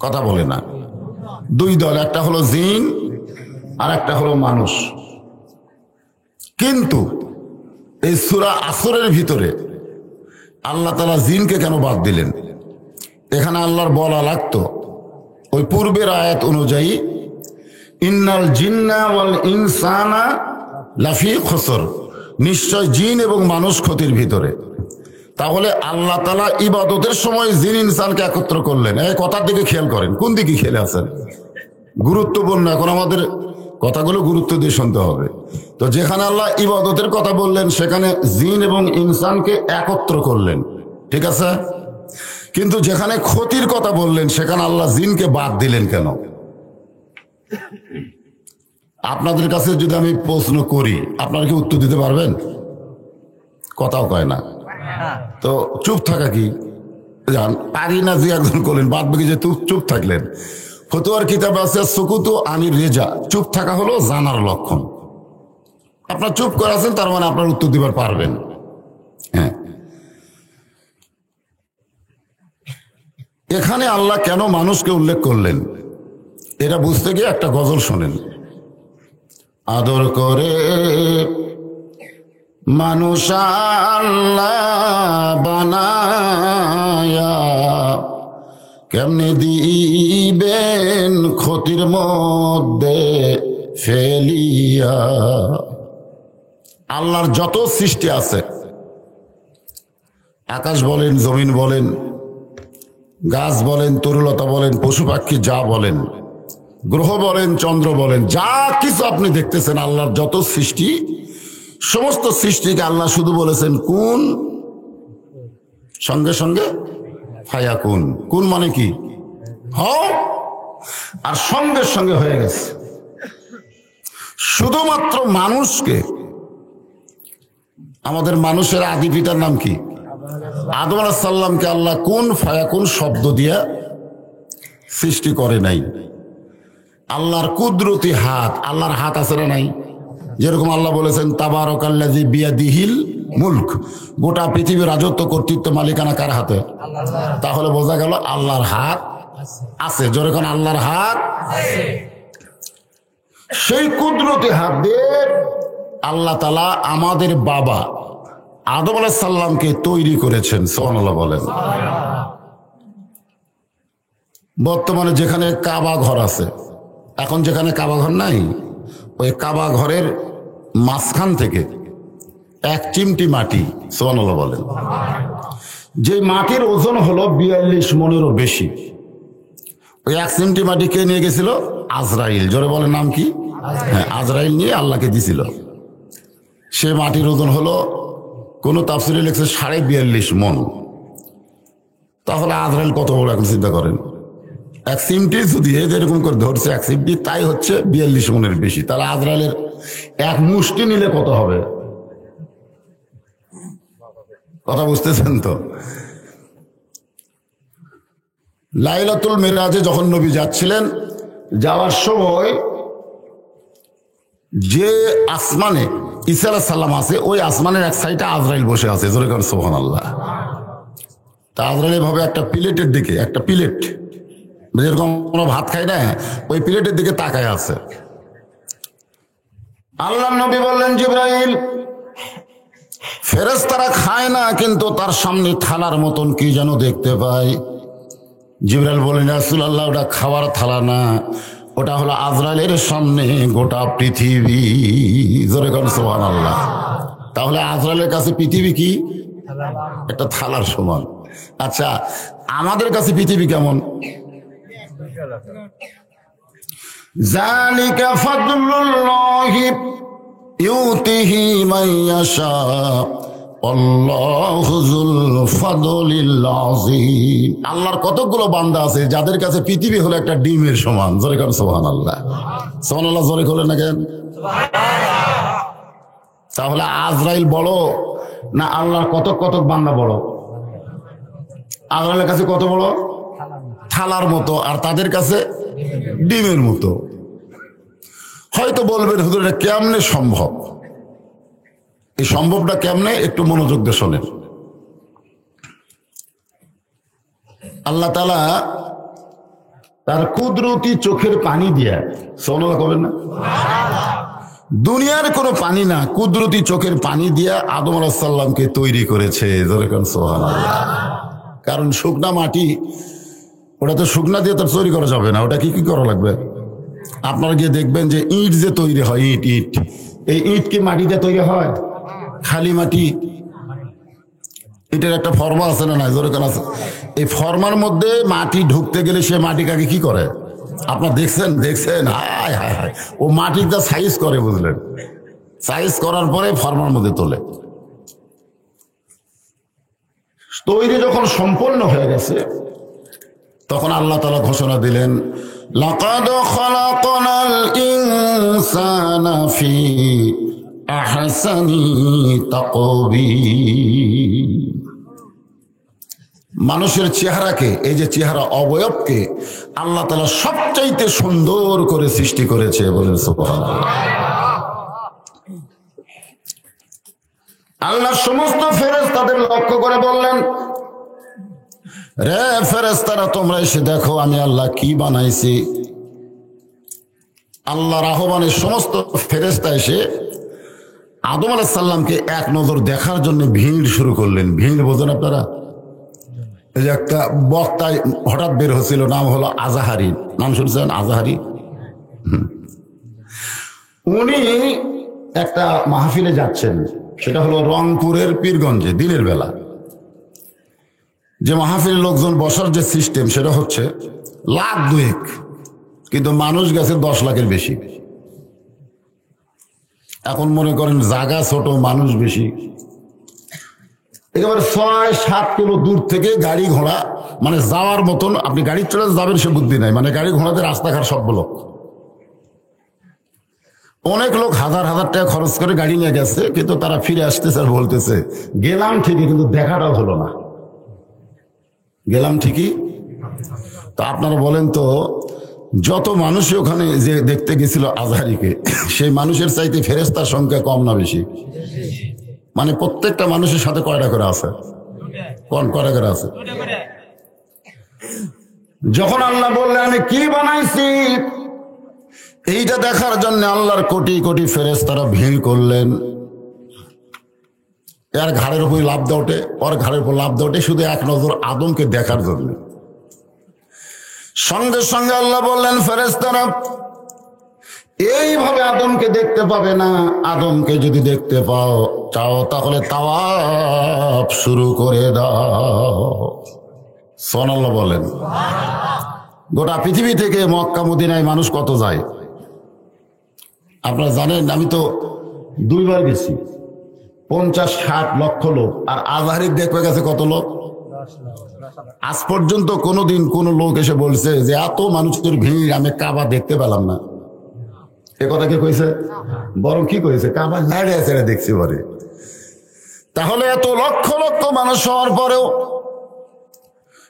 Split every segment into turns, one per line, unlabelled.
কথা বলে না। দুই দল, একটা হলো জিন আর একটা হলো মানুষ। কিন্তু এই সূরা আসরের ভিতরে আল্লাহ তাআলা জিনকে কেন বাদ দিলেন? এখানে আল্লাহর বলা লাগতো ওই পূর্বের আয়াত অনুযায়ী, ইন্নাল জিন্না ওয়াল ইনসানা লাফি খুসর, নিশ্চয় জিন এবং মানুষ ক্ষতির ভিতরে। তাহলে আল্লাহ তাআলা ইবাদতের সময় জিন ইনসানকে একত্র করলেন। এই কথার দিকে খেয়াল করেন, কোন দিকে খেলে আছেন? গুরুত্বপূর্ণ, এখন আমাদের কথাগুলো গুরুত্ব দিয়ে শুনতে হবে। তো যেখানে আল্লাহ ইবাদতের কথা বললেন সেখানে জিন এবং ইনসানকে একত্র করলেন, ঠিক আছে। কিন্তু যেখানে ক্ষতির কথা বললেন সেখানে আল্লাহ জিনকে বাদ দিলেন কেন? আপনাদের কাছে যদি আমি প্রশ্ন করি, আপনারা কি উত্তর দিতে পারবেন? কথাও কয় না, তো চুপ থাকা কি? জান পারি না যে একজন করলেন, বাদ বাকি যে চুপ থাকলেন। ফতোয়ার কিতাব আছে সুকুতু আনির রেজা, চুপ থাকা হলো জানার লক্ষণ। আপনার চুপ করে আছেন, তার মানে আপনার উত্তর দিবার পারবেন। হ্যাঁ, এখানে আল্লাহ কেন মানুষকে উল্লেখ করলেন এটা বুঝতে গিয়ে একটা গজল শোনেন। আদর করে মানুষ আল্লাহ বানায়া, কেমনে দিবেন ক্ষতির মধ্যে ফেলিয়া। আল্লাহর যত সৃষ্টি আছে, আকাশ বলেন, জমিন বলেন, গাছ বলেন, তরুলতা বলেন, পশু পাখি যা বলেন, গ্রহ বলেন, চন্দ্র বলেন, যা কিছু আপনি দেখতেছেন, আল্লাহর যত সৃষ্টি, সমস্ত সৃষ্টিকে আল্লাহ শুধু বলেছেন কুন, সঙ্গে সঙ্গে ফায়া কুন। কুন মানে কি? হও, আর সঙ্গে সঙ্গে হয়ে গেছে। শুধুমাত্র মানুষকে, আমাদের মানুষের আদি পিতার নাম কি? আদম আলাইহিস সালামকে আল্লাহ কুন ফায়াকুন শব্দ দিয়া সৃষ্টি করে নাই। আল্লাহর কুদরতি হাত, আল্লাহর হাত আছে না নাই? যেরকম আল্লাহ বলেছেন তাবারাকাল্লাযী বিয়াদিহিল মুলক, গোটা পৃথিবীর রাজত্ব, কর্তৃত্ব, মালিকানা কার হাতে? তাহলে বোঝা গেল আল্লাহর হাত আছে। জোরে কোন আল্লাহর হাত আছে। সেই কুদরতি হাত দিয়ে আল্লাহ তাআলা আমাদের বাবা আদম আলাইহিস সালামকে তৈরি করেছেন। সুবহানাল্লাহ বলেন। বর্তমানে যেখানে কাবা ঘর আছে, এখন যেখানে কাবা ঘর নাই, ওই কাবা ঘরের মাঝখান থেকে এক চিমটি মাটি, সুবহানাল্লাহ বলেন, যে মাটির ওজন হলো 42 মনেরও বেশি, ওই এক চিমটি মাটি কে নিয়ে গেছিল? আজরাইল। জোরে বলেন নাম কি? হ্যাঁ, আজরাইল নিয়ে আল্লাহকে দিছিল। সে মাটির ওজন হলো, কোন তাফসিরে লিখছে 42.5 মন। তাহলে আজরাইল কত বড় এখন চিন্তা করেন। এক সিমটি যদি যেরকম করে ধরছে এক সিমটি, তাই হচ্ছে 42 মনের বেশি। তাহলে আজরাইলের এক মুষ্টি নিলে কত হবে? কথা বুঝতেছেন তো? লাইলাতুল মিরাজে যখন নবী যাচ্ছিলেন, যাওয়ার সময় যে আসমানে ঈসা আলাইহিস সালাম আছে, ওই আসমানের এক সাইডে আজরাইল বসে আছে। জোরে করেন সুবহানাল্লাহ। তা আজরাইল ভাবে একটা প্লেটের দিকে, একটা প্লেট যেরকম কোনো ভাত খায় না, ওই প্লেটের দিকে তাকায় আছে। আল্লাহর নবী বললেন, জিবরাইল, ফেরেশতারা খায় না, কিন্তু তার সামনে থালার মতন কি যেন দেখতে পায়। জিবরাইল বলেন, ইয়া রাসূলুল্লাহ, ওটা খাওয়ার থালা না, ওটা হলো আজরাইলের সামনে গোটা পৃথিবী। জোরে করেন সুবহানাল্লাহ। তাহলে আজরাইলের কাছে পৃথিবী কি? একটা থালার সমান। আচ্ছা, আমাদের কাছে পৃথিবী কেমন? যালিকা ফাদলুল্লাহি ইউতিহি মান ইয়াশা আল্লাহু যুল ফাদলিল আযীম। আল্লাহর কতগুলো বান্দা আছে যাদের কাছে পৃথিবী হলো একটা ডিমের সমান। জোরে করেন সুবহানাল্লাহ। সুবহানাল্লাহ জোরে বলেন না কেন? তাহলে আজরাইল বড় না আল্লাহর কত বান্দা বড়? আল্লাহর কাছে কত বড়? থালার মতো, আর তাদের কাছে ডিমের মতো। হয়তো বলবেন, হুজুর এটা কেমনে সম্ভব? এই সম্ভবটা কেমনে একটু মনোযোগ দিয়ে শোনেন। আল্লাহ তাআলা তার কুদরতি চোখের পানি দিয়া, সুবহানাল্লাহ করবেন না, দুনিয়ার কোনো পানি না, কুদরতি চোখের পানি দিয়া আদম আলাইহিস সালামকে তৈরি করেছে। সুবহানাল্লাহ। কারণ শুকনা মাটি, ওটা তো শুকনা দিয়ে তো তৈরি করা যাবে না, ওটা কি করা লাগবে? আপনারা গিয়ে দেখবেন যে ইট যে তৈরি হয়, ইট এই ইট কি মাটি দিয়ে তৈরি হয়? খালি মাটি, এটার একটা ফর্মা আছে না? নাই যেরকম আছে, এই ফর্মার মধ্যে মাটি ঢুকতে গেলে সে মাটিটাকে কি করে? আপনার দেখছেন হায় হায় হায়, ও মাটিটা সাইজ করে, বুঝলেন? সাইজ করার পরে ফর্মার মধ্যে তোলে। তৈরি যখন সম্পূর্ণ হয়ে গেছে, তখন আল্লাহ তাআলা ঘোষণা দিলেন, লাকাদ খালাকনাল ইনসানা ফি আহসানি তাকবীর। মানুষের চেহারাকে, এই যে চেহারা অবয়বকে আল্লাহ তাআলা সবচাইতে সুন্দর করে সৃষ্টি করেছে, বলেন সুবহানাল্লাহ। আল্লাহ সমস্ত ফেরেশতাদের লক্ষ্য করে বললেন, রে ফেরেশতারা, তোমরা এসে দেখো আমি আল্লাহ কি বানাইছি। আল্লাহর আহ্বানে সমস্ত ফেরেশতা এসে আদম আলাইহিস সালামকে এক নজর দেখার জন্য ভিড় শুরু করলেন। ভিড় বোঝেন আপনারা? এই যে একটা বক্তা হঠাৎ বের হচ্ছিল, নাম হলো আজাহারি, নাম শুনছেন? আজাহারি। উনি একটা মাহফিলে যাচ্ছেন, সেটা হলো রংপুরের পীরগঞ্জে, দিনের বেলা। যে মাহফিলের লোকজন বসার যে সিস্টেম, সেটা হচ্ছে 1,02,000, কিন্তু মানুষ গেছে 10 লাখের বেশি। এখন মনে করেন জায়গা ছোট, মানুষ বেশি, একেবারে 6-7 কিলো দূর থেকে গাড়ি ঘোড়া, মানে যাওয়ার মতন, আপনি গাড়ি চলে যাবেন সে বুদ্ধি নাই, মানে গাড়ি ঘোড়াতে রাস্তাঘাট সব ব্লক। অনেক লোক হাজার হাজার টাকা খরচ করে গাড়ি নিয়ে গেছে, কিন্তু তারা ফিরে আসতেছে আর বলতেছে গেলাম ঠিকই, কিন্তু দেখাটাও হলো না। গেলাম ঠিকই, তো আপনারা বলেন তো, যত মানুষই ওখানে যে দেখতে গেছিল আজহারিকে, সেই মানুষের চাইতে ফেরেশতার সংখ্যা কম না বেশি? মানে প্রত্যেকটা মানুষের সাথে কয়টা করে আছে? কয়টা করে আছে? যখন আল্লাহ বললেন আমি কি বানাইছি, এইটা দেখার জন্য আল্লাহর কোটি কোটি ফেরেশতারা ভিড় করলেন। এর ঘাড়ের উপর লাফ দিয়ে ওঠে, ওর ঘাড়ের উপর লাফ দিয়ে ওঠে, শুধু এক নজর আদমকে দেখার জন্য। সঙ্গে সঙ্গে আল্লাহ বললেন, ফেরেশতারা এইভাবে আদমকে দেখতে পাবে না, আদমকে যদি দেখতে চাও তাহলে তাওয়াফ শুরু করে দাও। সুবহানাল্লাহ বলেন। গোটা পৃথিবী থেকে মক্কা মদিনায় মানুষ কত যায় আপনারা জানেন? আমি তো 2 বার গেছি, 50-60 লক্ষ লোক। আর আজহারিক দেখবে গেছে কত লোক? আজ পর্যন্ত কোনোদিন কোন লোক এসে বলছে যে এত মানুষের ভিড়, আমি কাবা দেখতে পেলাম না। এ কথা কে কইছে? বরং কি কইছে? কাবা ঝাড়ে ছেড়ে দেখছি পরে। তাহলে এত লক্ষ লক্ষ মানুষ হওয়ার পরেও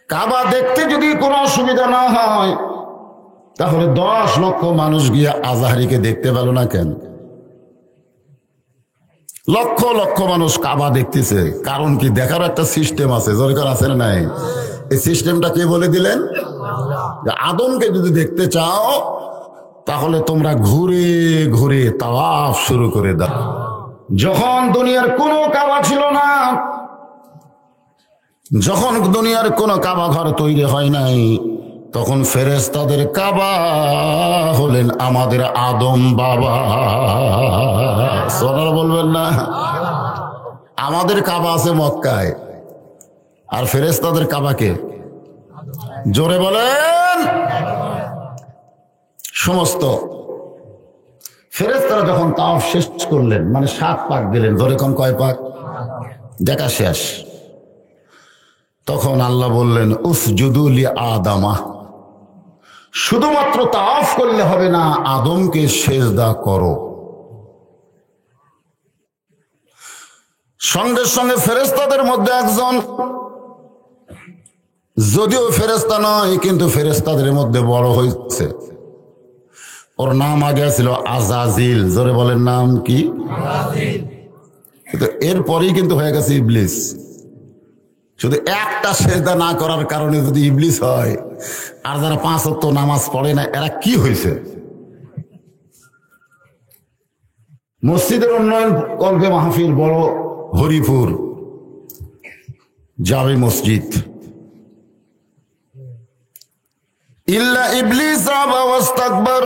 কাবা দেখতে যদি কোনো অসুবিধা না হয়, তাহলে 10 লক্ষ মানুষ গিয়ে আজহারিকে দেখতে পেল না কেন? লক্ষ লক্ষ মানুষ কাবা দেখতেছে, কারণ কি? দেখার একটা সিস্টেম আছে, দরকার আছে না নাই? এই সিস্টেমটা কে বলে দিলেন? আদমকে যদি দেখতে চাও তাহলে তোমরা ঘুরে ঘুরে তাওয়াফ শুরু করে দাও। যখন দুনিয়ার কোনো কাবা ছিল না, যখন দুনিয়ার কোনো কাবা ঘর তৈরি হয় নাই, তখন ফেরেশতাদের কাবা হলেন আমাদের আদম বাবা। সোনার বলবেন না? আমাদের কাবা আছে মক্কায়, আর ফেরেশতাদের কাবাকে জোরে বলেন। সমস্ত ফেরেশতারা যখন তাওয়াফ শেষ করলেন, মানে 7 পাক দিলেন, ধরে কোন কয় পাক? দেখা শেষ। তখন আল্লাহ বললেন, উসজুদু লি আদামা, শুধুমাত্র তাওয়াফ করলে হবে না, আদমকে সেজদা করো। সঙ্গে সঙ্গে ফেরেশতাদের মধ্যে একজন, যদিও ফেরেশতা নয় কিন্তু ফেরেশতাদের মধ্যে বড় হয়েছে, ওর নাম আগে ছিল আজাজিল। জোরে বলেন, নাম কি? আজাজিল। এরপরেই কিন্তু হয়ে গেছে ইবলিস। শুধু একটা সেজদা না করার কারণে যদি ইবলিস হয়, আর যারা 5 ওয়াক্ত নামাজ পড়ে না এরা কি হয়েছে? মসজিদের উন্নয়ন কল্পে মাহফিল বড় হরিপুর জামে মসজিদ। ইল্লা ইবলিস আবা ওয়াস্তাকবার,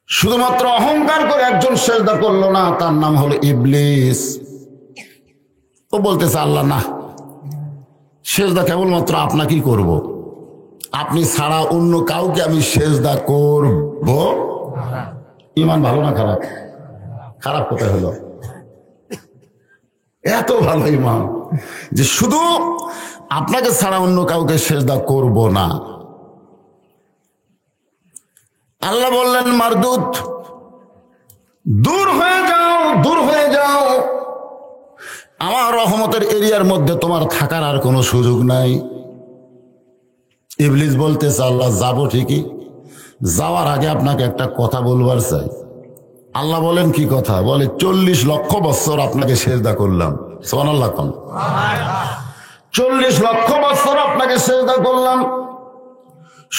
শুধুমাত্র অহংকার করে একজন সেজদা করলো না, তার নাম হলো ইবলিস। ও বলতেছে আল্লাহ না, সেজদা কেবলমাত্র আপনাকেই করব, আপনি ছাড়া অন্য কাউকে আমি সেজদা করব। ইমান ভালো না খারাপ? খারাপ কোথায় হলো? এত ভালো ইমান যে শুধু আপনাকে ছাড়া অন্য কাউকে সেজদা করব না। আল্লাহ বললেন মারদুদ, দূর হয়ে যাও, দূর হয়ে যাও, আমার রহমতের এরিয়ার মধ্যে তোমার থাকার আর কোনো সুযোগ নাই। ইবলিস বলতেছে আল্লাহ যাব ঠিকই, যাওয়ার আগে আপনাকে একটা কথা বলবার চাই। আল্লাহ বলেন কি কথা? বলে 40 লক্ষ বছর আপনাকে সেজদা করলাম। সুবহানাল্লাহ কোন 40 লক্ষ বছর আপনাকে সেজদা করলাম,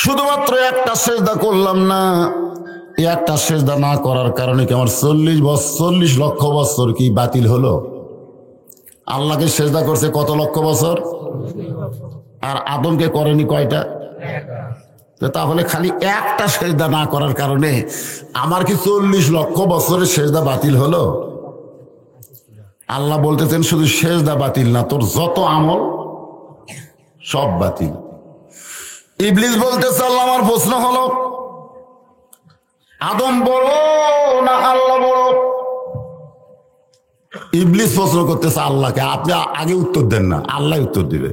শুধুমাত্র একটা সেজদা করলাম না। এই একটা সেজদা না করার কারণে কি আমার 40 লক্ষ বছর কি বাতিল হলো? আল্লাহকে সেজদা করছে কত লক্ষ বছর, আর আদমকে করেনি কয়টা? তাহলে খালি একটা সেজদা না করার কারণে আমার কি 40 লক্ষ বছরের সেজদা বাতিল হলো? আল্লাহ বলতেছেন শুধু সেজদা বাতিল না, তোর যত আমল সব বাতিল। ইবলিস বলতেছে আল্লাহ আমার প্রশ্ন হলো, আদম বড় না আল্লাহ বড়? ইবলিস প্রশ্ন করতেছে আল্লাহকে। আপনি আগে উত্তর দেন না, আল্লাহ উত্তর দিবে।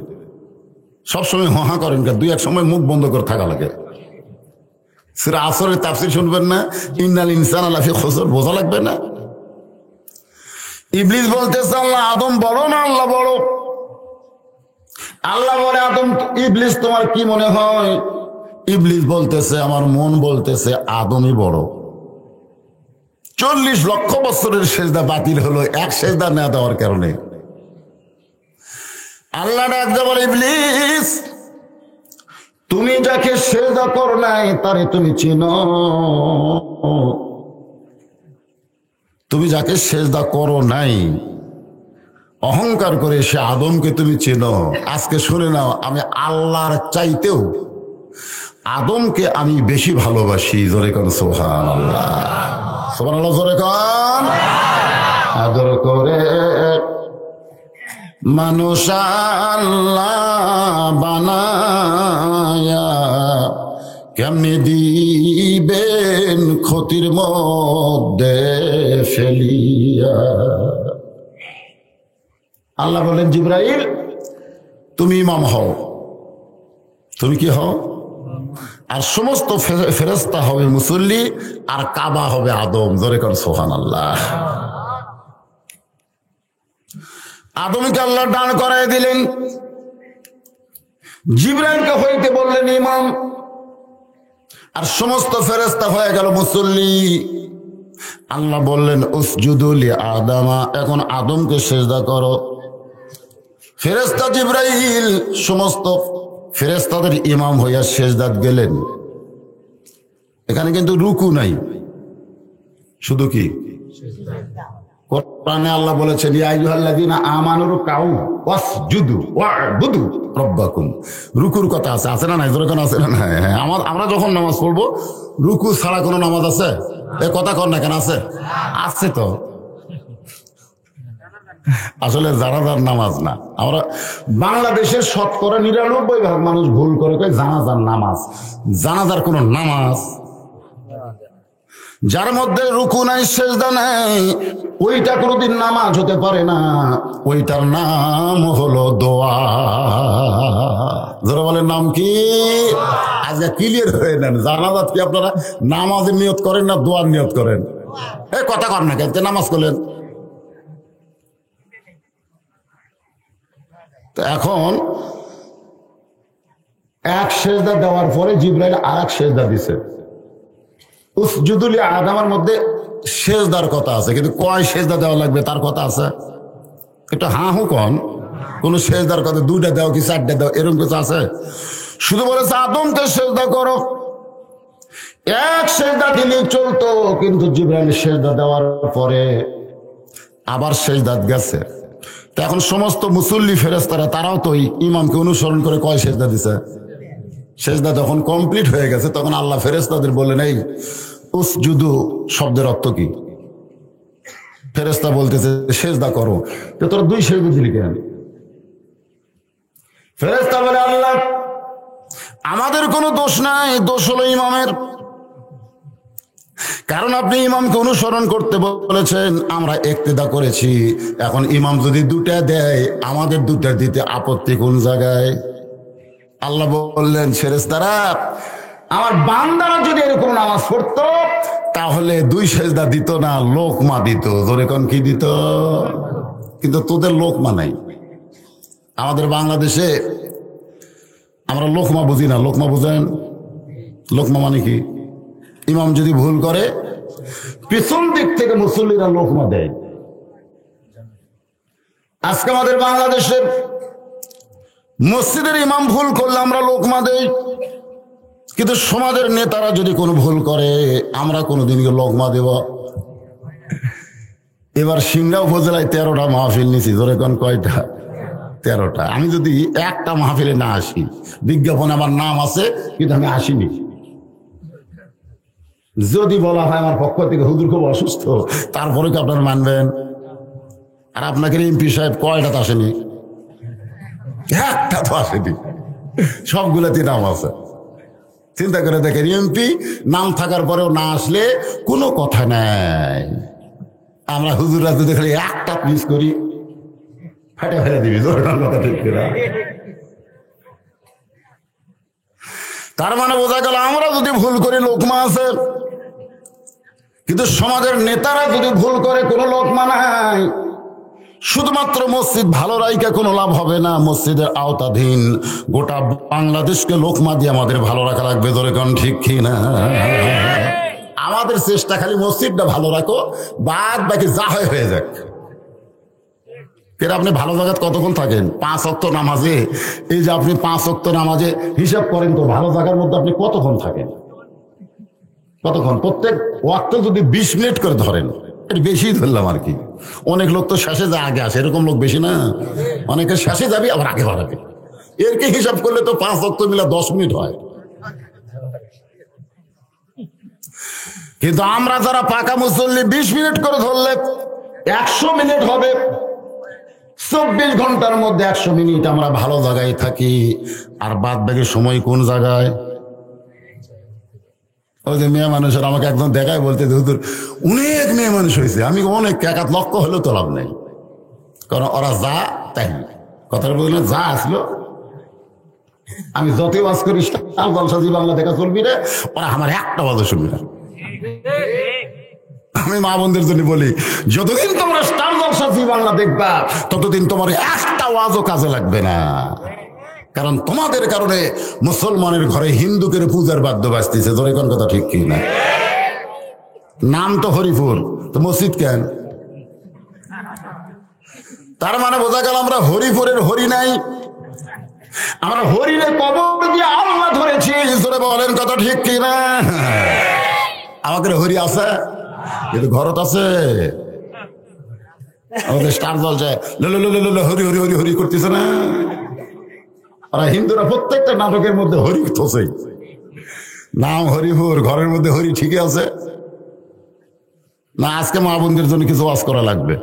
সবসময় হা করেন, 2-1 সময় মুখ বন্ধ করে থাকা লাগে। সূরা আসরের তাফসীর শুনবেন না, ইন্নাল ইনসানা লাফি খুসর, বোঝা লাগবে না? ইবলিস বলতেছে আল্লাহ আদম বড় না আল্লাহ বড়? আল্লাহ বলে আদম, ইবলিস তোমার কি মনে হয়? ইবলিস বলতেছে আমার মন বলতেছে আদমই বড়। 40 লক্ষ বছরের সেজদা বাতিল হলো এক সেজদা না দেওয়ার কারণে। আল্লাহ ডাকতে বলে ইবলিস, তুমি যাকে সেজদা করো নাই তারে তুমি চিনো? তুমি যাকে সেজদা করো নাই, অহংকার করে সে আদমকে তুমি চেনো? আজকে শুনে নাও, আমি আল্লাহর চাইতেও আদমকে আমি বেশি ভালোবাসি। জোরে কোন সুবহানাল্লাহ, সুবহানাল্লাহ, জোরে কোন। আদর করে মানুষ আল্লাহ বানায়া কেমনে দিবেন ক্ষতির মধ্যে ফেলিয়া। আল্লাহ বলেন জিবরাইল তুমি ইমাম হও। তুমি কি হও? আর সমস্ত ফেরেশতা হবে মুসল্লি, আর কাবা হবে আদম। জোরে কর সুবহানাল্লাহ। আদমকে আল্লাহ দান করাই দিলেন, জিবরাইলকে হইতে বললেন ইমাম, আর সমস্ত ফেরেশতা হয়ে গেল মুসল্লি। আল্লাহ বললেন উসজুদু লি আদামা, এখন আদমকে সেজদা করো। ফেরেশতা জিবরাইল সমস্ত ফেরেশতাদের ইমাম হইয়া সেজদাত গেলেন। এখানে কিন্তু রুকু নাই, শুধু কি কোরআনে আল্লাহ বলেছেন ইয়া আইয়ুহাল্লাযীনা আমানু রুকউ ওয়াসজুদু ওয়া'বুদু রাব্বাকুম। রুকুর কথা আছে, আছে না নাই? জোরে কোন আছে না নাই? আমরা যখন নামাজ পড়বো রুকু ছাড়া কোনো নামাজ আছে? এ কথা কর না কেন? আছে, আছে তো। আসলে জানাজার নামাজ না, আমরা বাংলাদেশের 99% মানুষ ভুল করে কয় জানাজার নামাজ। জানাজার কোন নামাজ যার মধ্যে রুকু নাই, সেজদা নাই, ওইটা কোনোদিন নামাজ হতে পারে না। ওইটার নাম হলো দোয়া। যারা বলেন নাম কি? আজকে ক্লিয়ার হয়ে নেন, জানাজাত কি আপনারা নামাজের নিয়ত করেন না দোয়ার নিয়ত করেন? এই কথা কর না কেন? নামাজ করলেন তো। এখন এক সেজদা দেওয়ার পরে জিবরাইল আর এক সেজদা দিছে। উসজুদু লি আদামের মধ্যে সেজদার কথা আছে, কিন্তু কয় সেজদা দেওয়া লাগবে তার কথা আছে। একটু হা হু কন। কোন সেজদার কথা 2টা দাও কি 4টা দাও এরকম কিছু আছে? শুধু বলেছে আদমকে সেজদা করো, এক সেজদা দিলেই চলতো। কিন্তু জিবরাইল সেজদা দেওয়ার পরে আবার সেজদাত গেছে। তো এখন সমস্ত মুসল্লি ফেরেশতারা তারাও তো ইমামকে অনুসরণ করে কয় সেজদা দিছে? সেজদা যখন কমপ্লিট হয়ে গেছে তখন আল্লাহ ফেরেশতাদের বলে নেই উসজুদু শব্দের অর্থ কি? ফেরেশতা বলতেছে সেজদা করো। তো তোরা 2 সেজদা দিলি কেন? ফেরেশতা বলে আল্লাহ আমাদের কোনো দোষ নাই, দোষ হলো ইমামের। কারণ আপনি ইমামকে অনুসরণ করতে বলেছেন, আমরা ইক্তেদা করেছি। এখন ইমাম যদি 2টা দেয়, আমাদের 2টা দিতে আপত্তি কোন জায়গায়? আল্লাহ বললেন ফেরেশতারা আমার বান্দারা যদি এরকম নামাজ পড়তো তাহলে 2 সেজদা দিত না, লোকমা দিত। ধরে কোন কি দিত? কিন্তু তোদের লোকমা নাই। আমাদের বাংলাদেশে আমরা লোকমা বুঝি না। লোকমা বুঝেন? লোকমা মানে কি? ইমাম যদি ভুল করে পিছন দিক থেকে মুসল্লিরা লোকমা দেয়। আজকে আমাদের বাংলাদেশে মসজিদের ইমাম ভুল করলে আমরা লোকমা দেই, কিন্তু সমাজের নেতারা যদি কোনো ভুল করে আমরা কোনোদিন লোকমা দেব? এবার সিংড়া উপজেলায় 13টা মাহফিল নিছি। ধরে কোন কয়টা? 13টা। আমি যদি একটা মাহফিলে না আসি, বিজ্ঞাপনে আমার নাম আছে কিন্তু আমি আসিনি, যদি বলা হয় আমার পক্ষ থেকে হুজুর খুব অসুস্থ, তারপরে কি আপনারা মানবেন? আর আপনাকে এমপি সাহেব কয়টা আসেনি? একটা তো আসেনি, সবগুলোতে নাম আছে। চিন্তা করে দেখেন, এমপি নাম থাকার পরেও না আসলে কোনো কথা নাই। আমরা হুজুররা যদি খালি একটা মিস করি ফাটে ফেলে দিবি। কথা ঠিক না? তার মানে বোঝা গেল আমরা যদি ভুল করি লোকমা আছে, কিন্তু সমাজের নেতারা যদি ভুল করে কোনো লোকমা নাই। শুধুমাত্র মসজিদ ভালো রাইকা কোনো লাভ হবে না, মসজিদের আওতাধীন গোটা বাংলাদেশকে লোকমা দিয়ে আমাদের ভালো রাখা লাগবে। ধরে কোন ঠিক কি না? আমাদের চেষ্টা খালি মসজিদটা ভালো রাখো, বাদ বাকি যা হয়ে যাক। আপনি ভালো জায়গায় কতক্ষণ থাকেন? 5 ওয়াক্ত নামাজে, এই যে আপনি 5 ওয়াক্ত নামাজে হিসাব করেন তো ভালো জায়গার মধ্যে আপনি কতক্ষণ থাকেন? কতক্ষণ? প্রত্যেক ওয়াক্ত যদি 20 মিনিট করে ধরেন, এটা বেশি ধরলাম আর কি। অনেক লোক তো শেষে যা আগে আসে, এরকম লোক বেশি না? অনেকে শেষে যাবি আবার আগে বাড়াবে। এর কি হিসাব করলে তো 5 ওয়াক্ত মিলে 10 মিনিট হয়। কিন্তু আমরা যারা পাকা মুসল্লি 20 মিনিট করে ধরলে 100 মিনিট হবে। 24 ঘন্টার মধ্যে 100 মিনিট আমরা ভালো জায়গায় থাকি। আর বাদ বাকি সময় কোন জায়গায়? ওই যে মেয়ে মানুষের আমাকে একদম দেখায় বলতে হুজুর অনেক মেয়ে মানুষ হয়েছে। আমি অনেক 1 লক্ষ হলেও তো লাভ নেই, কারণ ওরা যা তাই। কথাটা বললেন যা আসলো, আমি যতই ওয়াজ করি জলসাজি বাংলা দেখা চলবি রে, ওরা আমার একটা ওয়াজও শুনবি না। আমি মা বোনদের জন্য বলি, যতদিন তোমরা স্টার জলসাজি বাংলা দেখবা ততদিন তোমার একটা ওয়াজও কাজে লাগবে না। কারণ তোমাদের কারণে মুসলমানের ঘরে হিন্দুকের পূজার বাদ্য বাজতেছে। ধরে কোন কথা ঠিক কি না? নাম তো হরিপুর, তো মসজিদ কেন? তার মানে বোঝা গেল আমরা হরিপুরের হরি নাই, আমরা হরিরে কবর দিয়ে আল্লাহ ধরেছি। জোরে বলেন কথা ঠিক কি না? আমাদের হরি আছে কিন্তু ঘরত আছে। আমাদের স্টার জলসা হরি হরি হরি হরি করতেছে না? আর হিন্দুরা প্রত্যেকটা নাটকের মধ্যে হরি থসে, নাম হরিপুর, ঘরের মধ্যে হরি ঠিকই আছে না? আজকে মা বোনদের জন্য কিছু ওয়াজ করা লাগবে।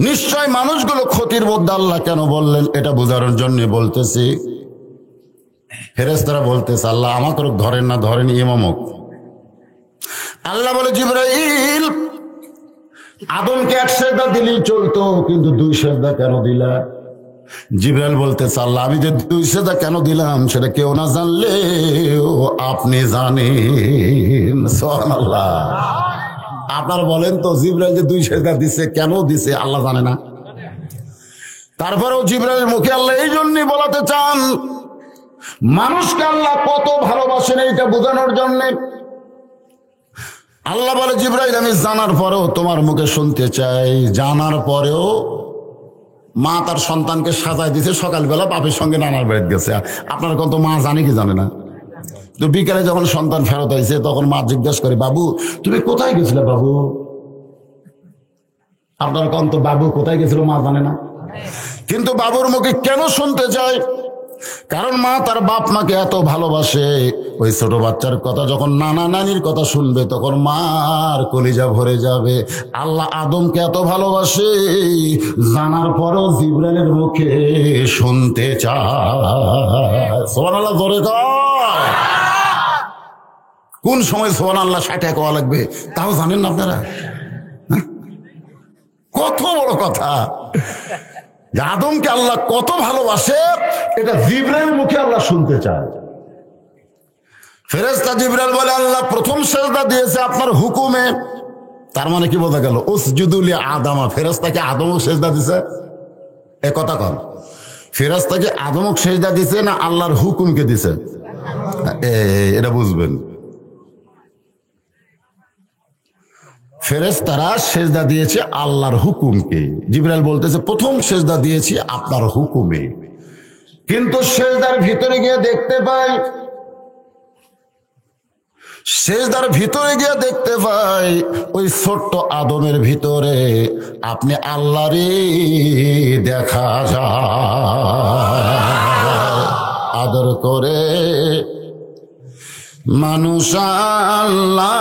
নিশ্চয় মানুষগুলো ক্ষতির মধ্যে। আল্লাহ কেন বললেন এটা বোঝানোর জন্য বলতেছি। ফেরেশতারা বলতেছে আল্লাহ আমাকে ধরেন না, ধরেন ইমামক। আল্লাহ বলে জিবরাইল আদমকে 1 সেজদা দিলেই চলতো, কিন্তু 2 সেজদা কেন দিলা? জিবরাইল বলতেছে আল্লাহ আমি যে 2 সেজদা কেন দিলাম সেটা কেউ না জানলে আপনি জানেন। সুবহানাল্লাহ। আপনারা বলেন তো জিবরাইল যে 2 সেজদা দিছে কেন দিছে আল্লাহ জানে না? তারপরেও জিবরাইলের মুখে আল্লাহ এই জন্যই বলাতে চান মানুষকে আল্লাহ কত ভালোবাসেন এইটা বোঝানোর জন্য আল্লাহ বলে, জিবরাইল আমি জানার পরেও তোমার মুখে শুনতে চাই। জানার পরেও মা তার সন্তানকে সাজায় দিছে, সকালবেলা বাপের সঙ্গে নানার বাড়িতে গেছে। আপনার কত মা জানে কি জানে না? তো বিকালে যখন সন্তান ফেরত আইছে তখন মা জিজ্ঞেস করে, বাবু তুমি কোথায় গেছিলে বাবু? আপনার কত বাবু কোথায় গেছিল মা জানে না, কিন্তু বাবুর মুখে কেন শুনতে চায়? কারণ মা তার বাপ মাকে এত ভালোবাসে। ওই ছোট বাচ্চার কথা যখন নানা নানির কথা শুনবে তখন মার কলিজা ভরে যাবে। আল্লাহ আদমকে এত ভালোবাসে, জানার পরও জিবরাইলের মুখে শুনতে চায়। সুবহানাল্লাহ জোরে কয়। কোন সময় সুবহানাল্লাহ 60 কোয়া লাগবে তাও জানেন না আপনারা? কত বড় কথা! আদমকে আল্লাহ কত ভালোবাসে এটা জিবরাইল মুখে আল্লাহ শুনতে চায়। ফেরেশতা জিবরাইল বলে, আল্লাহ প্রথম সেজদা দিয়েছে আপনার হুকুমে। তার মানে কি বোঝা গেল? উসজুদু লি আদমা, ফেরেশতাকে আদমও সেজদা দিছে। এ কথা কন, ফেরেশতাকে আদমক সেজদা দিছে না আল্লাহর হুকুমকে দিছে? এটা বুঝবেন। ফেরেশতারা সেজদা দিয়েছে আল্লাহর হুকুমকে। জিবরাইল বলতেছে প্রথম সেজদা দিয়েছি আপনার হুকুমে। কিন্তু সেজদার ভিতরে গিয়ে দেখতে পাই, সেজদার ভিতরে গিয়ে দেখতে পাই ওই ছোট্ট আদমের ভিতরে আপনি আল্লাহরই দেখা যায়। আদর করে মানুষ আল্লাহ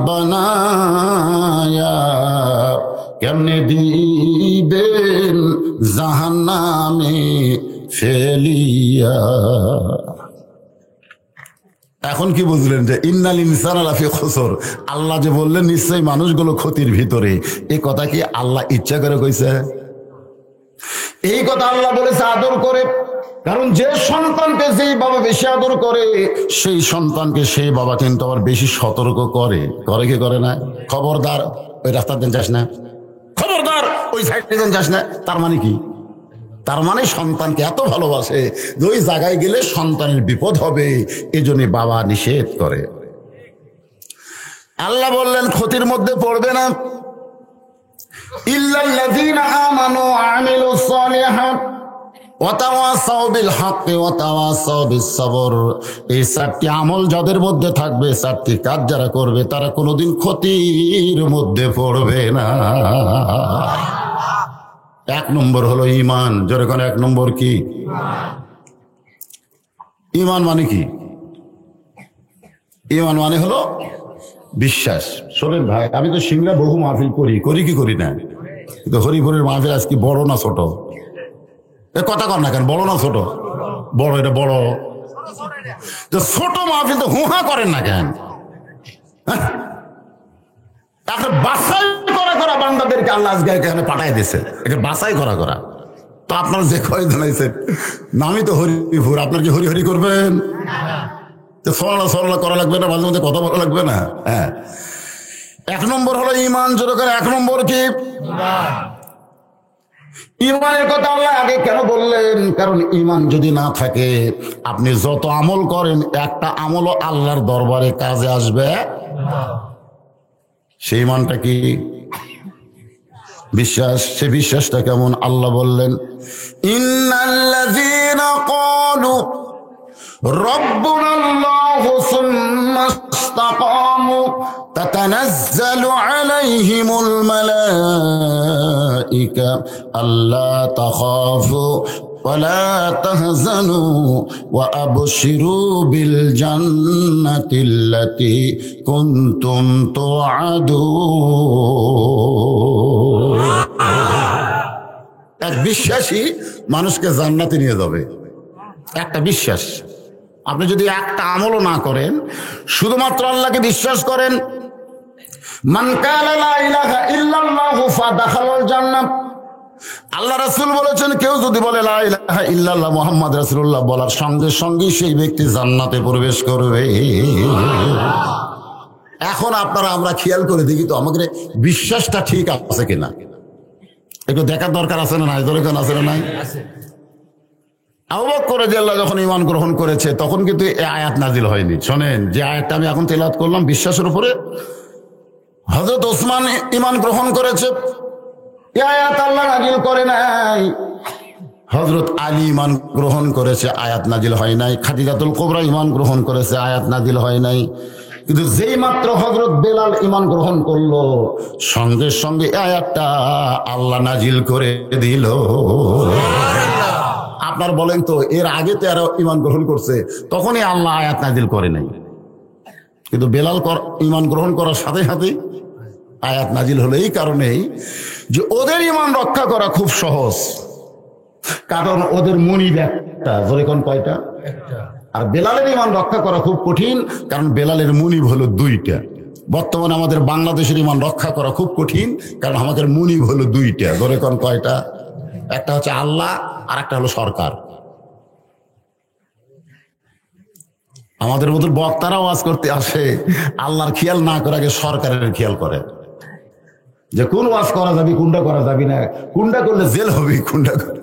বানায়া কেমনে দিবেন জাহান্নামে ফেলিয়া। এখন কি বুঝলেন যে ইন্নাল ইনসানা লাফি খুসর? আল্লাহ যে বললেন নিশ্চয়ই মানুষগুলো ক্ষতির ভিতরে, এই কথা কি আল্লাহ ইচ্ছা করে কইছে? এই কথা আল্লাহ বলেছে আদর করে। কারণ যে সন্তানকে যেই বাবা বেশি আদর করে সেই সন্তানকে সেই বাবা কিন্তু আবার বেশি সতর্ক করে। করে কি করে না? খবরদার ওই রাস্তার দিন যাস না, খবরদার ওই সাইডে দিন যাস না। তার মানে কি? তার মানে সন্তানকে এত ভালোবাসে যে ওই জায়গায় গেলে সন্তানের বিপদ হবে, এজন্য বাবা নিষেধ করে। আল্লাহ বললেন ক্ষতির মধ্যে পড়বে না, ইল্লাল্লাযীনা আমানু ওয়া আমিলুস সালিহাত ওয়া তাওয়াসাউ বিল হাক্কি ওয়া তাওয়াসাউ বিস সবর। এই 4টি আমল যাদের মধ্যে থাকবে, 4টি কাজ যারা করবে, তারা কোনোদিন ক্ষতির মধ্যে পড়বে না। 1 নম্বর হলো ঈমান। জোরে কোন 1 নম্বর কি? ঈমান মানে কি? ঈমান মানে হলো বিশ্বাস। শোনেন ভাই, আমি তো সিংলা বহু মাহফিল করি কি করি না? কিন্তু হরিপুরের মাহফিল আজকে বড় না ছোট? এ কথা কর না কেন? বড় না ছোট? বড়। এটা বড়। ছোট মাহফিল তো হুহা করেন না কেন? বাছাই করা বান্দাদেরকে আল্লাহ আজকে এখানে পাঠাই দিছে, এটা বাছাই করা। তো আপনার যে কয়জন আইছেন, নামই তো হরিপুর, আপনার কি হরি হরি করবেন? সরলা করা লাগবে না? মাঝে মধ্যে কথা বলা লাগবে না? হ্যাঁ। 1 নম্বর হলো ঈমান। জোরে করে 1 নম্বর কি? ঈমানের কথা আল্লাহ আগে কেন বললেন? কারণ ঈমান যদি না থাকে আপনি যত আমল করেন একটা আমলও আল্লাহর দরবারে কাজে আসবে। সেই ঈমানটা কি? বিশ্বাস। সে বিশ্বাসটা কেমন? আল্লাহ বললেন, ইন্নাল্লাযীনা ক্বালু রাব্বুনাল্লাহু সুম্মা ইসতাকামু তাতানাজ্জালু আলাইহিমুল মালাইকা আল্লা তাখাফু ওয়ালা তাহজানু ওয়া আবশিরু বিল জান্নাতিল্লাতী কুনতুম তুআদুন। এক বিশ্বাসী মানুষকে জান্নাতে নিয়ে যাবে। একটা বিশ্বাস। আপনি যদি একটা আমলও না করেন, শুধুমাত্র আল্লাহকে বিশ্বাস করেন, মান কালা লা ইলাহা ইল্লাল্লাহু ফাদাখালাল জান্নাহ। আল্লাহ রাসূল বলেছেন, কেউ যদি বলে লা ইলাহা ইল্লাল্লাহ মুহাম্মদ রাসূলুল্লাহ বলার সঙ্গে সঙ্গে সেই ব্যক্তি জান্নাতে প্রবেশ করবে। এখন আমরা খেয়াল করে দেখি তো আমাদের বিশ্বাসটা ঠিক আছে কিনা, একটু দেখার দরকার আছে না নাই? দরকার আছে না নাই? আবু বকর রাদিয়াল্লাহু যখন ঈমান গ্রহণ করেছে তখন কিন্তু এই আয়াত নাজিল হয়নি। শোনেন, যে আয়াতটা আমি এখন তেলাওয়াত করলাম বিশ্বাসের উপরে, হযরত ওসমান ঈমান গ্রহণ করেছে, এই আয়াত আল্লাহ নাজিল করে নাই। হযরত আলী ঈমান গ্রহণ করেছে, আয়াত নাজিল হয় নাই। খাদিজাতুল কুবরা ঈমান গ্রহণ করেছে, আয়াত নাজিল হয় নাই। কিন্তু যেই মাত্র হযরত বেলাল ঈমান গ্রহণ করলো, সঙ্গে সঙ্গে আয়াতটা আল্লাহ নাজিল করে দিল। আপনার বলেন তো, এর আগে তো আরো ঈমান গ্রহণ করছে, তখনই আল্লাহ আয়াত নাজিল করে নাই। কিন্তু বেলাল ঈমান গ্রহণ করার সাথে সাথে আয়াত নাজিল হলো। এই কারণেই যে ওদের ঈমান রক্ষা করা খুব সহজ, কারণ ওদের মুনিব একটা, ধরে কোন কয়টা, আর বেলালের ঈমান রক্ষা করা খুব কঠিন, কারণ বেলালের মুনিব হলো দুইটা। বর্তমানে আমাদের বাংলাদেশের ঈমান রক্ষা করা খুব কঠিন, কারণ আমাদের মুনিব হলো দুইটা। ধরে কোন কয়টা, একটা হচ্ছে আল্লাহ আর একটা হলো সরকার। আমাদের মতো বক্তারা ওয়াজ করতে আসে, আল্লাহর খেয়াল না করে আগে সরকারের খেয়াল করে, যে কোন ওয়াজ করা যাবে, কোনটা করা যাবে না, কোনটা করলে জেল হবে, কোনটা করে।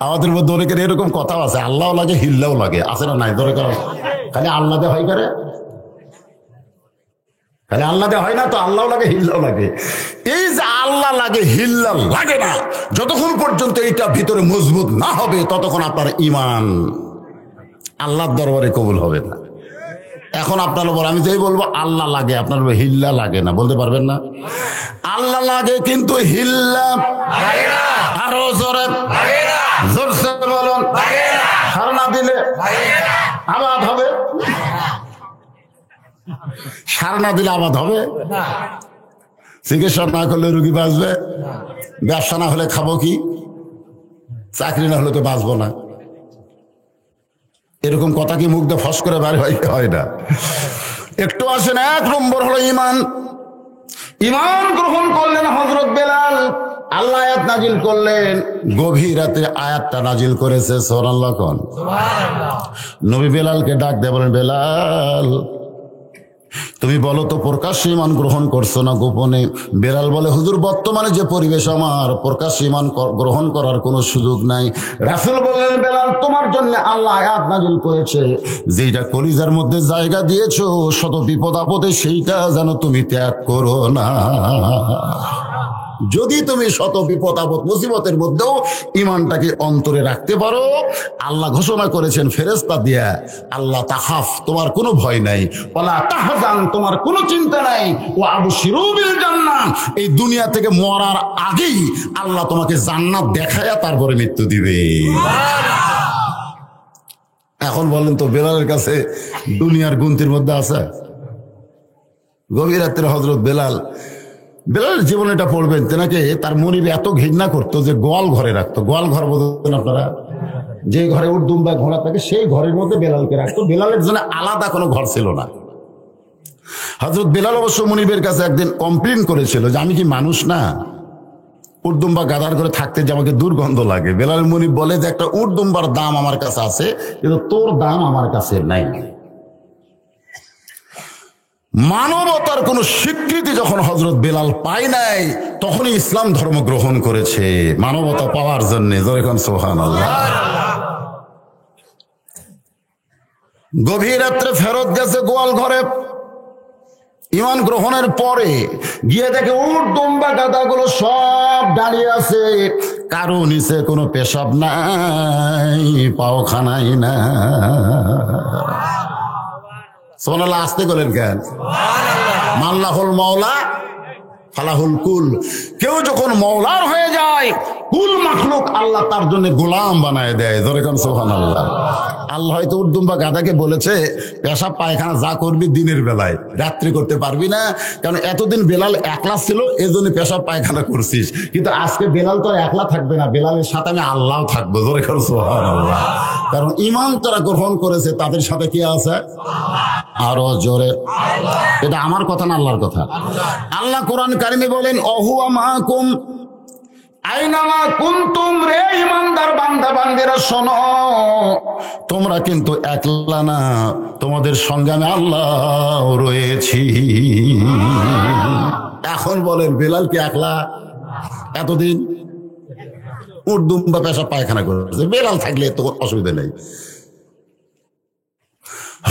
আমাদের মধ্যে অনেকের এরকম কথা আছে, আল্লাহ লাগে হিল্লাও লাগে, আছে না নাই? ধরে করা খালি আল্লাহ দে হয় করে, খালি আল্লাহ দে হয় না তো, আল্লাহ লাগে হিল্লাও লাগে। এই যে আল্লাহ লাগে হিল্লা লাগে না, যতক্ষণ পর্যন্ত এইটা ভিতরে মজবুত না হবে ততক্ষণ আপনার ঈমান আল্লাহর দরবারে কবুল হবে না। এখন আপনার উপর আমি যেই বলবো আল্লাহ লাগে, আপনার হিল্লা লাগে না, বলতে পারবেন না? আল্লাহ লাগে কিন্তু হিল্লা আরো জোরে জোরসে বলুন, সার না দিলে আবাদ হবে, সার না দিলে আবাদ হবে। চিকিৎসা না করলে রুগী বাঁচবে, ব্যবসা না হলে খাবো কি, চাকরি না হলে তো বাঁচবো না। এরকম কথা কি মুখ দিয়ে ফস করে বার হয় না? একটু আসেন। এক নম্বর হলো ঈমান। ঈমান গ্রহণ করলেন হযরত বেলাল, আল্লাহ আয়াত নাজিল করলেন, গভীর রাতে আয়াতটা নাজিল করেছে। সুবহানাল্লাহ কোন সুবহানাল্লাহ। নবী বেলালকে ডাক দিয়ে বলেন, বেলাল তুমি বলো তো প্রকাশ্যে ঈমান গ্রহণ করছো না গোপনে? বেলাল বলে, হুজুর বর্তমানে যে পরিবেশ আমার, প্রকাশ্যে ঈমান গ্রহণ করার কোনো সুযোগ নাই। রাসূল বললেন, বেলাল তোমার জন্য আল্লাহ আয়াত নাজিল করেছে, যেটা কলিজার মধ্যে জায়গা দিয়েছো, শত বিপদ আপদে সেইটা যেন তুমি ত্যাগ করো না। যদি তুমি শত বিপদ আপদ মুসিবতের মধ্যেও ঈমানটাকে অন্তরে রাখতে পারো, আল্লাহ ঘোষণা করেছেন ফেরেশতা দিয়া, আল্লাহ তাখাফ তোমার কোনো ভয় নাই, ওয়ালা তাহজান তোমার কোনো চিন্তা নাই, ওয়া আবশিরু বিল জান্নাহ এই দুনিয়া থেকে মরার আগেই আল্লাহ তোমাকে জান্নাত দেখায়া তারপরে মৃত্যু দিবে। এখন বলেন তো, বেলালের কাছে দুনিয়ার গুনতির মধ্যে আছে? গভীর রাত্রে হযরত বেলালের জীবনে এটা পড়বেন, তেনাকে তার মনিব এত ঘৃণা করতো যে গোয়াল ঘরে রাখতো। গোয়াল ঘর বলতেন আপনারা, যে ঘরে উট দুম্বা ঘোড়া থাকে সেই ঘরের মধ্যে বেলালকে রাখতো। বেলালের জন্য আলাদা কোনো ঘর ছিল না। হযরত বেলাল অবশ্য মনিবের কাছে একদিন কমপ্লেন করেছিল যে আমি কি মানুষ না, উট দুম্বা গাদার করে থাকতে যে আমাকে দুর্গন্ধ লাগে। বেলালের মনিব বলে যে একটা উট দুম্বার দাম আমার কাছে আছে, কিন্তু তোর দাম আমার কাছে নাই। মানবতার কোন স্বীকৃতি যখন হযরত বেলাল পায় নাই, তখনই ইসলাম ধর্ম গ্রহণ করেছে, মানবতা পাওয়ার জন্য। যখন সুবহানাল্লাহ। গভীর রাত্রে ফেরত গেছে গোয়াল ঘরে, ঈমান গ্রহণের পরে গিয়ে দেখে উট দুম্বা গাদাগুলো সব দাঁড়িয়ে আছে, কারো নিচে কোনো পেশাব নাই, পায়খানাই না। সুবহানাল্লাহ। আসতে গেলেন কেন? মাল্লাহুল মাওলা ফালাহুল কুল। কেউ যখন মওলার হয়ে যায়, কুল মাখলুক আল্লাহ তার জন্য গোলাম বানায় দেয়। ধরে কোন সুবহানাল্লাহ। আল্লাহ হয়তো উর্দুম্বা গাধাকে বলেছে, পেশাব পায়খানা যা করবি দিনের বেলায়, রাত্রি করতে পারবি না, কারণ এতদিন বেলাল একলা ছিল, এজন্য পেশাব পায়খানা করছিস। কিন্তু আজকে বেলাল তো একলা থাকবে না, বেলালের সাথে আমি আল্লাহ থাকবো। ধরে কোন সুবহানাল্লাহ। কারণ ঈমান তারা গ্রহণ করেছে, তাদের সাথে কি আছে? আরো জোরে। এটা আমার কথা না, আল্লাহর কথা। আল্লাহ কোরআন কারিমে বলেন, অহুয়া মাকুম আইনামা কুনতুম। রে ঈমানদার বান্দা বান্দিরা শোনো, তোমরা কিন্তু একলা না, তোমাদের সঙ্গে আমি আল্লাহ রয়েছি। এখন বলেন, বেলাল কি একলা? এতদিন উট দুম্বা পেশাব পায়খানা করেছে, বেলাল থাকলে তো অসুবিধা নেই।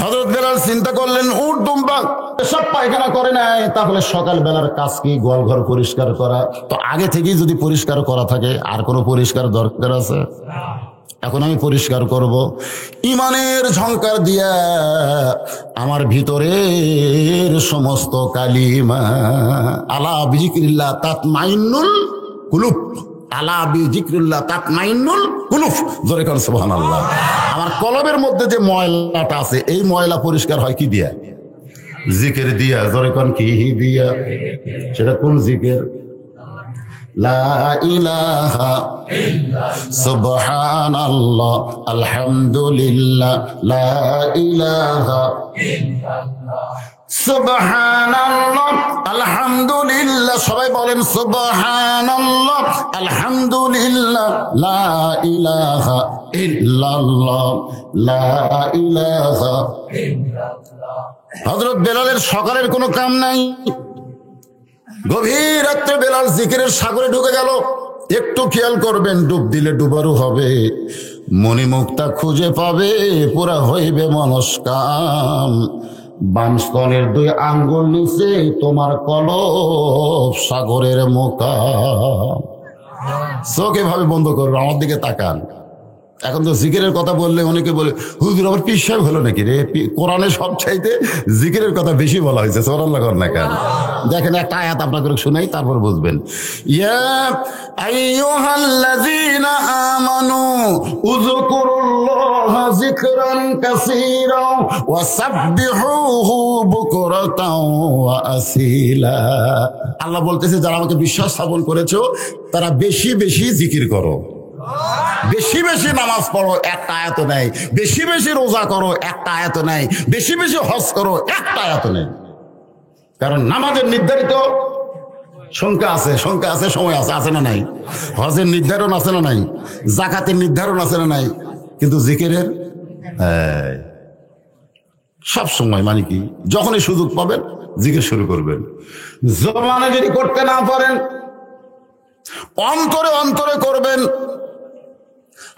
হযরত বেলাল চিন্তা করলেন উট দুম্বা পেশাব পায়খানা করে নাই, তাহলে সকাল বেলার কাজ কি গোয়াল ঘর পরিষ্কার করা? তো আগে থেকেই যদি পরিষ্কার করা থাকে আর কোনো পরিষ্কার দরকার আছে? এখন আমি পরিষ্কার করব ইমানের ঝংকার দিয়া আমার ভিতরের সমস্ত কালিমা। আলা বিজিক্রিল্লাহ তাতমাইন্নুল কুলুব, আলা বিজিক্রিল্লাহ তাতমাইন্নুল কুলুব, জোরে কর সুবহানাল্লাহ। আমার কলবের মধ্যে যে ময়লাটা আছে এই ময়লা পরিষ্কার হয় কি দিয়া? জিকির দিয়া। জোরে কর কি দিয়া? সেটা কোন জিকির? লা ইলাহা সুবহানাল্লাহ আলহামদুলিল্লাহ লা ইলাহা সুবহানাল্লাহ আলহামদুলিল্লাহ। সবাই বলেন সুবহানাল্লাহ আলহামদুলিল্লাহ লা ইলাহা ইল্লাল্লাহ লা ইলাহা ইল্লাল্লাহ। হযরত বেলালের সকালের কোনো কাম নাই, গভীর রাত্রে বেলাল জিকিরের সাগরে ঢুকে গেল। একটু খেয়াল করবেন, ডুব দিলে ডুবারু হবে, মণিমুক্তা খুঁজে পাবে, পুরা হইবে মনস্কাম। বাম স্তনের 2 আঙ্গুল নিচে তোমার কলব সাগরের মোকাম। চোখ এভাবে বন্ধ করবে, আমার দিকে তাকান। এখন তো জিকিরের কথা বললে অনেকে বলে হুজুর আবার পীর সাহেব হলো নাকি রে? কোরআনে সব চাইতে জিকিরের কথা বেশি বলা হয়েছে, সুবহানাল্লাহ কর না কেন? দেখেন একটা আয়াত আপনাকে শোনাই, তারপর বুঝবেন। ইয়া আইয়ুহাল্লাযীনা আমানু উযকুরুল্লাহা যিকরান কাসীরা ওয়া সাব্বিহুহু বুকরাতাও ওয়া আসীলা। আল্লাহ বলতেছে যারা আমাকে বিশ্বাস স্থাপন করেছো তারা বেশি বেশি জিকির করো, বেশি বেশি নামাজ পড়ো, একটা আয়াত নেই। বেশি বেশি রোজা করো, একটা আয়াত নেই। বেশি বেশি হজ করো, একটা আয়াত নেই। কারণ নামাজের নির্ধারিত সংখ্যা আছে, সংখ্যা আছে, সময় আছে, আছে না নাই? হজের নির্ধারণ আছে না নাই? যাকাতের নির্ধারণ আছে না নাই? কিন্তু জিকিরের সব সময়, মানে কি যখনই সুযোগ পাবেন জিকির শুরু করবেন। জবানে যদি করতে না পারেন অন্তরে অন্তরে করবেন।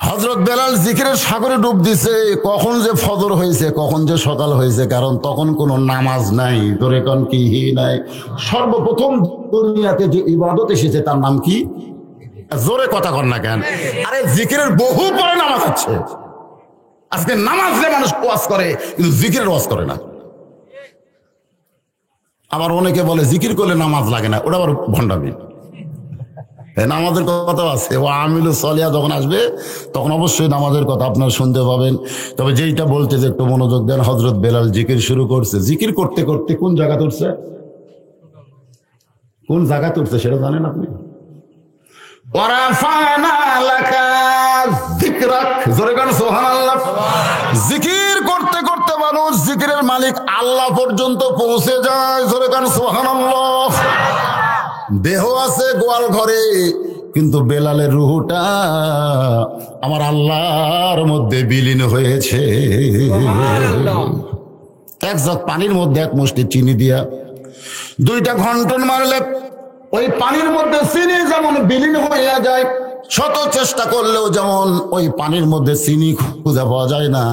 হযরত বেলাল জিকিরের সাগরে ডুব দিছে। কখন যে ফজর হয়েছে, কখন যে সকাল হয়েছে, কারণ তখন কোনো নামাজ নাই, ধরে কোন কি নাই। সর্বপ্রথম দুনিয়াতে যে ইবাদত এসেছে তার নাম কি? জোরে কথা কর না কেন? আরে জিকিরের বহু পরে নামাজ আছে। আজকে নামাজ যে মানুষ ওয়াজ করে কিন্তু জিকিরের ওয়াজ করে না। আবার অনেকে বলে জিকির করলে নামাজ লাগে না, ওটা আবার ভণ্ডামি। নামাজের কথা আছে, ও আমিলু সলিহা যখন আসবে তখন অবশ্যই নামাজের কথা আপনারা শুনতে পাবেন। তবে যেইটা বলতে যে একটু মনোযোগ দেন, হযরত বেলাল জিকির শুরু করছে। জিকির করতে করতে কোন জায়গা উঠছে, কোন জায়গা উঠছে সেটা জানেন আপনি? জিকির করতে করতে মানুষ জিকিরের মালিক আল্লাহ পর্যন্ত পৌঁছে যায়। জোরে গান সুবহানাল্লাহ। দেহ আছে গোয়াল ঘরে, কিন্তু বেলালের রুহটা আমার আল্লাহর মধ্যে বিলীন হয়েছে। এক জগ পানির মধ্যে এক মুষ্টি চিনি দিয়া 2টা ঘন্টন মারলে ওই পানির মধ্যে চিনি যেমন বিলীন হইয়া যায়, শত চেষ্টা করলেও যেমন ওই পানির মধ্যে চিনি খুঁজে পাওয়া যায় না।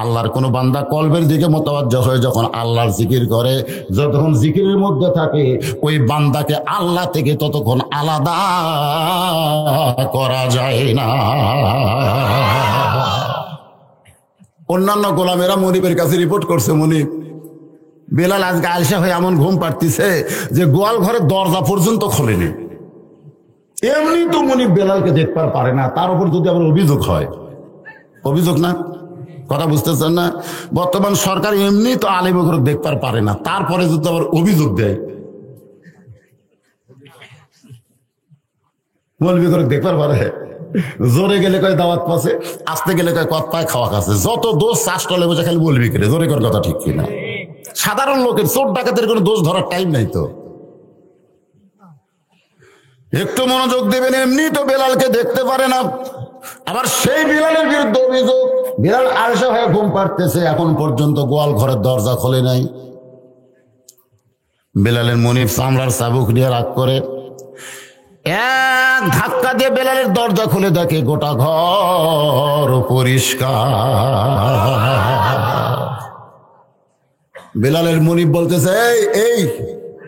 আল্লাহর কোন বান্দা কলবের দিকে মোতাবাজ্জ হয়ে যখন আল্লাহর জিকির করে, যতক্ষণ জিকিরের মধ্যে থাকে ওই বান্দাকে আল্লাহ থেকে ততক্ষণ আলাদা করা যায় না। অন্যান্য গোলামেরা মনিবের কাছে রিপোর্ট করছে, মনিব বেলাল আজকে আলসা হয়ে এমন ঘুম পাড়তিছে যে গোয়াল ঘরের দরজা পর্যন্ত খোলেনি। এমনি তো মনিব বেলালকে দেখতে পারে না, তার উপর যদি আবার অভিযোগ হয়, অভিযোগ না, কথা বুঝতেছেন না? বর্তমান সরকার এমনি তো আলেম করে দেখতে পারে না, তারপরে যদি আবার অভিযোগ দেয় মৌলবি করে দেখতে পারে। জোরে গেলে কয় দাওয়াত পাশে, আসতে গেলে কয় কত পায় খাওয়া খাচ্ছে, যত দোষ চাষ টলে বসে খালি বলবি করে। জোরে কর কথা ঠিক কিনা? সাধারণ লোকের চোর ডাকাতের কোনো দোষ ধরার টাইম নাই তো। একটু মনোযোগ দেবেন। এমনি তো বেলালকে দেখতে পারে না, আবার সেই বেলালের বিরুদ্ধে অভিযোগ বেলাল আলসা হয়ে ঘুম পাড়তেছে, এখন পর্যন্ত গোয়াল ঘরের দরজা খোলে নাই। বেলালের মনিব চামড়ার চাবুক নিয়ে রাগ করে এক ধাক্কা দিয়ে বেলালের দরজা খুলে দেখে গোটা ঘর পরিষ্কার। বেলালের মুনিব বলতেছে, এই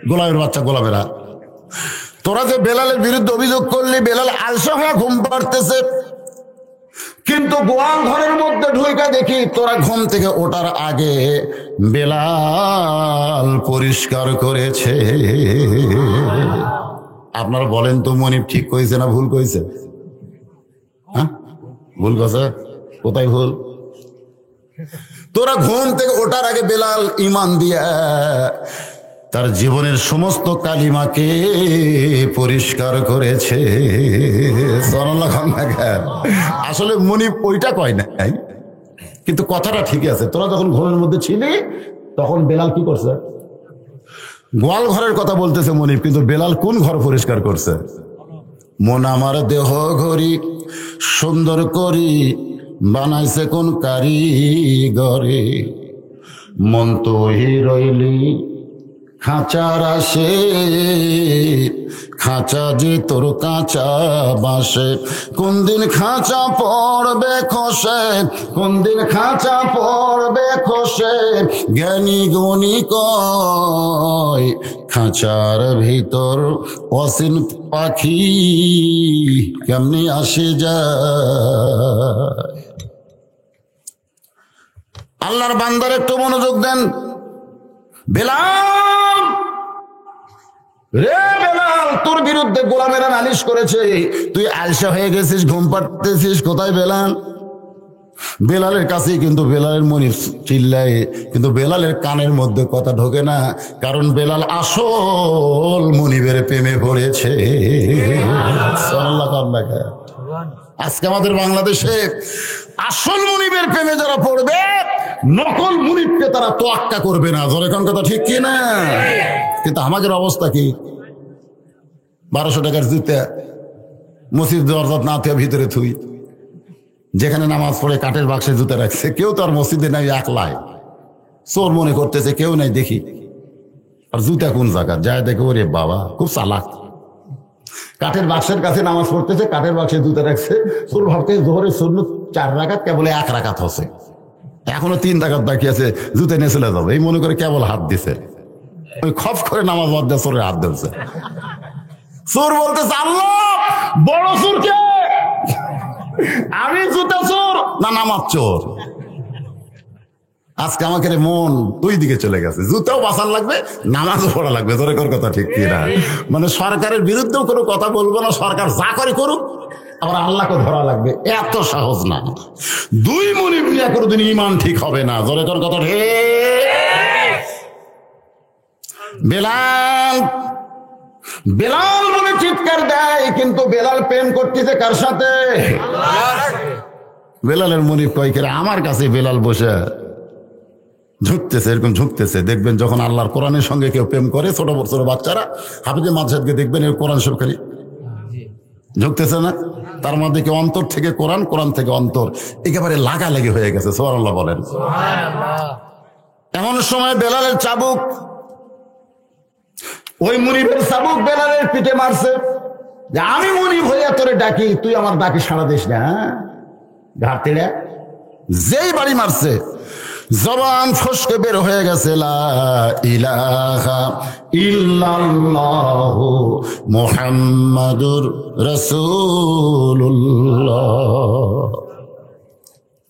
গোলামের বাচ্চা গোলামেরা, তোরা যে বেলালের বিরুদ্ধে অভিযোগ করলি, বেলাল আলসা হয়ে ঘুম পাড়তেছে, কিন্তু গোয়াল ঘরের মধ্যে ঢুকে দেখি তোরা ঘুম থেকে ওঠার আগে বেলাল পরিষ্কার করেছে। আপনারা বলেন তো মনিব ঠিক কইছে না ভুল কইছে? হ্যাঁ, ভুল কইছে। কোথায় ভুল? তোরা ঘুম থেকে ওঠার আগে বেলাল ঈমান দিয়া তার জীবনের সমস্ত কালিমাকে পরিষ্কার করেছে। আসলে মনিব ওইটা কয় না, কিন্তু কথাটা ঠিকই আছে। তোরা যখন ঘরের মধ্যে ছিলি তখন বেলাল কি করছে? গোয়াল ঘরের কথা বলতেছে মনিব, কিন্তু বেলাল কোন ঘর পরিষ্কার করছে? মন আমার দেহ ঘড়ি সুন্দর করি বানাইছে কোন কারিগরে, মন তুই রইলি খাঁচার আসে, খাঁচা যে তোর কাঁচা বাসে, কোন দিন খাঁচা পড়বে খসে, কোন দিন খাঁচা পড়বে খসে, জ্ঞানী গুণী কয় খাঁচার ভিতর অসীন পাখি কেমনি আসে যায়। আল্লাহর বান্দার একটু মনোযোগ দেন। বেলাল রে বেলাল, তোর বিরুদ্ধে গোলামেরা নালিশ করেছে, তুই আলসা হয়ে গেছিস, ঘুম পাড়তেছিস। কোথায় বেলাল? বেলালের কাছেই, কিন্তু বেলালের মনিব চিল্লায়, কিন্তু বেলালের কানের মধ্যে কথা ঢোকে না, কারণ বেলাল আসল মনিবের প্রেমে পড়েছে। আজকে আমাদের বাংলাদেশে আসল মুনিবের প্রেমে যারা পড়বে, নকল মুনিবকে তারা তোয়াক্কা করবে না। ধরে কোন কথা ঠিক কি না? কিন্তু আমাদের অবস্থা কি? 1200 টাকার জুতা মসজিদ দরজা না থেকে ভিতরে থুই, যেখানে নামাজ পড়ে কাঠের বাক্সে জুতা রাখছে। কেউ তো আর মসজিদে নাই, একলাই চোর মনে করতেছে, কেউ নাই দেখি। আর জুতা কোন জায়গা যায় দেখে, ওরে বাবা খুব চালাক। কাঠের বাক্সের কাছে নামাজ পড়তেছে, কাঠের বাক্সে জুতা রাখছে। চোর ভাবতে জোহরের সুন্নত 4 রাকাত, কেবল 1 রাকাত হচ্ছে, এখনো 3 রাকাত বাকি আছে, জুতা নিয়ে চলে যাবে এই মনে করে কেবল হাত দিছে। ওই খপ করে নামাজ বাদ দিয়ে চোরের হাত ধরছে। চোর বলতেছে, আল্লাহ বড় চোর কে? আমি জুতা চোর না নামাজ চোর? আজকে আমাকে মন 2 দিকে চলে গেছে, জুতাও বাঁচান লাগবে, নামাজও পড়া লাগবে। তোর কথা ঠিক কিনা? মানে সরকারের বিরুদ্ধেও কোনো কথা বলবো না, সরকার যা করে করুক, আবার আল্লাহকে ধরা লাগবে, এত সহজ না। 2 মুনিব নিয়ে কোনোদিন ঈমান ঠিক হবে না। জোরে তোর কথা ঠিক। বেলাল বেলাল বলে চিৎকার দেয়, কিন্তু বেলাল প্রেম করতেছে কার সাথে? বেলালের মুনিব কয়, আমার কাছে বেলাল বসে ঝুঁকতেছে, এরকম ঝুঁকতেছে। দেখবেন যখন আল্লাহর কোরআনের সঙ্গে কেউ প্রেম করে, ছোট ছোট বাচ্চারা হাফিজে মাদ্রাসাকে দেখবেন এর কোরআন সব খালি ঝুঁকতেছে না? তার মধ্যে কি অন্তর থেকে কোরআন, কোরআন থেকে অন্তর একেবারে লাগালাগি হয়ে গেছে। সুবহানাল্লাহ বলেন। এমন সময় বেলালের চাবুক, ওই মুনিবের চাবুক বেলালের পিঠে মারছে, যে আমি মুনিব হইয়া তোরে ডাকি, তুই আমার ডাকি সাড়া দিস না। ঘাটতিরা যেই বাড়ি মারছে, জবান ফসকে বের হয়ে গেছে, লা ইলাহা ইল্লাল্লাহু মুহাম্মাদুর রাসূলুল্লাহ।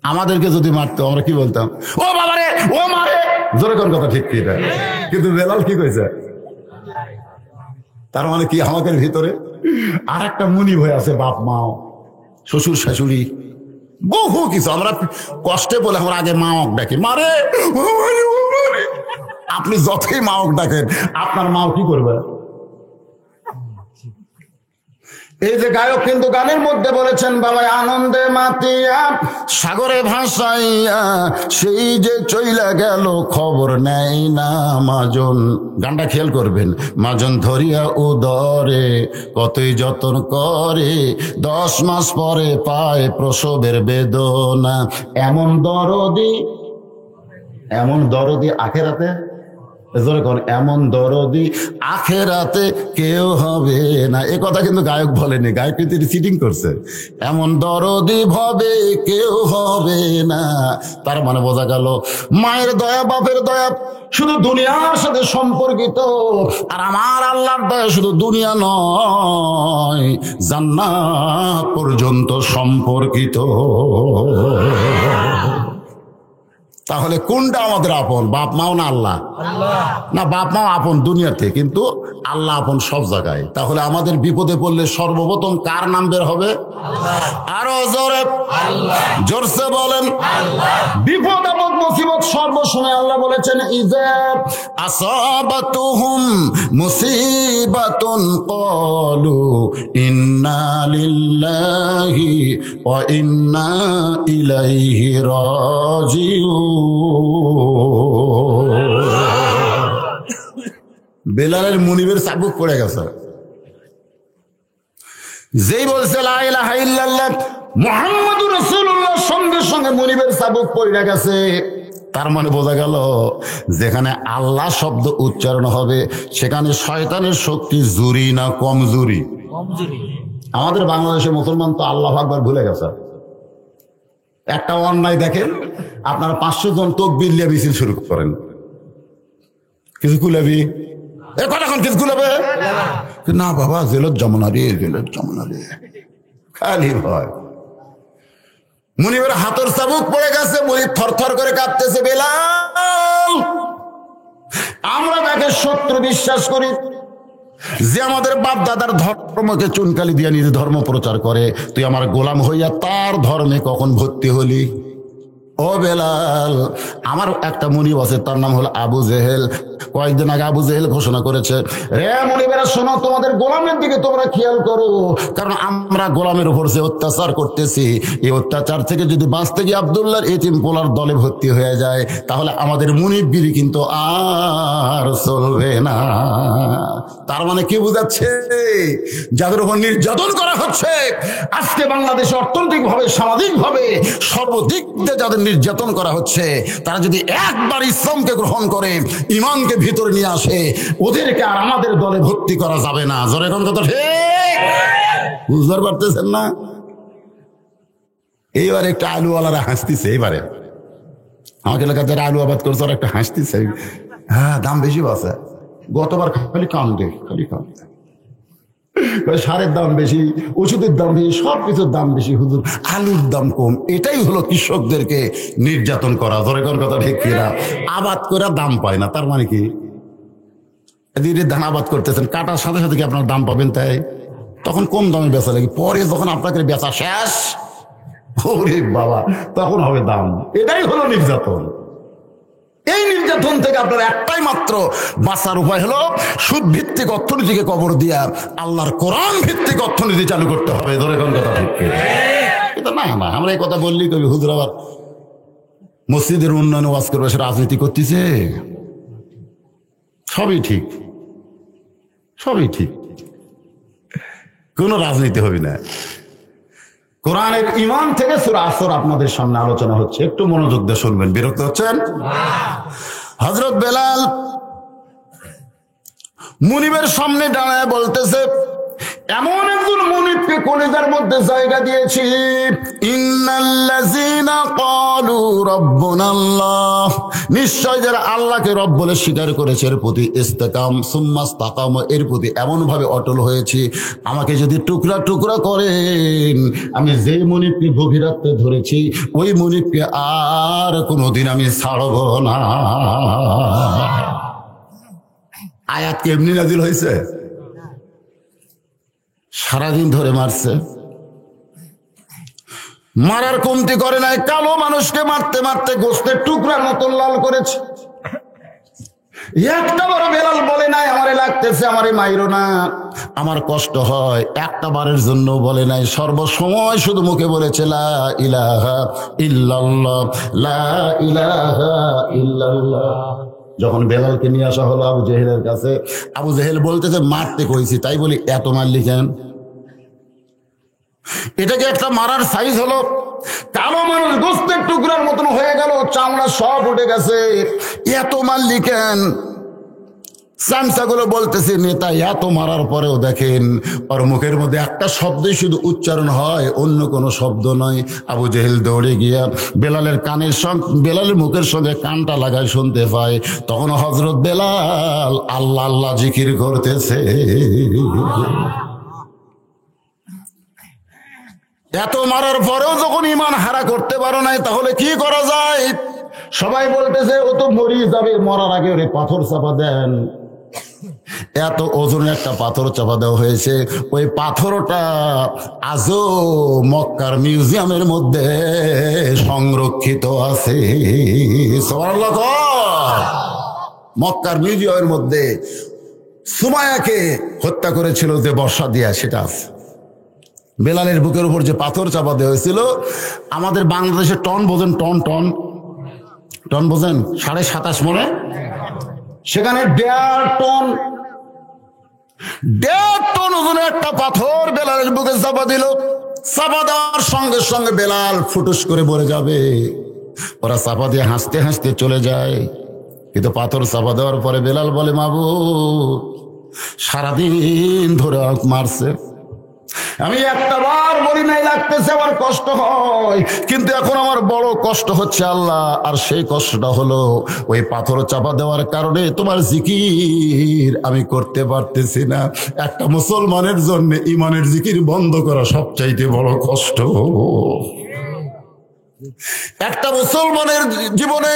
আমাদেরকে যদি মারতো আমরা কি বলতাম? ও বাবারে, ও মারে। জোরে কোন কথা ঠিক কি? কিন্তু বেলাল কি কইছে? তার মানে কি আমাদের ভিতরে আর একটা মুনিব হয়ে আছে, বাপ মাও, শ্বশুর শাশুড়ি, বহু কিছু। আমরা কষ্টে বলে আমরা আগে মাওক ডাকি, মারে। আপনি যতই মাওক ডাকেন, আপনার মাও কি করবে? এই যে গায়ক কিন্তু গানের মধ্যে বলেছেন, বাবা আনন্দে মাতিয়া সাগরে ভাসাইয়া সেই যে চইলা গেল, খবর নেই না মাজন। গানটা খেয়াল করবেন। মাজন ধরিয়া উদরে কতই যতন করে, 10 মাস পরে পায় প্রসবের বেদনা। এমন দরদি আখেরাতে এমন দরদি আখেরাতে কেউ হবে না। এ কথা কিন্তু গায়ক বলেনি, গায়ক কিন্তু চিটিং করছে। এমন দরদি ভবে কেউ হবে না, তার মানে বোঝা গেল মায়ের দয়া বাপের দয়া শুধু দুনিয়ার সাথে সম্পর্কিত, আর আমার আল্লাহর দয়া শুধু দুনিয়া নয়, জান্নাত পর্যন্ত সম্পর্কিত। তাহলে কোনটা আমাদের আপন, বাপ মাও না আল্লাহ? না, বাপ মাও আপন দুনিয়াতে, কিন্তু আল্লাহ আপন সব জায়গায়। তাহলে আমাদের বিপদে পড়লে সর্বপ্রথম কার নাম বের হবে? আরো জোরে জোরসে বলেন। বিপদ আপদ মুসিবত সর্বসময় আল্লাহ বলেছেন ইজা আসাবাতুহুম মুসিবাতুন ক্বালু ইন্না লিল্লাহি ওয়া ইন্না ইলাইহি রাজিউন। বেলালের মুনিবের চাবুক পড়ে গেছে, যেই বলছে লা ইলাহা ইল্লাল্লাহ মুহাম্মাদুর রাসূলুল্লাহ, সঙ্গে সঙ্গে মুনিবের চাবুক পড়ে গেছে। তার মানে বোঝা গেল যেখানে আল্লাহ শব্দ উচ্চারণ হবে সেখানে শয়তানের শক্তি জুরি না কমজুরি? আমাদের বাংলাদেশের মুসলমান তো আল্লাহু আকবার ভুলে গেছে। একটা অন্যায় দেখেন, আপনারা 500 জন তাকবীর নিয়ে মিছিল শুরু করেন, কিছু কুলাবি এখন কিছু কুলাবে না, বাবা জেলত যমুনা রে, জেলত যমুনা রে, খালি ভয়। মুনিবের হাতের চাবুক পড়ে গেছে, মুনিব থরথর করে কাঁপতেছে। বেলাল, আমরা তাকে শত্রু বিশ্বাস করি যে আমাদের বাপ দাদার ধর্মকে চুনকালি দিয়ে নিজে ধর্ম প্রচার করে, তুই আমার গোলাম হইয়া তার ধর্মে কখন ভর্তি হলি? ও বেলাল, আমার একটা মুনিব আছে, তার নাম হলো আবু জেহেল। কয়েকদিন আগে আবু জেহেল ঘোষণা করেছে, রে মুনিবেরা শোনো, তোমাদের গোলামের দিকে তোমরা খেয়াল করো, কারণ আমরা গোলামের উপর যে অত্যাচার করতেছি, এই অত্যাচার থেকে যদি বাঁচতে গিয়ে আব্দুল্লাহর এতিম পোলার দলে ভর্তি হয়ে যায়, তাহলে আমাদের মুনিবগিরি কিন্তু আর চলবে না। তার মানে কি বুঝাচ্ছে? যাদের উপর নির্যাতন করা হচ্ছে আজকে বাংলাদেশে, অর্থনৈতিক ভাবে সামাজিক ভাবে সর্বদিক দিয়ে যাদের নির্যাতন করা হচ্ছে, তারা যদি একবার ইসলামকে গ্রহণ করে, ইমানকে ভিতরে নিয়ে আসে, ওদেরকে আর আমাদের দলে ভর্তি করা যাবে না। জোরে কোন কথা ঠিক বুঝতে পারতেছেন না? এইবার একটা আলুওয়ালারা হাসতেছে। এইবারে আমাকে এলাকা যারা আলু আবাদ করছে ওরা একটা হাসতেছে, হ্যাঁ দাম বেশি বাসে, গতবার খালি কান্দে, খালি কান্দে, সারের দাম বেশি, ওষুধের দাম বেশি, সবকিছুর দাম বেশি, হুজুর আলুর দাম কম। এটাই হলো কৃষকদেরকে নির্যাতন করা। ধরে কোন কথা ঠিক কিনা? আবাদ করে দাম পায় না, তার মানে কি? ধান আবাদ করতেছেন, কাটার সাথে সাথে কি আপনার দাম পাবেন? তাই তখন কম দামে বেচা লাগে, পরে যখন আপনাকে বেচা শেষ, ওরে বাবা, তখন হবে দাম। এটাই হলো নির্যাতন। এই নির্যাতন থেকে আপনার একটাই মাত্র বাঁচার উপায় হলো সুদ ভিত্তিক অর্থনীতিকে কবর দিয়া আল্লাহর কোরআন ভিত্তিক অর্থনীতি চালু করতে হবে। ধরে কোন কথা ঠিক এটা না, না আমরা এই কথা বললি কবি হুজুর আবার মসজিদের উন্নয়ন ওয়াজ করবে, সে রাজনীতি করতেছে। সবই ঠিক, সবই ঠিক, কোনো রাজনীতি হবে না। কোরআনের ঈমান থেকে সূরা আসর আপনাদের সামনে আলোচনা হচ্ছে, একটু মনোযোগ দিয়ে শুনবেন। বিরক্ত হচ্ছেন? হযরত বেলাল মুনিবের সামনে দাঁড়ায় বলতেছে, এমন একজন মুনিবকে কলিজার মধ্যে জায়গা দিয়েছি, ইন্নাল্লাযীনা ক্বালু রাব্বুনাল্লাহ, নিশ্চয় যারা আল্লাহকে রব বলে স্বীকার করেছে, এর প্রতি ইস্তেকাম সুম্মা ইস্তাকাম, এর প্রতি এমন ভাবে অটল হয়েছি, আমাকে যদি টুকরা টুকরা করেন, আমি যে মুনিবকে গভীর রাতে ধরেছি ওই মুনিবকে আর কোনোদিন আমি ছাড়ব না। আয়াত কি এমনি নাজিল হয়েছে? সারাদিন ধরে মারছে, মারার কমতি করে নাই, কালো মানুষকে মারতে মারতে গোস্তের টুকরার মতন লাল করেছে। একটা বড় বেলাল বলে নাই আমারে লাগতেছে, আমারে মাইরো না, আমার কষ্ট হয়, একটা বারের জন্য বলে নাই। সর্বসময় শুধু মুখে বলেছে লা ইলাহা ইল্লাল্লাহ, লা ইলাহা ইল্লাল্লাহ। যখন বেলালকে নিয়ে আসা হলো আবু জেহেলের কাছে, আবু জেহেল বলতেছে মারতে কইছি, তাই বলি এত মারলি কেন? এটাকে একটা মারার সাইজ হলো? কালো মানুষ গোস্তের টুকরার মতন হয়ে গেল, চামড়া সব উঠে গেছে, এত মারলি কেন? চামচাগুলো বলতেছে নেতা এত মারার পরেও দেখেন ওর মুখের মধ্যে একটা শব্দই শুধু উচ্চারণ হয়, অন্য কোনো শব্দ নয়। আবু জেহেল দৌড়ে গিয়া বেলালের মুখের সঙ্গে কানটা লাগায় শুনতে পায়, তখন হযরত বেলাল আল্লাহ আল্লাহ জিকির করতেছে। এত মারার পরেও যখন ঈমান হারা করতে পারো নাই, তাহলে কি করা যায়? সবাই বলতেছে ও তো মরিয়ে যাবে, মরার আগে ওরে পাথর চাপা দেন। এত ওজনের একটা পাথর চাপা দেওয়া হয়েছে, ওই পাথরটা আজও মক্কার মিউজিয়ামের মধ্যে সংরক্ষিত আছে। সুবহানাল্লাহ। মক্কার মিউজিয়ামের মধ্যে সুমায়াকে হত্যা করেছিল যে বর্ষা দিয়া, সেটা আছে। বেলালের বুকের উপর যে পাথর চাপা দেওয়া হয়েছিল, আমাদের বাংলাদেশে টন বোঝেন, টন টন টন বোঝেন 27.5 মনে, সেখানে 1.5 টন ওজনের একটা পাথর বেলালের বুকে চাপা দিল। চাপা দেওয়ার সঙ্গে সঙ্গে বেলাল ফুটুস করে পড়ে যাবে। ওরা চাপা দিয়ে হাসতে হাসতে চলে যায়, কিন্তু পাথর চাপা দেওয়ার পরে বেলাল বলে, মাবুদ সারাদিন ধরে মারছে, আমি একটা বার বলি নাই, লাগতেছে আমার কষ্ট হয়, কিন্তু এখন আমার বড় কষ্ট হচ্ছে আল্লাহ। আর সেই কষ্টটা হলো ওই পাথর চাপা দেওয়ার কারণে তোমার জিকির আমি করতে পারতেছি না। একটা মুসলমানের জন্য ইমানের জিকির বন্ধ করা সবচাইতে বড় কষ্ট। একটা মুসলমানের জীবনে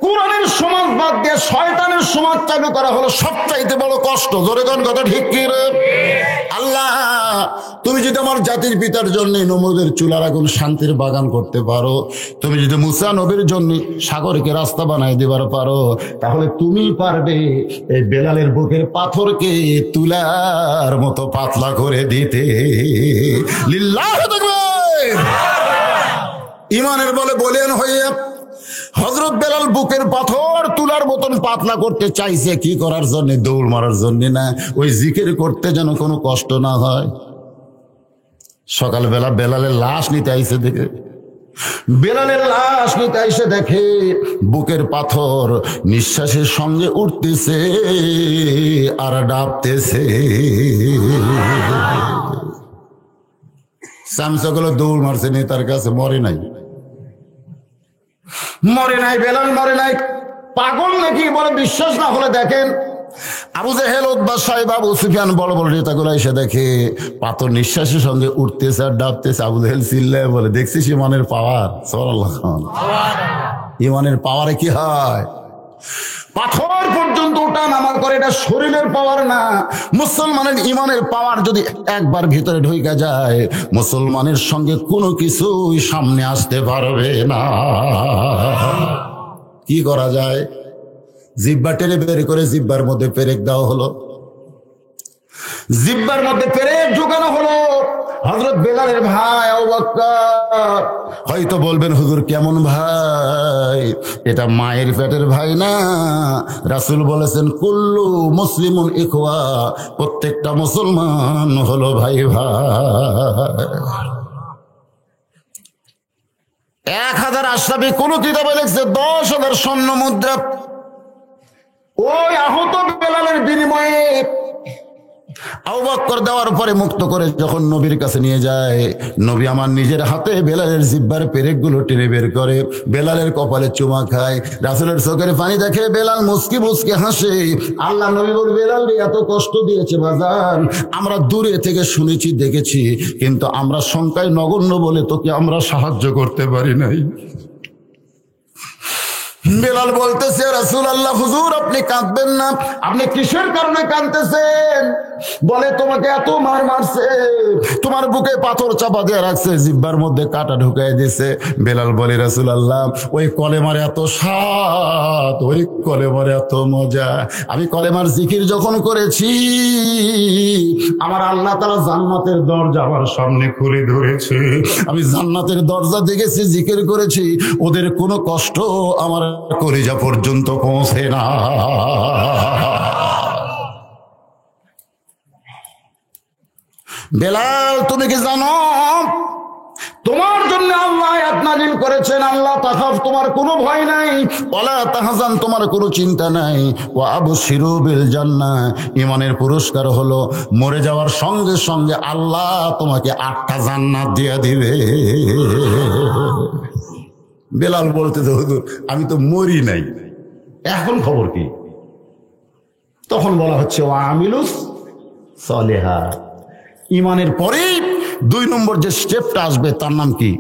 কোরআনের সমাজ বাদ দিয়ে শয়তানের সমাজ চালু করা হলো সবচাইতে বড় কষ্ট। জোরে কোন কথা ঠিক কি রে? আল্লাহ তুমি যদি আমার জাতির পিতার জন্য নমরুদের চুলার আগুন শান্তির বাগান করতে পারো, তুমি যদি মুসা নবীর জন্য সাগরকে রাস্তা বানাই দিবার পারো, তাহলে তুমি পারবে এই বেলালের বুকের পাথরকে তুলার মতো পাতলা করে দিতে। লিল্লাহ তাকবীর। ইমানের বলে বলেন হইয়া হযরত বেলাল বুকের পাথর তুলার মতন পাতলা করতে চাইছে। কি করার জন্য? দৌড় মারার জন্য না, ওই জিকির করতে যেন কোনো কষ্ট না হয়। সকালবেলা বেলালের লাশ নিতে আইসে দেখে, দেখে বুকের পাথর নিঃশ্বাসের সঙ্গে উঠতেছে আর ডাবতেছে। চামচাগুলো দৌড় মারছে নেতার কাছে, মরে নাই, বেলাল মরে নাই। পাগল নাকি বলে বিশ্বাস না হলে দেখেন, আবু জেহেল, উতবা, সাইবা, আবু সুফিয়ান বড় বড় নেতাগুলো এসে দেখে পাথর নিঃশ্বাসের সঙ্গে উঠতেছে আর ডাবতেছে। আবু জেহেল চিল্লায় বলে, দেখছিস ইমানের পাওয়ার? সুবহানাল্লাহ। ইমানের পাওয়ারে কি হয়? পাথর পর্যন্ত ওঠা নামা করে, এটা শরীরের পাওয়ার না। মুসলমানের ইমানের পাওয়ার যদি একবার ভিতরে ঢুকে যায়, মুসলমানের সঙ্গে কোনো কিছুই সামনে আসতে পারবে না। কি করা যায়? জিব্বা টেনে বের করে জিব্বার মধ্যে পেরেক দেওয়া হলো, জিব্বার মধ্যে পেরেক ঢুকানো হলো। হযরত বেলালের ভাই আবু বকর হয়তো বলবেন, হুজুর কেমন ভাই? এটা মায়ের পেটের ভাই না। রাসূল বলেছেন, কুল্লু মুসলিমুন ইখওয়া, প্রত্যেকটা মুসলমান হলো ভাই ভাই। 1000 আশরাফি কোন কিতাবে লিখছে 10,000 স্বর্ণ মুদ্রা ওই আহত বেলালের বিনিময়ে আবু বকর দেওয়ার পরে মুক্ত করে যখন নবীর কাছে নিয়ে যায়, নবী আমার নিজের হাতে বেলালের জিব্বার পেরেকগুলো টেনে বের করে বেলালের কপালে চুমা খায়। রাসূলের চোখের পানি দেখে বেলাল মুস্কি মুস্কি হাসে। আল্লাহ নবী বলে, বেলাল এত কষ্ট দিয়েছে বাজান, আমরা দূরে থেকে শুনেছি দেখেছি, কিন্তু আমরা সংখ্যায় নগণ্য বলে তোকে আমরা সাহায্য করতে পারি নাই। বেলাল বলতেছে, রাসূলুল্লাহ হুজুর আপনি কাঁদবেন না, আপনি কিসের কারণে কাঁদতেছেন? বলে, তোমাকে এত মার মারছে, তোমার বুকে পাথর চাপা দিয়ে রাখছে, জিহ্বার মধ্যে কাঁটা ঢুকাই দিয়েছে। বেলাল বলে, রাসূলুল্লাহ ওই কলেমার এত স্বাদ, ওই কলেমার এত মজা, আমি কলেমার জিকির যখন করেছি আমার আল্লাহ তাআলা জান্নাতের দরজা আমার সামনে খুলে ধরেছে। আমি জান্নাতের দরজা দেখেছি, জিকির করেছি, ওদের কোনো কষ্ট আমার কলিজা পর্যন্ত পৌঁছে না। বেলাল তুমি কি জানো তোমার জন্য আল্লাহ আয়াত নাযিল করেছেন, আল্লাহ তাখাফ, তোমার কোনো ভয় নাই, ওয়ালা তাহজান, তোমার কোনো চিন্তা নাই, ওয়া আবশিরু বিল জান্নাহ, ঈমানের পুরস্কার হলো মরে যাওয়ার সঙ্গে সঙ্গে আল্লাহ তোমাকে 8টা জান্নাত দিয়ে দিবে। বেলাল বলতেছে, হুজুর আমি তো মরি নাই, এখন খবর কি? তখন বলা হচ্ছে ওয়া আমিলুস সলিহাত, ঈমানের পরেই 2 নম্বর যে স্টেপটা আসবে তার নাম কি?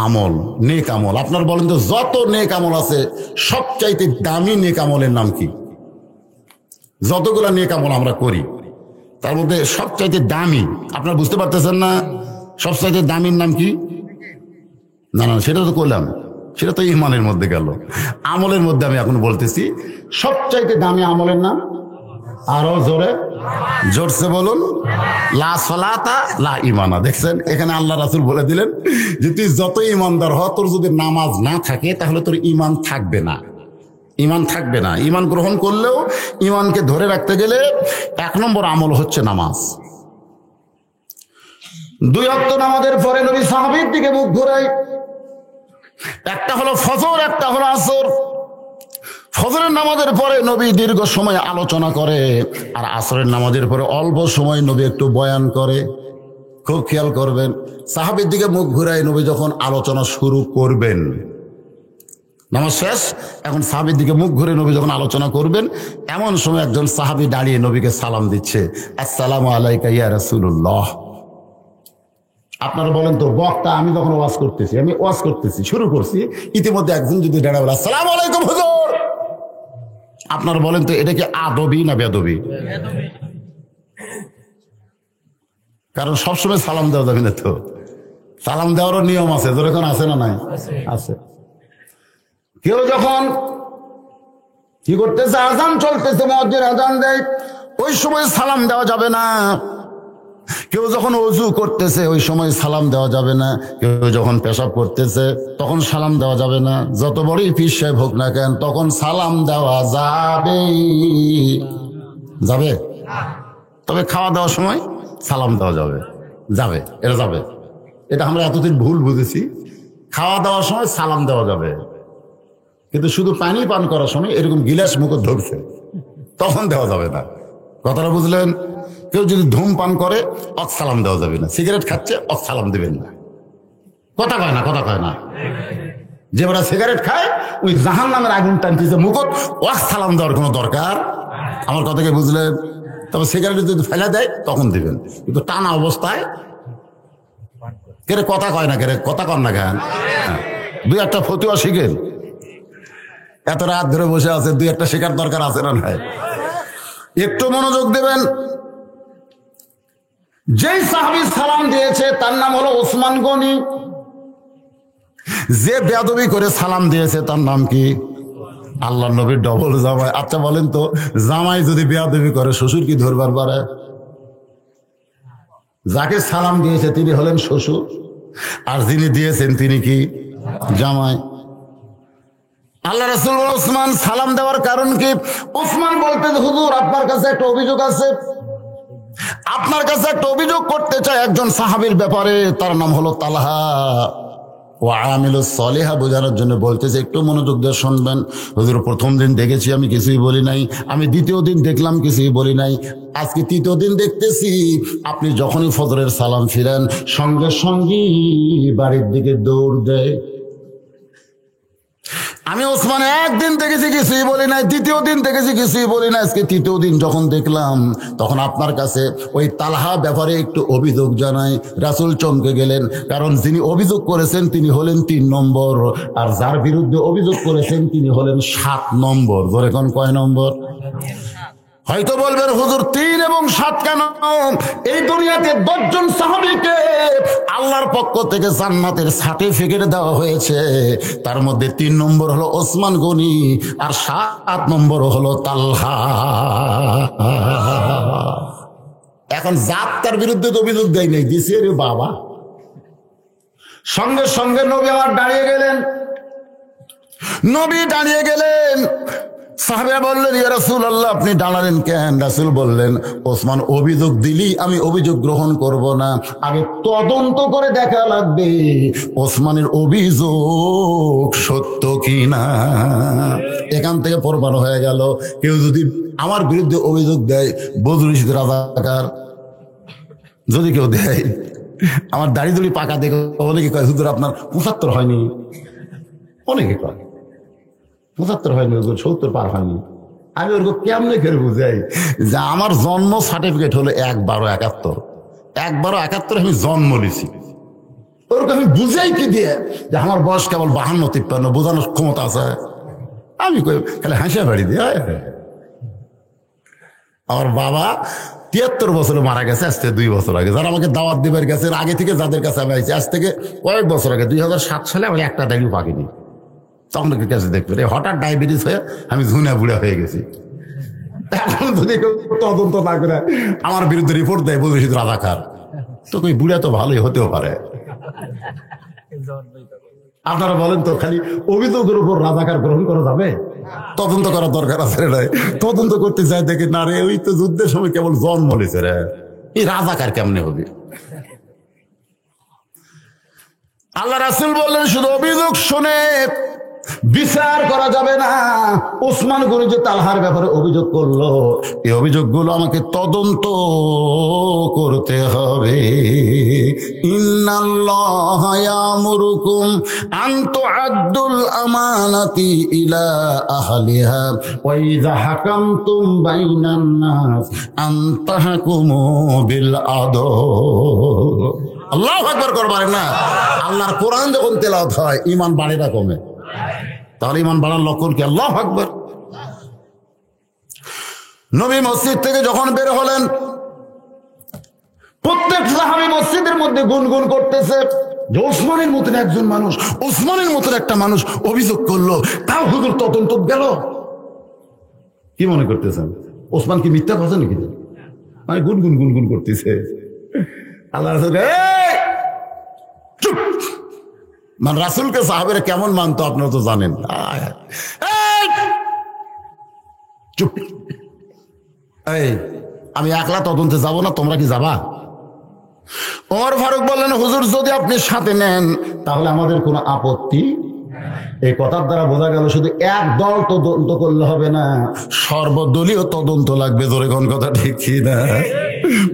আমল, নেক আমল। আপনার বলেন তো, যত নেক আমল আছে সবচাইতে দামি নেক আমলের নাম কি? যতগুলা নেক আমল আমরা করি তার মধ্যে সবচাইতে দামি, আপনারা বুঝতে পারতেছেন না? সবচাইতে দামির নাম কি? না না, সেটা তো করলাম, সেটা তো ঈমানের মধ্যে গেল। আমলের মধ্যে আমি এখন বলতেছি সবচাইতে দামি আমলের নাম, আরো জোরে জোরসে বলুন, লা সলাতা লা ঈমানা। দেখছেন, এখানে আল্লাহ রাসূল বলে দিলেন যে তুই যত ঈমানদার হ, তোর যদি নামাজ না থাকে তাহলে তোর ঈমান থাকবে না, ঈমান থাকবে না। ঈমান গ্রহণ করলেও ঈমানকে ধরে রাখতে গেলে 1 নম্বর আমল হচ্ছে নামাজ। 2 ওয়াক্ত নামাজের পরে নবী সাহাবীর দিকে মুখ ঘুরায়, একটা হলো ফজর, একটা হলো আসর। ফজরের নামাজের পরে নবী দীর্ঘ সময় আলোচনা করে, আর আসরের নামাজের পরে অল্প সময় নবী একটু বয়ান করে। খুব খেয়াল করবেন, সাহাবীর দিকে মুখ ঘুরায় নবী যখন আলোচনা শুরু করবেন, নামাজ শেষ, এখন সাহাবীর দিকে মুখ ঘুরে নবী যখন আলোচনা করবেন, এমন সময় একজন সাহাবী দাঁড়িয়ে নবীকে সালাম দিচ্ছে, আসসালামু আলাইকা ইয়া রাসূলুল্লাহ। আপনারা বলেন তো, বক্তা আমি যখন ওয়াজ করতেছি, আমি ওয়াজ করতেছি, শুরু করছি, ইতিমধ্যে একজন যদি দাঁড়ায় বলে আসসালামু আলাইকুম হুজুর, আপনারা বলেন তো এটা কি আদবি না বেদবি? কারণ সবসময় সালাম দেওয়া যাবে না, তো সালাম দেওয়ারও নিয়ম আছে, যখন আছে না নাই? আছে। কেউ যখন কি করতেছে, আজান চলতেছে, মুয়াজ্জিন আজান দেয়, ওই সময় সালাম দেওয়া যাবে না। কেউ যখন ওযু করতেছে ওই সময় সালাম দেওয়া যাবে না। কেউ যখন পেশাব করতেছে তখন সালাম দেওয়া যাবে না। যত বড়ই পীর সাহেব হোক না কেন, তখন সালাম দেওয়া যাবে যাবে তবে খাওয়া দাওয়ার সময় সালাম দেওয়া যাবে, যাবে, এটা যাবে। এটা আমরা এতদিন ভুল বুঝেছি, খাওয়া দাওয়ার সময় সালাম দেওয়া যাবে, কিন্তু শুধু পানি পান করার সময় এরকম গিলাস মুখে ধরছে তখন দেওয়া যাবে না। কথাটা বুঝলেন? কেউ যদি ধূমপান করে সালাম দেওয়া যাবে না, সিগারেট খাচ্ছে সালাম দেবেন না। কথা কয় না, কথা কয় না। যে ওরা সিগারেট খায় ওই জাহান্নামের আগুন টানতেছে, মুখত সালাম দেওয়ার কোনো দরকার, আমার কথাকে বুঝলেন? তবে সিগারেট যদি ফেলে দেয় তখন দিবেন, কিন্তু টানা অবস্থায় কেরে কথা কয় না, কেরে কথা কন না কেন? 2-1টা ফতুয়া শিখেন, এত রাত ধরে বসে আছে, 2-1টা শেখার দরকার আছে না নাই? একটু মনোযোগ দেবেন। যেই সাহাবী সালাম দিয়েছে তার নাম হলো ওসমান গনি। যে বেয়াদবি করে সালাম দিয়েছে তার নাম কি? আল্লাহ নবীর ডবল জামাই। আচ্ছা বলেন তো, জামাই যদি বেয়াদবি করে শ্বশুর কি ধরবার পারে? যাকে সালাম দিয়েছে তিনি হলেন শ্বশুর, আর যিনি দিয়েছেন তিনি কি? জামাই। আল্লাহ রাসূল ওসমান সালাম দেওয়ার কারণ কি? ওসমান বলতেন, হুজুর আপনার কাছে একটা অভিযোগ আছে, আপনার কাছে একটা অভিযোগ করতে চাই একজন সাহাবীর ব্যাপারে, তার নাম হলো তালহা। ওয়া আমিলুস সলিহা বোঝানোর জন্য বলতেছে, একটু মনোযোগ দিয়ে শুনবেন। হুজুর প্রথম দিন দেখেছি আমি কিছুই বলি নাই, আমি দ্বিতীয় দিন দেখলাম কিছুই বলি নাই, আজকে তৃতীয় দিন দেখতেছি আপনি যখনই ফজরের সালাম ফিরেন সঙ্গে সঙ্গেই বাড়ির দিকে দৌড় দেয়। আমি ওসমান একদিন দেখেছি কিছুই বলি নাই, দ্বিতীয় দিন দেখেছি কিছুই বলি না, আজকে তৃতীয় দিন যখন দেখলাম তখন আপনার কাছে ওই তালহা ব্যাপারে একটু অভিযোগ জানাই। রাসূল চমকে গেলেন, কারণ যিনি অভিযোগ করেছেন তিনি হলেন 3 নম্বর, আর যার বিরুদ্ধে অভিযোগ করেছেন তিনি হলেন 7 নম্বর। ধরে কোন কয় নম্বর? হয়তো বলবেন হুজুর 3 এবং 7 কেন? এই দুনিয়াতে 10 জন সাহাবীকে আল্লাহর পক্ষ থেকে জান্নাতের সার্টিফিকেট দেওয়া হয়েছে, তার মধ্যে 3 নম্বর হলো ওসমান গনি, আর 7 নম্বর হলো তালহা। এখন জাত তার বিরুদ্ধে তো অভিযোগ দেয় নাই, দিছে রে বাবা। সঙ্গে সঙ্গে নবী আমার দাঁড়িয়ে গেলেন, নবী দাঁড়িয়ে গেলেন। সাহাবা বললেন, ইয়া রাসূলুল্লাহ, আপনি দাঁড়ালেন কেন? রাসূল বললেন, ওসমান অভিযোগ দিলি আমি অভিযোগ গ্রহণ করব না, আগে তদন্ত করে দেখা লাগবে ওসমানের অভিযোগ সত্য কিনা। এখান থেকে প্রমাণ হয়ে গেল, কেউ যদি আমার বিরুদ্ধে অভিযোগ দেয় বদরুল ইসলাম রাজাকার, যদি কেউ দেয়, আমার দাড়ি দুড়ি পাকা দেখে অনেকে কয় হুজুর আপনার ৭৫ হয়নি, অনেকে কয় ৭৫ হয়নি হুজুর, ৭০ পার হয়নি। আমি ওরকম কেমনে করে বুঝাই যে আমার জন্ম সার্টিফিকেট হলো ১/১/৭১, ১/১/৭১ আমি জন্ম নিছি। ওরকম আমি বুঝাই কি দিয়ে যে আমার বয়স কেবল ৫২-৫৩, বোঝানোর ক্ষমতা আছে? আমি কই খালি হাসিয়া বাড়ি দিয়ে। আমার বাবা ৭৩ বছরে মারা গেছে, আজ থেকে ২ বছর আগে। যারা আমাকে দাওয়াত দিবার গেছে আগে থেকে, যাদের কাছে আমি আইছি আজ থেকে কয়েক বছর আগে, ২০০৭ সালে আমি একটা দাড়িও পাকিনি। তখন কাছে দেখবেন হঠাৎ ডায়াবেটিস হয়ে আমি ঝুনা বুড়া হয়ে গেছি। এখন যদি কেউ তদন্ত না করে আমার বিরুদ্ধে রিপোর্ট দেয় বদরুল ইসলাম রাজাকার, তো ওই বুড়া তো ভালোই হতেও পারে। আপনারা বলেন তো, খালি অভিযোগের উপর রাজাকার গ্রহণ করা যাবে? তদন্ত করার দরকার আছে রে। তদন্ত করতে চাই দেখি না রে, ওই তো যুদ্ধের সময় কেবল জন্ম নিয়েছে রে, এই রাজাকার কেমনে হবে? আল্লাহ রাসূল বললেন, শুধু অভিযোগ শুনে বিচার করা যাবে না। ওসমান গনি যে তালহার ব্যাপারে অভিযোগ করলো, এই অভিযোগগুলো আমাকে তদন্ত করতে হবে। ইন্নাল্লাহা ইয়ামুরুকুম আন তুআদ্দুল আমানাতি ইলা আহলিহা ওয়া ইযা হাকামতুম বাইনান নাস আন তাহকুমু বিল আদল। আল্লাহু আকবার করবেন না। আল্লাহর কোরআন যখন তেলাওয়াত হয় ঈমান বাড়ে না কমে? তাহলে ঈমান বাড়ার লক্ষণ কি? আল্লাহু আকবার। নবী মসজিদ থেকে যখন বের হলেন, প্রত্যেক সাহাবী মসজিদের মধ্যে গুনগুন করতেছে যে ওসমানের মতন একজন মানুষ, ওসমানের মতন একটা মানুষ অভিযোগ করলো, তাও হুজুর তদন্ত গেল। কি মনে করতেছেন? ওসমান কি মিথ্যা কথা নাকি? মানে গুনগুন গুনগুন করতেছে। আল্লাহ রাসূল চুপ। মানে রাসূলকে সাহাবেরা কেমন মানতো আপনারা তো জানেন। চুপ। এই আমি একলা তদন্তে যাব না, তোমরা কি যাবা? ওমর ফারুক বললেন, হুজুর যদি আপনি সাথে নেন তাহলে আমাদের কোনো আপত্তি। এই কথার দ্বারা বোঝা গেল শুধু এক দল তদন্ত করলে হবে না, সর্বদলীয় তদন্ত লাগবে। জোরে কোন কথা ঠিক কি না?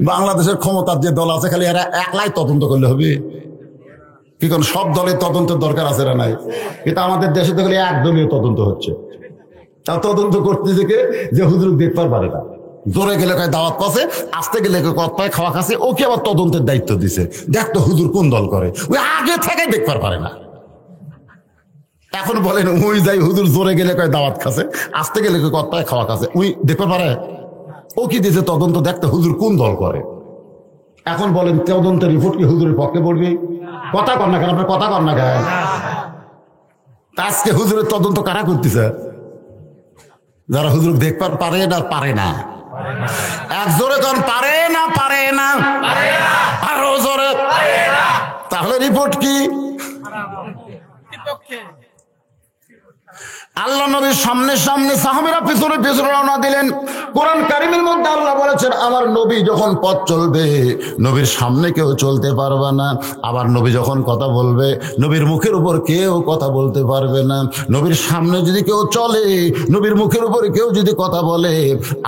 বাংলাদেশের ক্ষমতার যে দল আছে খালি এরা একলাই তদন্ত করলে হবে কি? কোন সব দলের তদন্তের দরকার আছে না নাই? কিন্তু আমাদের দেশে তো খালি একদলীয় তদন্ত হচ্ছে। তা তদন্ত করতে থেকে যে হুজুর দেখতে পারে না, জোরে গেলে কয় দাওয়াত পাচ্ছে, আসতে গেলে কত পায় খাওয়া খাচ্ছে, ওকে আবার তদন্তের দায়িত্ব দিছে। দেখতো হুজুর কোন দল করে, ওই আগে থেকে দেখতে পারে না। এখন বলেন ওই যাই হুজুর জোরে গেলে কয় দাওয়াত খাচ্ছে, আসতে গেলে কত পায় খাওয়া খাচ্ছে, ওই দেখতে পারে? ও কি দিয়েছে তদন্ত দেখতে হুজুর কোন দল করে। এখন বলেন তদন্তের রিপোর্ট কি হুজুরের পক্ষে পড়বে? কথা কর না কেন? আপনার কথা কর না কেন? আজকে হুজুরের তদন্ত কারা করতেছে? যারা হুজুর দেখবার পারে না, পারে না। এক জোরে কন, পারে না, পারে না, আরো জোরে। তাহলে রিপোর্ট কি? আল্লাহ নবীর সামনে সামনে, সাহাবীরা পিছনে পিছনে রওনা দিলেন। কোরআন কারীমের মধ্যে আল্লাহ বলেছেন, আমার নবী যখন পথ চলবে নবীর সামনে কেউ চলতে পারবে না। আবার নবী যখন কথা বলবে নবীর মুখের উপর কেউ কথা বলতে পারবে না। নবীর সামনে যদি কেউ চলে, নবীর মুখের উপর কেউ যদি কথা বলে,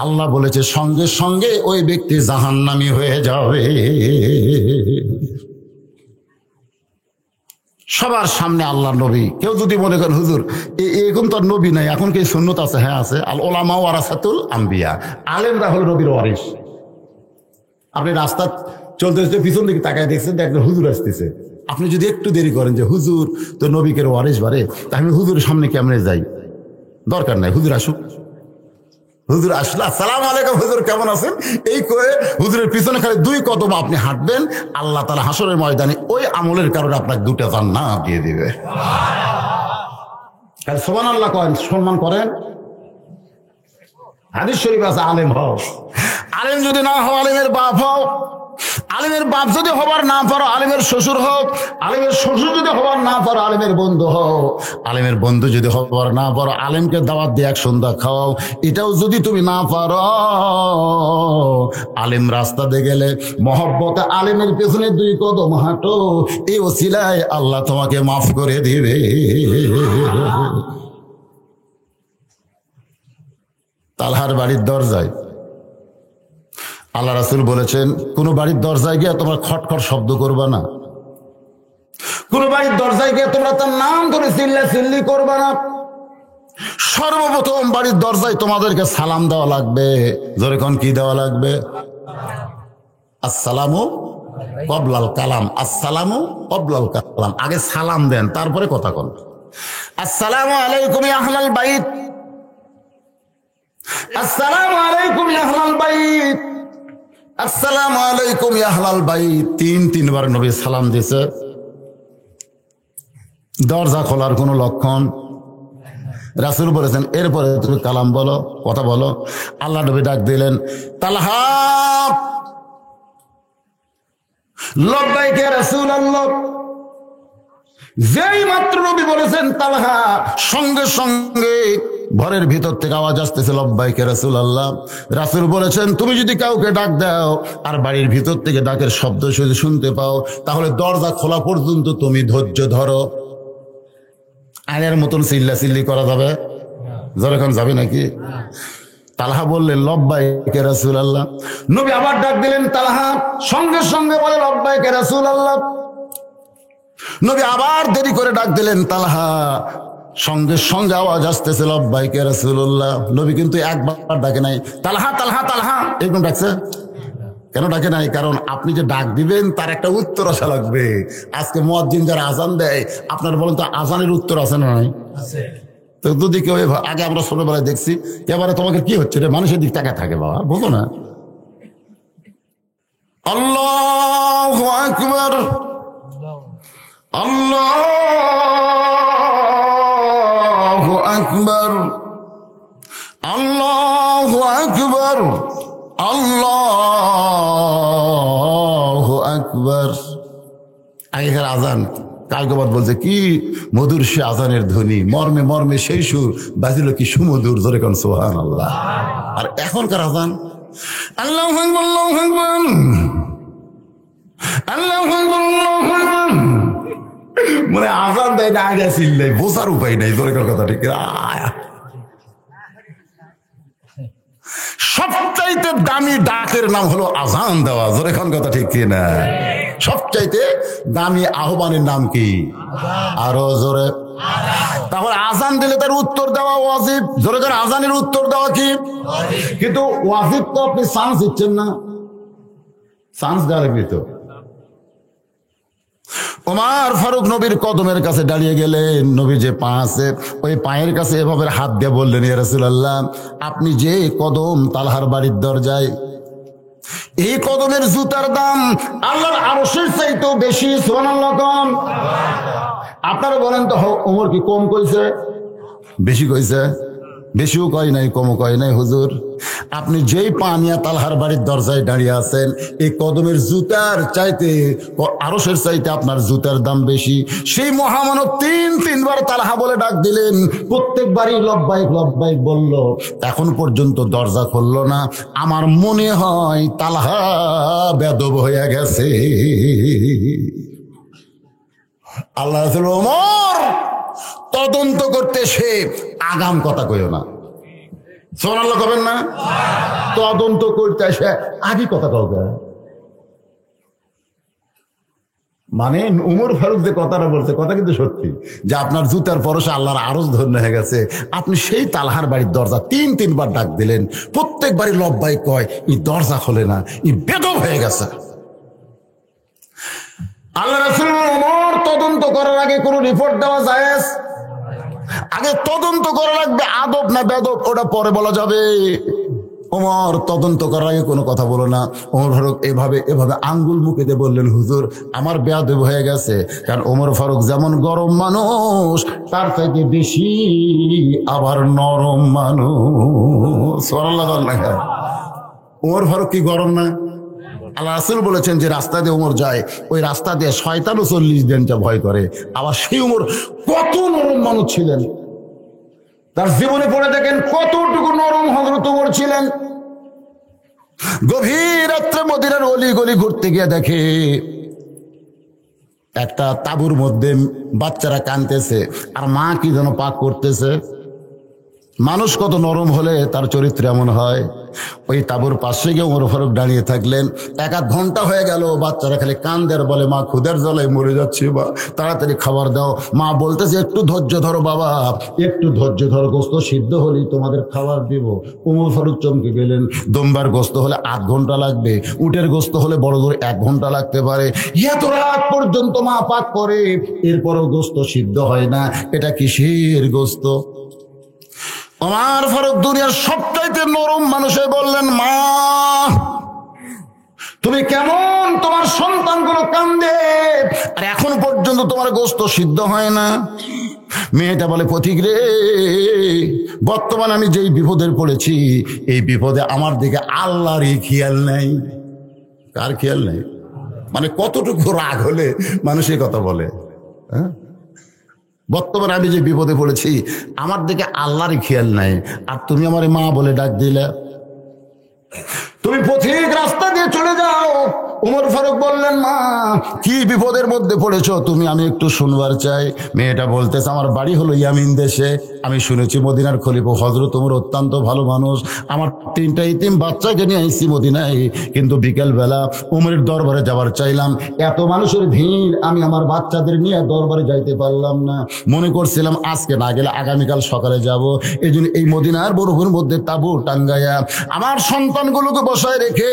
আল্লাহ বলেছে সঙ্গে সঙ্গে ওই ব্যক্তি জাহান্নামী হয়ে যাবে। সবার সামনে আল্লাহ নবী। কেউ যদি মনে করেন হুজুর এখন তো নবী নাই, এখন কি সুন্নত আছে? হ্যাঁ আছে। আল উলামা ওয়ারাসাতুল আম্বিয়া, আলেমরা হল নবীর ওয়ারিস। আপনি রাস্তা চলতে চলতে পিছন দিকে তাকায় দেখছেন একজন হুজুর আসতেছে, আপনি যদি একটু দেরি করেন যে হুজুর তো নবীকে ওয়ারিস বারে, তাহলে হুজুরের সামনে কেমনে যাই? দরকার নাই, হুজুর আসুক। হুজুর আসলে আসসালামু আলাইকুম হুজুর কেমন আছেন এই কয়ে হুজুরের পিছনে খালি 2 কদম আপনি হাঁটবেন, আল্লাহ তাআলা হাসরের ময়দানে ওই আমলের কারণে আপনাকে 2টা জান্নাত দিয়ে দিবে। সুবহানাল্লাহ করেন, সম্মান করেন। হাদিস শরীফ আছে, আলেম হও, আলেম যদি না হও আলেমের বাপ হও, আলেমের বাপ যদি হবার না পারো, আলেমের শ্বশুর হোক, আলেমের শ্বশুর যদি হবার না পারো, আলেমের বন্ধু হও, আলেমের বন্ধু যদি হবার না পারো, আলেমকে দাওয়াত দিয়ে এক সন্ধ্যা খাওয়াও। এটাও যদি তুমি না পারো, আলেম রাস্তাতে গেলে মহব্বতে আলেমের পেছনে 2 কদম হাঁটো, এই ওসিলায় আল্লাহ তোমাকে মাফ করে দিবে। তালহার বাড়ির দরজায় আল্লাহ রাসূল বলেছেন, কোন বাড়ির দরজায় গিয়ে তোমরা খটখট শব্দ করবা না, কোন বাড়ির দরজায় গিয়ে তোমরা তার নাম ধরে চিল্লাচিল্লি করবা না। সর্বপ্রথম বাড়ির দরজায় তোমাদেরকে সালাম দেওয়া লাগবে। জোরে কোন কি দেওয়া লাগবে? আসসালামু কবলাল কালাম, আসসালামু কবলাল কালাম। আগে সালাম দেন, তারপরে কথা কোন। আসসালামু আলাইকুম ইয়া আহলাল বাইত, আসসালামু আলাইকুম ইয়া আহলাল বাইত, আসসালামু আলাইকুম ইয়া আহলাল বাইত। 3-3 নবী সালাম দিয়েছে। দরজা খোলার কোনো লক্ষণ রাসূল বলেছেন, এরপরে তুমি কালাম বলো, কথা বলো। আল্লাহ নবী ডাক দিলেন, তালহা। লব্বাইক ইয়া রাসূলুল্লাহ। যেই মাত্র নবী বলেছেন তালহা, সঙ্গে সঙ্গে ঘরের ভিতর থেকে আওয়াজ আসতেছে, লব্বাইক ইয়া রাসূলুল্লাহ। রাসূল বলেছেন, তুমি যদি কাউকে ডাক দাও আর বাড়ির ভিতর থেকে ডাকের শব্দ যদি শুনতে পাও, তাহলে দরজা খোলা পর্যন্ত তুমি ধৈর্য ধরো। আয়ের মতন চিল্লাচিল্লি করা যাবে? যখন যাবে নাকি? তালহা বললেন, লব্বাইক ইয়া রাসূলুল্লাহ। নবী আবার ডাক দিলেন তালহা, সঙ্গে সঙ্গে বলে লব্বাইক ইয়া রাসূলুল্লাহ। নবী আবার দেরি করে ডাক দিলেন তালহা, সঙ্গে সঙ্গে আওয়াজ আসতেছে, লব্বাইক ইয়া রাসূলুল্লাহ। নবী কিন্তু একবার ডাকে নাই, তালহা তালহা তালহা এরকম ডাকছে। কেন ডাকে নাই? কারণ আপনি যে ডাক দিবেন তার একটা উত্তর আসা লাগবে। আজকে মুয়াজ্জিন যারা আজান দেয়, আপনার বলেন তো আজানের উত্তর আছে না নাই? তো যদি কেউ আগে আমরা ছোটবেলায় দেখছি, এবারে তোমাকে কি হচ্ছে রে, মানুষের দিক টাকা থাকে বাবা, বুঝো না? আল্লাহু আকবার, আল্লাহু আকবার, আল্লাহু আকবার, আল্লাহু আকবার। আগেকার আজান কালকে বলছে কি মধুর সে আজানের ধ্বনি, মর্মে মর্মে সেই সুর বাজিল কি সুমধুর, জোরে কোন সুবহানাল্লাহ। আর এখনকার আজান আল্লাহু আকবার, আল্লাহু আকবার, আল্লাহু আকবার, আল্লাহু আকবার। মানে আজান দেয় না, আগে চিল্লাই, বোঝার উপায় নাই। জোরে কোন কথা ঠিক। সবচাইতে দামি ডাকের নাম হলো আজান দেওয়া। জোরে কোন কথা ঠিক কিনা? সবচাইতে দামি আহ্বানের নাম কি? আরো জোরে। তাহলে আজান দিলে তার উত্তর দেওয়া ওয়াজিব। জোরে করে আজানের উত্তর দেওয়া কি? কিন্তু ওয়াজিব তো আপনি চান্স দিচ্ছেন না, চান্স দেওয়া লাগবে তো। ওমর ফারুক নবীর কদমের কাছে দাঁড়িয়ে গেলেন। নবী যে পা আছে ওই পায়ের কাছে এভাবে হাত দিয়ে বললেন, ইয়া রাসূলুল্লাহ, আপনি যে কদম তালহার বাড়ির দরজায়, এই কদমের জুতার দাম আল্লাহর আরশের চাইতেও বেশি। সুবহানাল্লাহ। কম আপনারা বলেন তো, ওমর কি কম কইছে? বেশি কইছে? বেশিও কয় নাই, কমও কয় নাই। হুজুর, আপনি যেই পা নিয়ে তালহার বাড়ির দরজায় দাঁড়িয়ে আছেন, এই কদমের জুতার চাইতে, আরশের চাইতে আপনার জুতার দাম বেশি। সেই মহামানব 3-3 তালহা বলে ডাক দিলেন। প্রত্যেকবারই লব্বাইক লব্বাইক বলল, এখন পর্যন্ত দরজা খুললো না। আমার মনে হয় তালহা বেদব হয়ে গেছে। আল্লাহ রাসূল, ওমর তদন্ত করতে সে আগাম কথা কইও না। সুবহানাল্লাহ করবেন না? তদন্ত করতে সে আগে কথা কবে। মানে উমর ফারুক যে কথাটা বলছে, কথা কিন্তু সত্যি, যে আপনার জুতার পরশে আল্লাহর আরশ ধন্য হয়ে গেছে। আপনি সেই তালহার বাড়ির দরজা 3-3 ডাক দিলেন, প্রত্যেকবারই লব্বাই কয়, ই দরজা খোলে না, ই বেদব হয়ে গেছে। আল্লাহ রাসূল, ওমর তদন্ত করার আগে কোনো রিপোর্ট দেওয়া জায়েজ? আগে তদন্ত করা লাগবে, আদব না বেদব ওটা পরে বলা যাবে। ওমর তদন্ত করার আগে কোনো কথা বলো না। ওমর ফারুক এভাবে আঙ্গুল মুখে দিয়ে বললেন, হুজুর আমার বেয়াদব হয়ে গেছে। কারণ ওমর ফারুক যেমন গরম মানুষ, তার চাইতে বেশি আবার নরম মানুষ। সুবহানাল্লাহ। ওমর ফারুক কি গরম না? আল্লাহ রাসূল বলেছেন যে রাস্তা দিয়ে উমর যায়, ওই রাস্তা দিয়ে শয়তানও 40 দিনটা ভয় করে। আবার সেই উমর কত নরম মানুষ ছিলেন, তার জীবনে পড়ে দেখেন কতটুকু নরম হযরত উমর ছিলেন। গভীর রাত্রে মদিনার অলি গলি ঘুরতে গিয়ে দেখে একটা তাঁবুর মধ্যে বাচ্চারা কাঁদতেছে আর মা কি যেন পাক করতেছে। মানুষ কত নরম হলে তার চরিত্র এমন হয়। ওই তাঁবুর পাশে গিয়ে ওমর ফারুক দাঁড়িয়ে থাকলেন। 1-1 ঘন্টা হয়ে গেল, বাচ্চারা খালি কান্দে আর বলে, মা ক্ষুধার জ্বালায় মরে যাচ্ছে, বা তাড়াতাড়ি খাবার দাও। মা বলতেছে, একটু ধৈর্য ধরো বাবা, একটু ধৈর্য ধরো, গোস্ত সিদ্ধ হলেই তোমাদের খাবার দিব। ওমর ফারুক চমকে গেলেন। দম্বার গোস্ত হলে 8 ঘন্টা লাগবে, উটের গোস্ত হলে বড় জোর 1 ঘন্টা লাগতে পারে। এত রাত পর্যন্ত মা পাক করে, এরপরও গোস্ত সিদ্ধ হয় না, এটা কিসের গোস্ত? ওমর ফারুক দুনিয়ার সবচাইতে নরম মানুষে বললেন, মা তুমি কেমন, তোমার সন্তানগুলো কান্দে আর এখন পর্যন্ত তোমার গোস্ত সিদ্ধ হয় না। মেয়েটা বলে, পথিক রে, বর্তমানে আমি যেই বিপদের পড়েছি, এই বিপদে আমার দিকে আল্লাহরই খেয়াল নাই। কার খেয়াল নাই? মানে কতটুকু রাগ হলে মানুষ এই কথা বলে? হ্যাঁ, বর্তমানে আমি যে বিপদে পড়েছি, আমার দিকে আল্লাহরই খেয়াল নাই, আর তুমি আমার মা বলে ডাক দিলে। তুমি পথিক রাস্তা দিয়ে চলে যাও। ওমর ফারুক বললেন, মা কি বিপদের মধ্যে পড়েছো তুমি, আমি একটু শুনবার চাই। মেয়েটা বলতেছে, আমার বাড়ি হলো ইয়ামিন দেশে, আমি শুনেছি মদিনার খলিফা হযরত ওমর অত্যন্ত ভালো মানুষ। আমার 3টা ইতিম বাচ্চাকে নিয়ে আসছি মদিনায়, কিন্তু বিকেল বেলা ওমরের দরবারে যাবার চাইলাম, এত মানুষের ভিড়, আমি আমার বাচ্চাদের নিয়ে দরবারে যাইতে পারলাম না। মনে করছিলাম আজকে না গেলে আগামীকাল সকালে যাব। এই জন্য এই মদিনার বরফের মধ্যে তাঁবু টাঙ্গাইয়া আমার সন্তানগুলোকে বসায় রেখে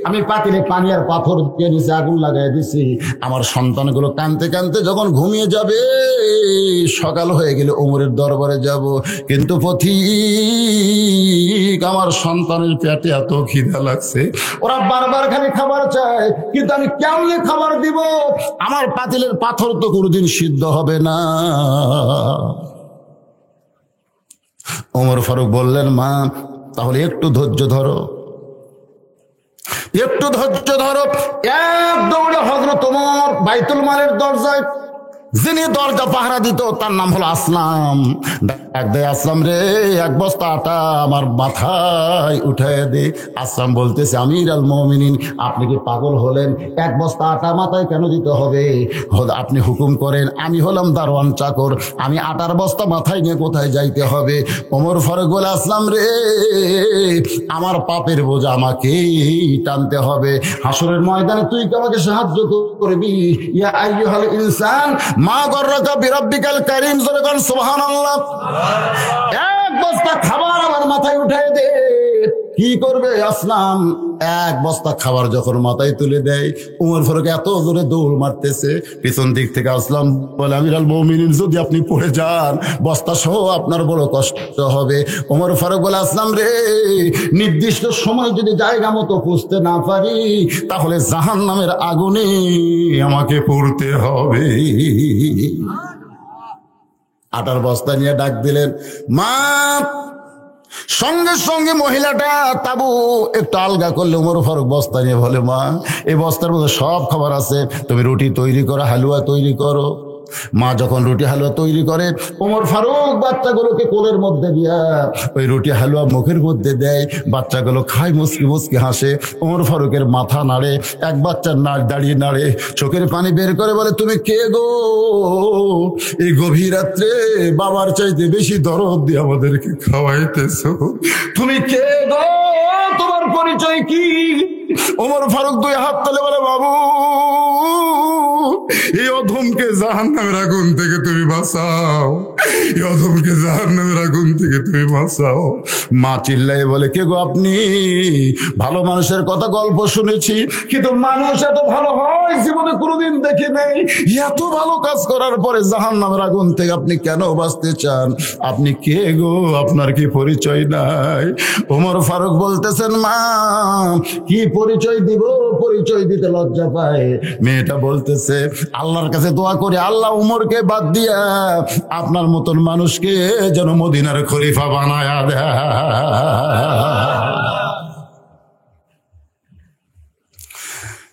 আমি পাতিলে পানি আর পাথর দিয়ে নিচে আগুন লাগাই দিছি। আমার সন্তানগুলো কাঁদতে কাঁদতে যখন ঘুমিয়ে যাবে, সকাল হয়ে গেলে ওমরের দরবারে যাব। কিন্তু পথিক, আমার সন্তানের পেটে এত খিদা লাগছে, ওরা বারবার খালি খাবার চায়, কিন্তু আমি কেমনে খাবার দিব? আমার পাতিলের পাথর তো কোনোদিন সিদ্ধ হবে না। ওমর ফারুক বললেন, মা তাহলে একটু ধৈর্য ধরো, একটু ধৈর্য ধরো। এক দৌড়ে হযরত ওমর বাইতুল মালের দরজায়, যিনি দরজা পাহারা দিত তার নাম হলো আসলাম। ডাক দেয়, আসলাম রে, 1 বস্তা আটা আমার মাথায় উঠায় দে। আসলাম বলতেছে, আমির আল মুমিনিন, আপনি কি পাগল হলেন? 1 বস্তা আটা মাথায় কেন দিতে হবে? আপনি হুকুম করেন, আমি হলাম দারোয়ান চাকর, আমি আটার বস্তা মাথায় নিয়ে কোথায় যাইতে হবে? ওমর ফারুক বলে, আসলাম রে, আমার পাপের বোঝা আমাকেই টানতে হবে। হাসরের ময়দানে তুই কি আমাকে সাহায্য করবি? ইয়া আইয়ুহাল ইনসান মা গররাকা বিরাব্বিকাল কারীম, জোরে বল সুবহানাল্লাহ। 1 বস্তা খাবার আমার মাথায় উঠায় দে। কি করবে আসলাম? 1 বস্তা খাবার যখন মাথায় তুলে দেয়, ওমর ফারুক এত জোরে দৌড় মারতেছে, পিছন দিক থেকে আসলাম বলে, আমির আল মুমিনিন, যদি আপনি পড়ে যান বস্তা সহ আপনার বড় কষ্ট হবে। ওমর ফারুক বলে, আসলাম রে, নির্দিষ্ট সময় যদি জায়গা মতো পৌঁছতে না পারি, তাহলে জাহান্নামের আগুনে আমাকে পড়তে হবে। আটার বস্তা নিয়ে ডাক দিলেন, মা। সঙ্গে সঙ্গে মহিলাটা তাবু একটু আলগা করলে ওমর ফারুক বস্তা নিয়ে বলে, মা এই বস্তার মধ্যে সব খাবার আছে, তুমি রুটি তৈরি করো, হালুয়া তৈরি করো। মা যখন রুটি হালুয়া তৈরি করে, ওমর ফারুক বাচ্চাগুলোকে কোলের মধ্যে দিয়া ওই রুটি হালুয়া মুখের মধ্যে দেয়। বাচ্চাগুলো খায়, মুচকি মুচকি হাসে। ওমর ফারুকের মাথা নাড়ে, 1 বাচ্চার দাঁড়িয়ে নাড়ে, চোখের পানি বের করে বলে, তুমি কে গো? এই গভীর রাত্রে বাবার চাইতে বেশি দরদ দিয়ে আমাদেরকে খাওয়াইতেছো, তুমি কে গো? তোমার পরিচয় কি? ওমর ফারুক 2 হাত তুলে বলে, বাবু, এই অধমকে জাহান্নামের আগুন থেকে তুমি বাঁচাও, এই অধমকে জাহান্নামের আগুন থেকে তুমি বাঁচাও। মা চিল্লাই বলে, কে গো আপনি? ভালো মানুষের কথা গল্প শুনেছি, কিন্তু মানুষ এত ভালো হয় জীবনে কোনোদিন দেখি নাই। এত ভালো কাজ করার পরে জাহান্নামের আগুন থেকে আপনি কেন বাঁচতে চান? আপনি কে গো? আপনার কি পরিচয় নাই? ওমর ফারুক বলতেছেন, মা কি পরিচয় দিব? পরিচয় দিতে লজ্জা পায়। মেয়েটা বলতেছে, আল্লাহর কাছে দোয়া করে, আল্লাহ উমরকে বাদ দিয়া আপনার মতন মানুষকে যেন মদিনার খলিফা বানায়া দেয়।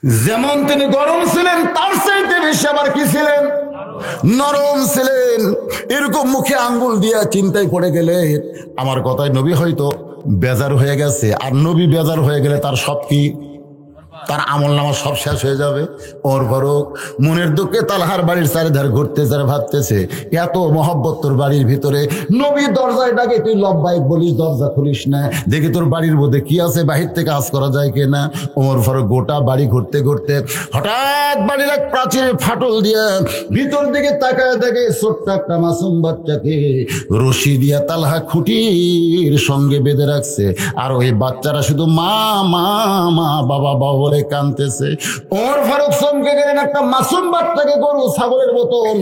যেমন তিনি গরম ছিলেন তার চাইতে বেশি আবার কি ছিলেন, নরম ছিলেন। এরকম মুখে আঙ্গুল দিয়া চিন্তায় পড়ে গেলে আমার কথায় নবী হয়তো বেজার হয়ে গেছে। আর নবী বেজার হয়ে গেলে তার সব কি, তার আমল নামা সব শেষ হয়ে যাবে। ওর ঘরক মনের দুঃখে তালহার বাড়ির চারিধার ঘুরতে যারা ভাবতেছে এত মহব্বত তোর বাড়ির ভিতরে, নবী দরজায় ডাকে তুই লব্বাইক বলিস, দরজা খুলিস না, দেখি তোর বাড়ির মধ্যে কি আছে, বাহির থেকে আজ করা যায় কিনা। ওমর ফারুক গোটা বাড়ি ঘুরতে ঘুরতে হঠাৎ বাড়ির এক প্রাচীরের ফাটল দিয়ে ভিতর দিকে তাকায় দেখে ছোট্ট একটা মাসুম বাচ্চাকে রশি দিয়া তালহা খুঁটির সঙ্গে বেঁধে রাখছে। আর ওই বাচ্চারা শুধু মা মা মা বাবা বাবা বলে কাঁদতেছে। ওমর ফারুক চমকে গেলেন, একটা মাসুম বাচ্চাকে গরু ছাগলের মতন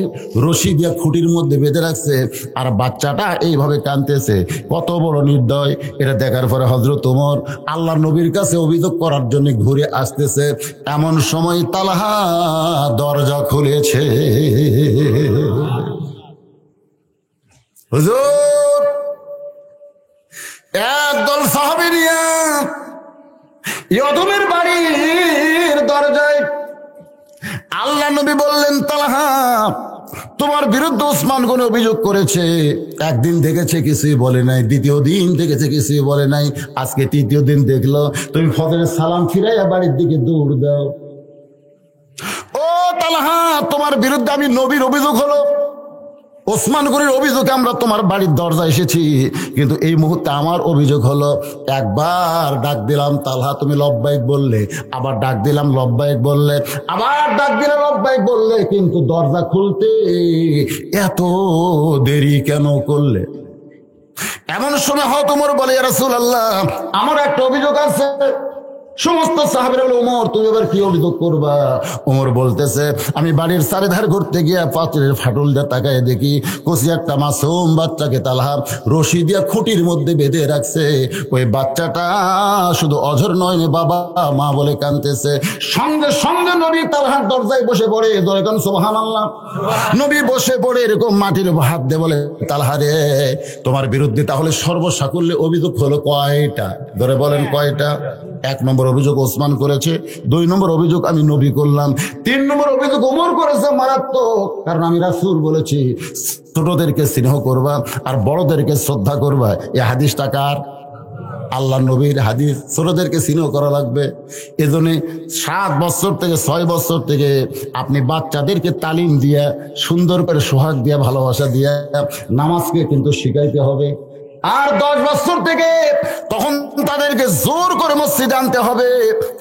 রশি দিয়া খুঁটির মধ্যে বেঁধে রাখছে, আর বাচ্চাটা এইভাবে কাঁদতেছে, কত বড় নির্দয়। এটা দেখার পরে হযরত ওমর আল্লাহ নবীর কাছে অভিযোগ করার জন্য ঘুরে আসতেছে। এমন সময় তালহা দরজা খুলেছে। হুজুর, একদল সাহাবী নিয়ে ইয়দমের বাড়ির দরজায় আল্লাহ নবী বললেন, তালহা তোমার বিরুদ্ধে ওসমান কোন অভিযোগ করেছে। একদিন দেখেছে কিছুই বলে নাই, দ্বিতীয় দিন দেখেছে কিছুই বলে নাই, আজকে তৃতীয় দিন দেখলো তুমি ফজরের সালাম ফিরাইয়া বাড়ির দিকে দৌড় দাও। ও তালহা, তোমার বিরুদ্ধে আমি নবীর অভিযোগ হলো, ওসমান গনির অভিযোগে আমরা তোমার বাড়ির দরজা এসেছি, কিন্তু এই মুহূর্তে আমার অভিযোগ হলো, একবার ডাক দিলাম তালহা তুমি লব্বাইক বললে, আবার ডাক দিলাম লব্বাইক বললে, আবার ডাক দিলাম লব্বাইক বললে, কিন্তু দরজা খুলতে এত দেরি কেন করলে? এমন সময় হয়তো ওমর বলে, ইয়া রাসূলুল্লাহ আমার একটা অভিযোগ আছে। সমস্ত সাহাবীরা বলে, ওমর তুমি এবার কি অভিযোগ করবা? ওমর বলতেছে, আমি বাড়ির চারিধার ঘুরতে গিয়ে পাথরের ফাটল দিয়ে তাকায় দেখি কচি একটা মাসুম বাচ্চাকে তালহা রশি দিয়া খুঁটির মধ্যে বেঁধে রাখছে। ওই বাচ্চাটা শুধু অঝর নয়, বাবা মা বলে কাঁদতেছে। সঙ্গে সঙ্গে নবী তালহার দরজায় বসে পড়ে, দরকান সুবহানাল্লাহ, নবী বসে পড়ে এরকম মাটির হাত দিয়ে বলে, তালহা রে, তোমার বিরুদ্ধে তাহলে সর্বসাকুল্যে অভিযোগ হলো কয়টা? ধরে বলেন কয়টা? 1 নম্বর অভিযোগ ওসমান করেছে, 2 নম্বর অভিযোগ আমি নবী করলাম, 3 নম্বর অভিযোগ ওমর করেছে মারাত্মক। কারণ আমি রাসূল বলেছি ছোটদেরকে স্নেহ করবা আর বড়দেরকে শ্রদ্ধা করবা। এই হাদিসটা কার? আল্লাহ নবীর হাদিস। ছোটদেরকে স্নেহ করা লাগবে। এজন্য 7 বছর থেকে 6 বছর থেকে আপনি বাচ্চাদেরকে তালিম দিয়া, সুন্দর করে সোহাগ দিয়া, ভালোবাসা দিয়া নামাজকে কিন্তু শিখাইতে হবে। আর 10 বছর থেকে তখন তাদেরকে জোর করে মসজিদে আনতে হবে।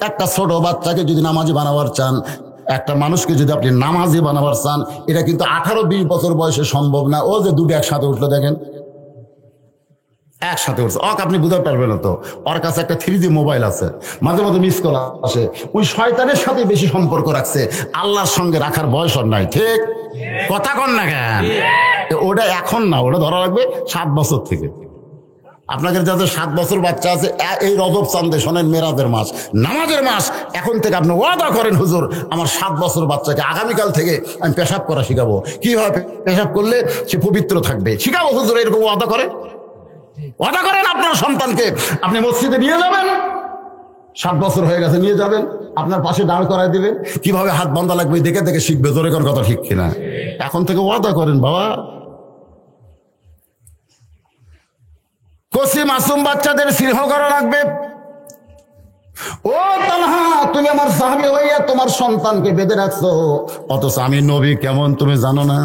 একটা ছোট বাচ্চাকে যদি নামাজি বানাবার চান, একটা মানুষকে যদি আপনি নামাজি বানাবার চান, এটা কিন্তু 18-20 বছর বয়সে সম্ভব না। ও যে দুটো একসাথে উঠলো দেখেন, একসাথে উঠছে, আপনি বুঝতে পারবেন না তো। ওর কাছে একটা 3G মোবাইল আছে, মাঝে মাঝে মিস কল আসে, ওই শয়তানের সাথে বেশি সম্পর্ক রাখছে, আল্লাহর সঙ্গে রাখার বয়স ওর নাই। ঠিক কথা কন না কেন? ওটা এখন না, ওটা ধরা রাখবে 7 বছর থেকে। আপনাদের যাদের 7 বছর বাচ্চা আছে, এই রজব চান্দে শোনেন, মেরাজের মাস, নামাজের মাস, এখন থেকে আপনি ওয়াদা করেন, হুজুর আমার 7 বছর বাচ্চাকে আগামীকাল থেকে আমি পেশাব করা শিখাবো, কিভাবে পেশাব করলে সে পবিত্র থাকবে শিখাবো। হুজুর এরকম ওয়াদা করেন, ওয়াদা করেন আপনার সন্তানকে আপনি মসজিদে নিয়ে যাবেন। 7 বছর হয়ে গেছে, নিয়ে যাবেন, আপনার পাশে দাঁড় করায় দিবেন, কিভাবে হাত বাঁধা লাগবে দেখে দেখে শিখবে। জোরে কোন কথা ঠিক কিনা? এখন থেকে ওয়াদা করেন বাবা। কচি মাসুম বাচ্চাদের স্নেহ করা লাগবে। ও তালহা, তুমি আমার সাহাবী হইয়া তোমার সন্তানকে বেঁধে রাখছো, অথচ আমি নবী কেমন তুমি জানো না?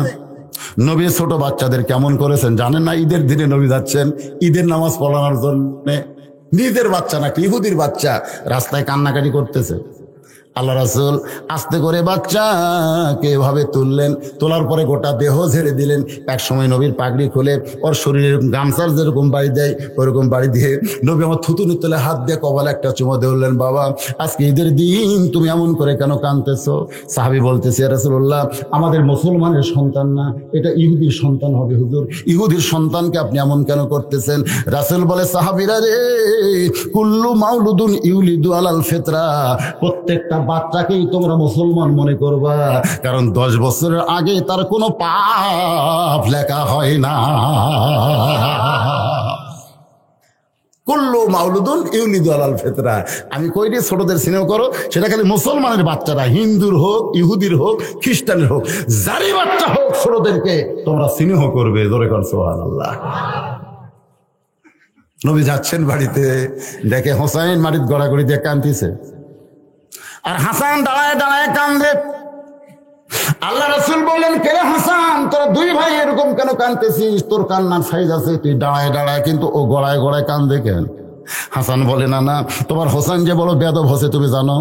নবী ছোট বাচ্চাদের কেমন করেছেন জানেন না? ঈদের দিনে নবী যাচ্ছেন ঈদের নামাজ পড়ানোর জন্য, নিজের বাচ্চা না, ইহুদির বাচ্চা রাস্তায় কান্নাকাটি করতেছে। আল্লাহ রাসূল আস্তে করে বাচ্চাকে এভাবে তুললেন, তোলার পরে গোটা দেহ ঝেড়ে দিলেন। এক সময় নবীর পাগড়ি খুলে ওর শরীরের গামছার যেরকম বাড়ি দেয় ওরকম বাড়ি দিয়ে নবী আমার থুতুনি তুলে হাত দিয়ে কপালে একটা চুমো ধরলেন। বাবা আজকে ঈদের দিন তুমি এমন করে কেন কাঁদতেছো? সাহাবী বলতেছে, ইয়া রাসূলুল্লাহ আমাদের মুসলমানের সন্তান না, এটা ইহুদির সন্তান হবে হুজুর, ইহুদির সন্তানকে আপনি এমন কেন করতেছেন? রাসূল বলে, সাহাবীরা রে, কুল্লু মাউলুদুন ইউলিদু আলাল ফিতরা, প্রত্যেকটা বাচ্চাকেই তোমরা মুসলমান মনে করবা, কারণ 10 বছরের আগে তার কোনো পাপ লেখা হয় না। কুল্লু মাউলুদুন ইউলিদু আলাল ফিতরা। আমি কইনি ছোটদের স্নেহ করো, সেটা খালি মুসলমানের বাচ্চারা, হিন্দুর হোক, ইহুদির হোক, খ্রিস্টানের হোক, যারই বাচ্চা হোক, ছোটদেরকে তোমরা স্নেহ করবে। জোরে কর সুবহানাল্লাহ। নবী যাচ্ছেন বাড়িতে, দেখে হোসাইন মাটির গড়াগড়ি দিয়ে কাঁদতেছে, আর হাসান দাঁড়ায় দাঁড়ায় কান্দে। আল্লাহ রাসূল বললেন, কে হাসান, তোরা দুই ভাই এরকম কেন কাঁদতেছিস? তোর কান্নার সাইজ আছে, তুই দাঁড়ায় দাঁড়ায়, কিন্তু ও গড়ায় গড়ায় কান্দে কেন? হাসান বলে, না না, তোমার হোসেন যে বড় বেয়াদব হচ্ছে তুমি জানো।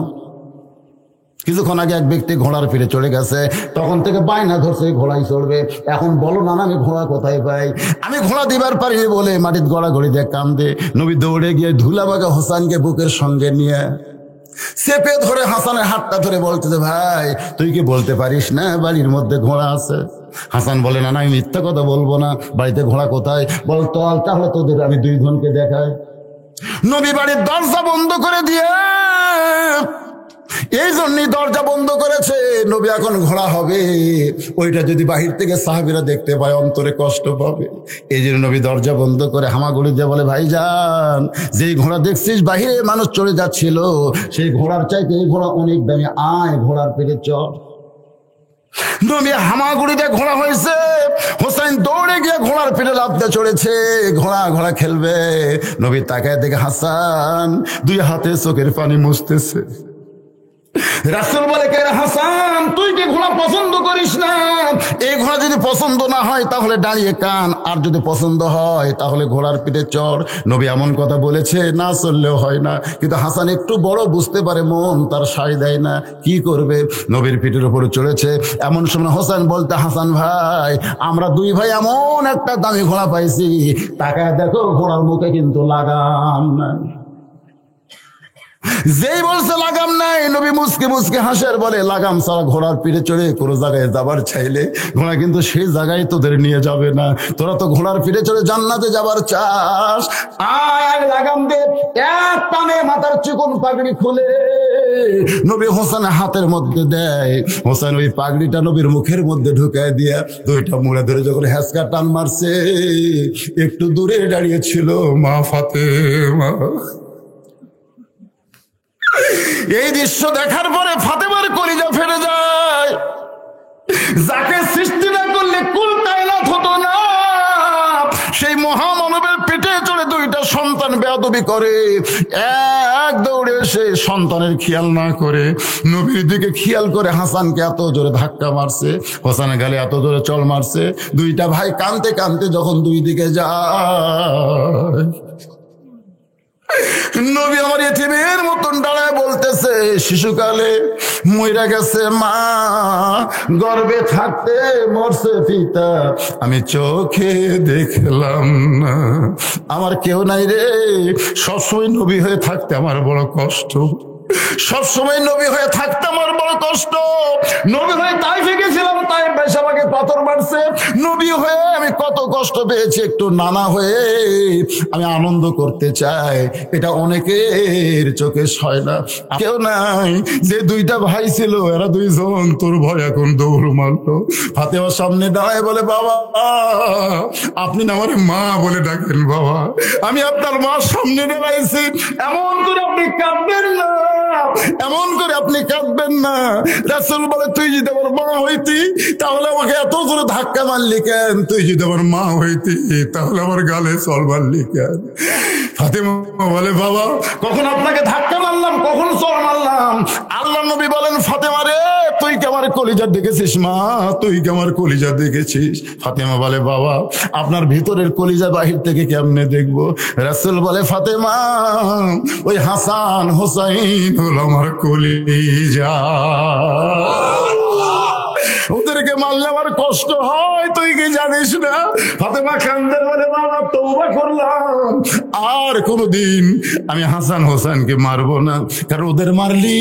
কিছুক্ষণ আগে এক ব্যক্তি ঘোড়ার পিঠে চড়ে গেছে, তখন থেকে বায়না ধরছে ঘোড়ায় চড়বে। এখন বলো না, আমি ঘোড়া কোথায় পাই? আমি ঘোড়া দিবার পারিনি বলে মাটির গড়াগড়ি দিয়ে কান্দে। নবী দৌড়ে গিয়ে ধুলাবাগা হোসেনকে বুকের সঙ্গে নিয়ে চেপে ধরে হাসানের হাতটা ধরে বলতেছে, ভাই তুই কি বলতে পারিস না বাড়ির মধ্যে ঘোড়া আছে? হাসান বলে, না না, আমি মিথ্যা কথা বলবো না, বাড়িতে ঘোড়া কোথায়? বল চল তাহলে তোদের আমি দুই জনকে দেখাই। নবী বাড়ির দরজা বন্ধ করে দিয়ে, এই জন্যই দরজা বন্ধ করেছে, নবী এখন ঘোড়া হবে, ওইটা যদি বাহির থেকে সাহাবীরা দেখতে পায় অন্তরে কষ্ট পাবে। এই জন্য নবী দরজা বন্ধ করে হামাগুড়ি দিয়ে বলে, ভাইজান, যেই ঘোড়া দেখছিস বাহিরে মানুষ চড়ে যাচ্ছিল, সেই ঘোড়ার চাইতে এই ঘোড়া অনেক দামি, আয় ঘোড়ার পেটে চড়। নবী হামাগুড়িতে ঘোড়া হয়েছে, হোসেন দৌড়ে গিয়ে ঘোড়ার পিঠে লাফতে চড়েছে, ঘোড়া ঘোড়া খেলবে। নবী তাকায় দেখে হাসান দুই হাতে চোখের পানি মুছতেছে। রাসূল বলে, কে হাসান, তুই কি ঘোড়া পছন্দ করিস না? এই ঘোড়া যদি পছন্দ না হয় তাহলে দাঁড়িয়ে কান, আর যদি পছন্দ হয় তাহলে ঘোড়ার পিঠে চড়। নবী এমন কথা বলেছে, না চললেও হয় না, কিন্তু হাসান একটু বড় বুঝতে পারে, মন তার সায় দেয় না, কি করবে? নবীর পিঠের উপরে চড়েছে। এমন সময় হোসেন বলতে, হাসান ভাই, আমরা দুই ভাই এমন একটা দামি ঘোড়া পাইছি, তাকায় দেখো ঘোড়ার মুখে কিন্তু লাগাম নাই। যেই বলছে লাগাম নাই, নবী মুসকে মুসকে হাসের বলে, লাগাম ছাড়া ঘোড়ার পিঠে চড়ে কোনো জায়গায় যাবার চাইলে ঘোড়া কিন্তু সেই জায়গায় তোদের নিয়ে যাবে না। তোরা তো ঘোড়ার পিঠে চড়ে জান্নাতে যাবার চাস, আয় লাগাম দে। এক টানে মাথার চিকন পাগড়ি খুলে নবী হোসেনের হাতের মধ্যে দেয়। হোসেন ওই পাগড়িটা নবীর মুখের মধ্যে ঢুকায় দিয়া দুইটা মুড়ে ধরে যখন হ্যাঁচকা টান মারছে, একটু দূরে দাঁড়িয়ে ছিল মা ফাতেমা। এই দৃশ্য দেখার পরে ফাতেমার কলিজা ফেটে যায়। যাকে সৃষ্টি না করলে কুল কায়নাত হতো না, সেই মহামানবের পেটে চড়ে দুইটা সন্তান বেয়াদবি করে, এক দৌড়ে এসে সন্তানের খেয়াল না করে নবীর দিকে খেয়াল করে হাসানকে এত জোরে ধাক্কা মারছে, হোসেনের গালে এত জোরে চল মারছে। দুইটা ভাই কাঁদতে কাঁদতে যখন দুই দিকে যায়, নবী আমার এতিমের মতন দাঁড়ায় বলতেছে, শিশুকালে মইরা গেছে মা, গর্ভে থাকতে মরছে পিতা, আমি চোখে দেখলাম না। আমার কেউ নাই রে, সবসময় নবী হয়ে থাকতে আমার বড় কষ্ট, সবসময় নবী হয়ে থাকতে আমার বড় কষ্ট। নবী হয়ে তাইফে গেছিলাম, তাই বেশ আমাকে পাথর মারছে। নবী হয়ে আমি কত কষ্ট পেয়েছি, একটু নানা হয়ে আমি আনন্দ করতে চাই, এটা অনেকের চোখে সয় না। কেউ নাই, যে দুইটা ভাই ছিল এরা দুইজন তোর ভয় এখন দৌড় মারলো। ফাতেমার সামনে দাঁড়ায় বলে, বাবা আপনি না আমার মা বলে ডাকেন, বাবা আমি আপনার মার সামনে দাঁড়াইছি, এমন করে আপনি কাঁদবেন না, এমন করে আপনি কাঁদবেন না। রাসূল বলে, তুই যদি আমার মা হইতি তাহলে আমাকে এত জোরে ধাক্কা মারলি কেন? তুই যদি আমার মা হইতি তাহলে আমার গালে চল মারলি কেন? ফাতেমা বলে, বাবা কখন আপনাকে ধাক্কা মারলাম, কখন চল মারলাম? আল্লাহ নবী বলেন, ফাতেমা রে তুই কি আমার কলিজা দেখেছিস? মা তুই কি আমার কলিজা দেখেছিস? ফাতেমা বলে, বাবা আপনার ভিতরের কলিজা বাহির থেকে কেমনে দেখবো? রাসূল বলে, ফাতেমা ওই হাসান হোসাইন হলো আমার কলিজা, ওদেরকে মারলে আমার কষ্ট হয়, তুই কি জানিস না? ফাতেমা কান্দে বলে, বাবা তওবা করলাম, আর কোনদিন আমি হাসান হোসেনকে মারবো না, কারণ ওদের মারলি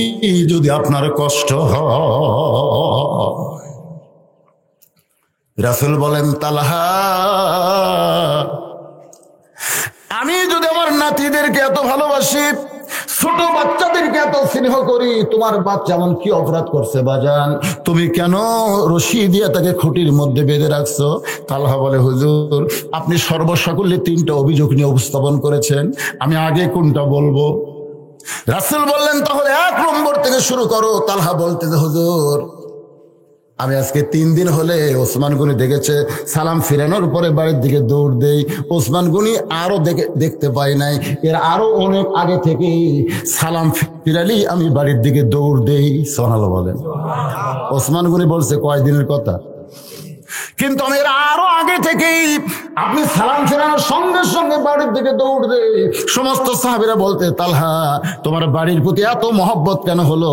যদি আপনার কষ্ট হয়। রাসূল বলেন, তালহা আমি যদি আমার নাতিদেরকে এত ভালোবাসি, ছোট বাচ্চাদেরকে এত স্নেহ করি, তোমার বাচ্চা এমন কি অপরাধ করছে বাজান, তুমি কেন রশি দিয়ে তাকে খুঁটির মধ্যে বেঁধে রাখছো? তালহা বলে, হুজুর আপনি সর্বসাকুল্যে 3টা অভিযোগ নিয়ে উপস্থাপন করেছেন, আমি আগে কোনটা বলবো? রাসূল বললেন, তাহলে 1 নম্বর থেকে শুরু করো। তালহা বলতেছে, হুজুর আমি আজকে 3 দিন হলে ওসমান গনি দেখেছে সালাম ফিরানোর পরে বাড়ির দিকে দৌড় দেই, ওসমান গনি আরো দেখতে পাই নাই, এর আরো অনেক আগে থেকে সালাম ফিরালি আমি বাড়ির দিকে দৌড় দেই। সুবহানাল্লাহ বলেন। ওসমান গনি বলছে কয়দিনের কথা, কিন্তু আমি এর আরো আগে থেকেই আপনি সালাম ফেরানোর সঙ্গে সঙ্গে বাড়ির দিকে দৌড় দে। সমস্ত সাহাবীরা বলতে, তালহা তোমার বাড়ির প্রতি এত মহব্বত কেন হলো?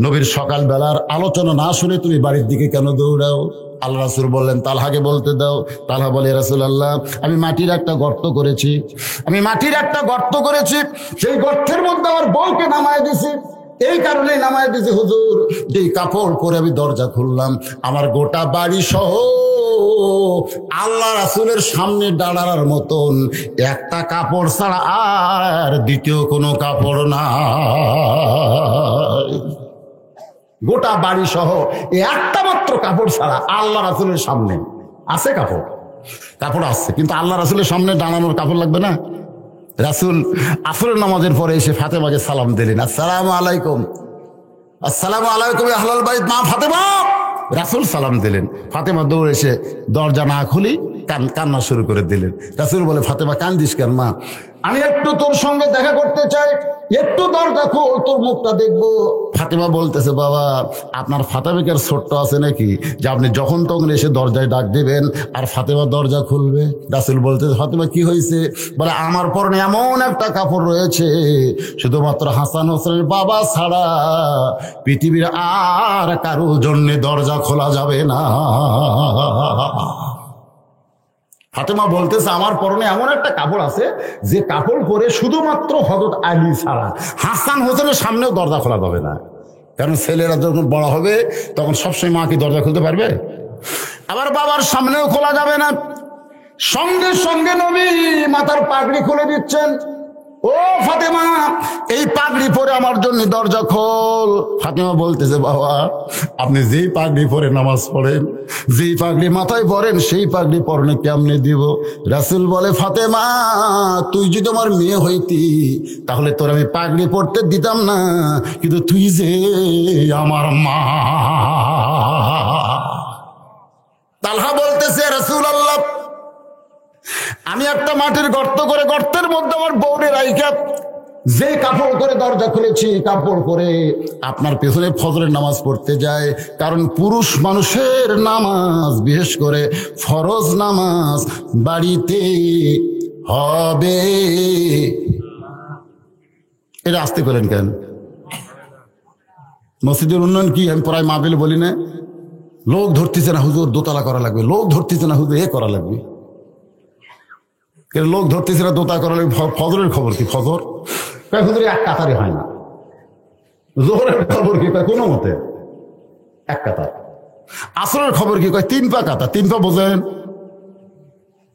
নবীর সকাল বেলার আলোচনা না শুনে তুমি বাড়ির দিকে কেন দৌড়াও? আল্লাহ রাসূল বললেন, তালহাকে বলতে দাও। তালহা বলে, রাসূলুল্লাহ আমি মাটির একটা গর্ত করেছি, সেই গর্তের মধ্যে আমার বউকে নামায় দিছি, এই কারণে নামায় দিছি হুজুর, যেই কাপড় পরে আমি দরজা খুললাম, আমার গোটা বাড়ি সহ আল্লাহ রাসূলের সামনে দাঁড়ানোর মতন একটা কাপড় ছাড়া আর দ্বিতীয় কোনো কাপড় নাই। গোটা বাড়ি সহ একটা মাত্র কাপড় ছাড়া আল্লাহ রাসূলের সামনে আছে কাপড় আছে, কিন্তু আল্লাহ রাসূলের সামনে দাঁড়ানোর কাপড় লাগবে না? রাসূল আসরের নামাজের পরে এসে ফাতেমাকে সালাম দিলেন, আসসালামু আলাইকুম, আসসালামু আলাইকুম ইয়া আহলাল বাইত মা ফাতেমা। রাসূল সালাম দিলেন, ফাতেমা দৌড়ে এসে দরজা না খুলি কান্না শুরু করে দিলেন। রাসূল বলে, ফাতেমা কান্দিস কেন মা? আমি একটু তোর সঙ্গে দেখা করতে চাই, একটু দরজা খোল, তোর মুখটা দেখবো। ফাতেমা বলতেছে, বাবা আপনার ফাতেমাকে ছোট্ট আছে নাকি যে আপনি যখন তখন এসে দরজায় ডাক দিবেন আর ফাতেমা দরজা খুলবে? রাসূল বলতেছে, ফাতেমা কি হয়েছে? বলে, আমার পরনে এমন একটা কাপড় রয়েছে শুধুমাত্র হাসান হোসেনের বাবা ছাড়া পৃথিবীর আর কারো জন্য দরজা খোলা যাবে না। ফাতেমা বলতেছে, আমার পরনে এমন একটা কাপড় আছে যে কাপড় পরে শুধুমাত্র হযরত আলী ছাড়া হাসান হোসেনের সামনেও দরজা খোলা যাবে না। কারণ ছেলেরা যখন বড় হবে তখন সবসময় মা কি দরজা খুলতে পারবে? আবার বাবার সামনেও খোলা যাবে না। সঙ্গে সঙ্গে নবী মাথার পাগড়ি খুলে দিচ্ছেন, ও ফাতেমা এই পাগড়ি পরে আমার জন্য দরজা খোল। ফাতেমা বলতেছে, বাবা আপনি যেই পাগড়ি পরে নামাজ পড়েন, যেই পাগড়ি মাথায় পরেন, সেই পাগড়ি পরনে কেমনে দিব? রাসূল বলে, ফাতেমা তুই যদি আমার মেয়ে হইতি তাহলে তোর আমি পাগড়ি পরতে দিতাম না, কিন্তু তুই যে আমার মা। তালহা বলতেছে, রাসূলুল্লাহ আমি একটা মাটির গর্ত করে গর্তের মধ্যে আমার বউরে রাইখা যে কাপড় করে দরজা খুলেছি, কাপড় করে আপনার পেছনে ফজরের নামাজ পড়তে যায়। কারণ পুরুষ মানুষের নামাজ, বিশেষ করে ফরজ নামাজ বাড়িতে হবে। এটা আসতে করেন কেন? মসজিদের উন্নয়ন কি আমি প্রায় মাহফিলে বলি না, লোক ধরতেছে না হুজুর দোতলা করা লাগবে, লোক ধরতেছে না হুজুর এ করা লাগবে। লোক ধরতেছে না দোতলা করা লাগবে। ফজরের খবর কি? ফজর হুজুর এক কাতারে হয় না। জোহরের খবর কি? কোনো মতে এক কাতার। আসরের খবর কি? 3 পা কাতার। 3 পা বোঝেন?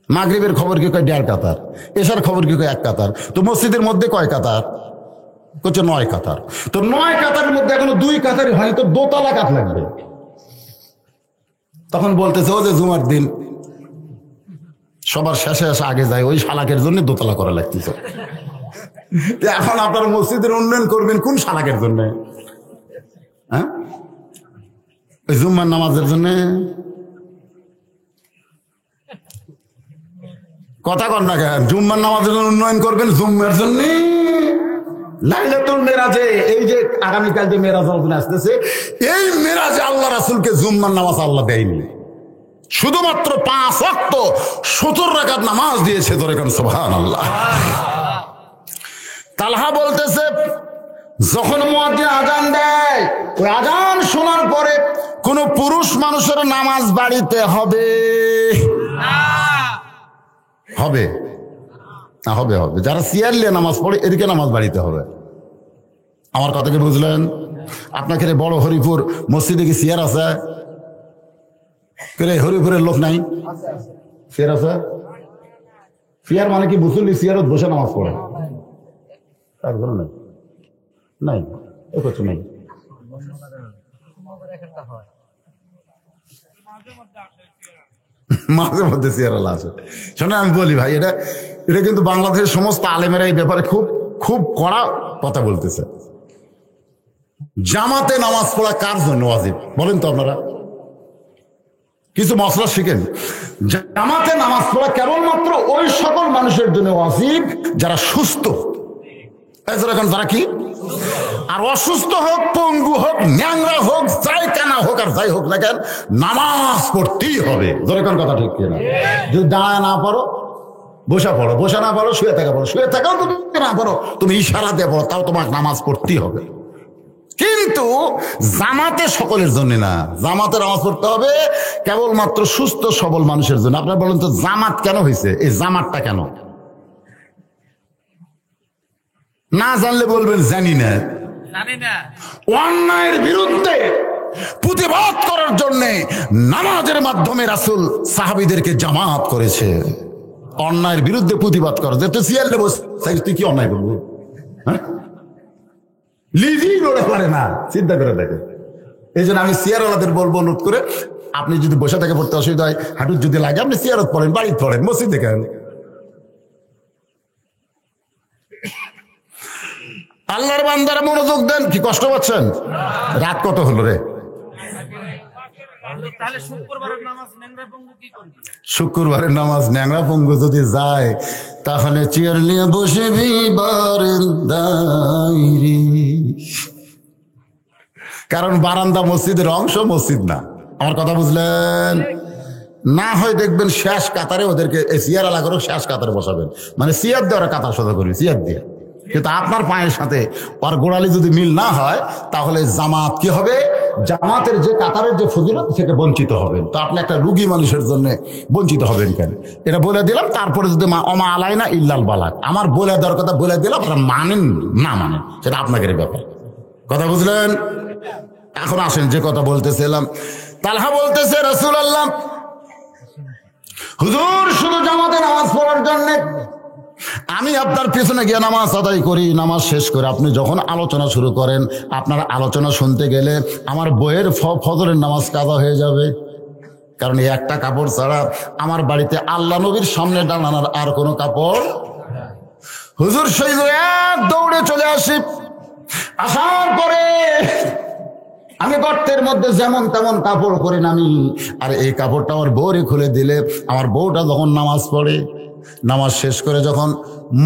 মাগরিবের খবর কি? 1.5 কাতার। এশার খবর কি? 1 কাতার। তো মসজিদের মধ্যে কয় কাতার? 9 কাতার। তো 9 কাতারের মধ্যে এখনো 2 কাতারই হয়নি, তো দোতলা কাত লাগবে। তখন বলতেছে, ও যে জুমার দিন সবার শেষে আগে যায়, ওই শালাকের জন্য দোতলা করা লাগতেছে। এখন আপনারা মসজিদের উন্নয়ন করবেন কোন শালাকের জন্য? হ্যাঁ, ওই জুম্মার নামাজের জন্য? কথা কর না কেন? জুম্মার নামাজের জন্য উন্নয়ন করবেন, জুম্মার জন্য। লাইলাতুল মেরাজে, এই যে আগামীকাল যে মেরাজ আসতেছে, এই মেরাজে আল্লাহ রাসূলকে জুম্মার নামাজ আল্লাহ দেয়নি, শুধুমাত্র 5 ওয়াক্ত 70 রাকাত নামাজ দিয়েছে। ধরে কেন সুবহানাল্লাহ। তালহা বলতেছে, যখন মুয়াজ্জিন আযান দেয়, ওই আযান শোনার পরে কোন পুরুষ মানুষের নামাজ বাড়িতে হবে হবে না? হবে হবে। যারা চেয়ার নিয়ে নামাজ পড়ে এদিকে নামাজ বাড়িতে হবে। আমার কথা কি বুঝলেন? আপনাকে বড় হরিপুর মসজিদে কি চেয়ার আছে? হরিপুরের লোক নাই? চেয়ার আছে। চেয়ার মানে কি? মুসল্লি চেয়ারত বসে নামাজ পড়ে, তার ধরনের নাই, এ কিছু নেই। মাঝে মধ্যে সিয়ারালা আছে। শোনে আমি বলি ভাই, এটা এটা কিন্তু বাংলাদেশের সমস্ত আলেমেরা এই ব্যাপারে খুব খুব কড়া কথা বলতেছে। জামাতে নামাজ পড়া কার জন্য ওয়াজিব বলেন তো আপনারা? কিছু মশলা শিখেন। জামাতে নামাজ পড়া কেবলমাত্র ওই সকল মানুষের জন্য ওয়াজিব যারা সুস্থ, যারা কি, আর অসুস্থ হোক, পঙ্গু হোক, ন্যাংরা হোক, যাই কানা হোক আর যাই হোক না কেন, নামাজ পড়তেই হবে। যেরকম কথা ঠিক কিনা? যদি দাঁড়ায় না পারো বসা পড়ো, বসা না পারো শুয়ে থাকা পড়ো, শুয়ে থাকাও তুমি না পারো তুমি ইশারা দিয়ে পড়ো, তাও তোমাকে নামাজ পড়তেই হবে। কিন্তু জামাতে সকলের জন্য না, জামাতে নামাজ পড়তে হবে কেবলমাত্র সুস্থ সবল মানুষের জন্য। আপনারা বলেন তো জামাত কেন হয়েছে? এই জামাতটা কেন? না জানলে বলবেন জানি না। অন্যায়ের বিরুদ্ধে প্রতিবাদ করার জন্য নামাজের মাধ্যমে রাসূল সাহাবীদেরকে জামাত করেছে। অন্যায়ের বিরুদ্ধে প্রতিবাদ করা, যে তুই সিয়ালে বসে তুই কি অন্যায় করবো? হ্যাঁ, লিজি লড়ে পারে না, চিন্তা করে দেখে। এই জন্য আমি সিয়ারওয়ালাদের বলবো, অনুরোধ করে, আপনি যদি বসে থেকে পড়তে অসুবিধা হয়, হাঁটুর যদি লাগে, আপনি সিয়ারত পড়েন, বাড়িতে পড়েন, মসজিদে কেন? আল্লাহর বান্দারা মনোযোগ দেন। কি কষ্ট পাচ্ছেন? রাত কত হলো রে? শুক্রবারের নামাজ ন্যাংরা পঙ্গু যদি যায়, তাহলে চেয়ার নিয়ে বসে কারণ বারান্দা মসজিদের অংশ, মসজিদ না। আমার কথা বুঝলেন? না হয় দেখবেন শেষ কাতারে ওদেরকে চেয়ার আলা করে শেষ কাতারে বসাবেন, মানে চেয়ার দিয়ে ওরা কাতার সোজা করবে, চেয়ার দিয়ে। কিন্তু আপনার পায়ের সাথে ওর গোড়ালি যদি মিল না হয়, তাহলে জামাত কি হবে? জামাতের যে কাতারের যে ফজিলত থেকে বঞ্চিত হবেন। তো আপনি একটা রুগী মানুষের জন্য বঞ্চিত হবেন কেন? এটা বলে দিলাম। তারপরে যদি অমা আলাইনা ইল্লাল বালাগ, আমার বলে দেওয়ার কথা বলে দিলাম, আপনারা মানেন না মানেন সেটা আপনাদের ব্যাপার। কথা বুঝলেন? এখন আসেন যে কথা বলতেছিলাম। তালহা বলতেছে, রাসূলুল্লাহ, হুজুর শুধু জামাতে নামাজ পড়ার জন্য আমি আপনার পিছনে গিয়ে নামাজ আদায় করি, নামাজ শেষ করে আপনি যখন আলোচনা শুরু করেন, আপনার আলোচনা শুনতে গেলে আমার বইয়ের ফজরের নামাজ কাজা হয়ে যাবে। কারণ এই একটা কাপড় ছাড়া আমার বাড়িতে আল্লাহ নবীর সামনে দাঁড়ানোর আর কোনো কাপড়। হুজুর শহীদ এক দৌড়ে চলে আসি। আসার পরে আমি গর্তের মধ্যে যেমন তেমন কাপড় পরে নামি, আর এই কাপড়টা আমার বউরে খুলে দিলে আমার বউটা যখন নামাজ পড়ে, নামাজ শেষ করে যখন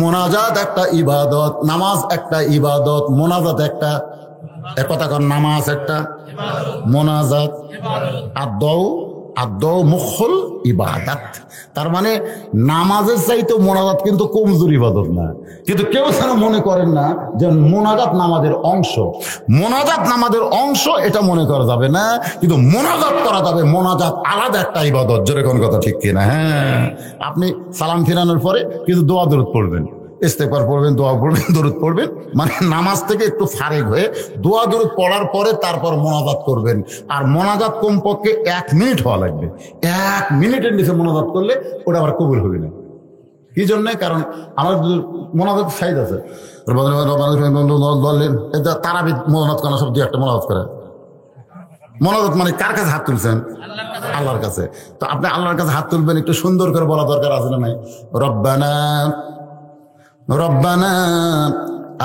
মোনাজাত একটা ইবাদত, নামাজ একটা ইবাদত, মোনাজাত একটা, একথা কর, নামাজ একটা মোনাজাত, আদৌ মুখল ইবাদত। তার মানে নামাজের চাইতে মোনাজাত কিন্তু কমজোর ইবাদত না। কিন্তু কেউ যেন মনে করেন না যে মোনাজাত নামাজের অংশ। মোনাজাত নামাজের অংশ এটা মনে করা যাবে না, কিন্তু মোনাজাত করা যাবে। মোনাজাত আলাদা একটা ইবাদত। জোরে কোন কথা ঠিক কিনা? হ্যাঁ, আপনি সালাম ফিরানোর পরে কিছু দোয়া দরুদ পড়বেন, ইস্তেগফার পড়বেন, দোয়া পড়বেন, দরুদ পড়বেন, মানে নামাজ থেকে একটু ফারেক হয়ে দোয়া দরুদ পড়ার পরে তারপর মোনাজাত করবেন। আর মোনাজাত কমপক্ষে 1 মিনিট হওয়া লাগবে। 1 মিনিটের নিচে মোনাজাত করলে ওটা আবার কবুল হবে না। কি জন্য? কারণ আমার মোনাজাত সাইজ আছে, তারাবি মোনাজাত করা সব দিয়ে একটা মোনাজাত করে। মোনাজাত মানে কার কাছে হাত তুলছেন? আল্লাহর কাছে। তো আপনি আল্লাহর কাছে হাত তুলবেন, একটু সুন্দর করে বলা দরকার আছে না নাই? রব্বানা রব্বানা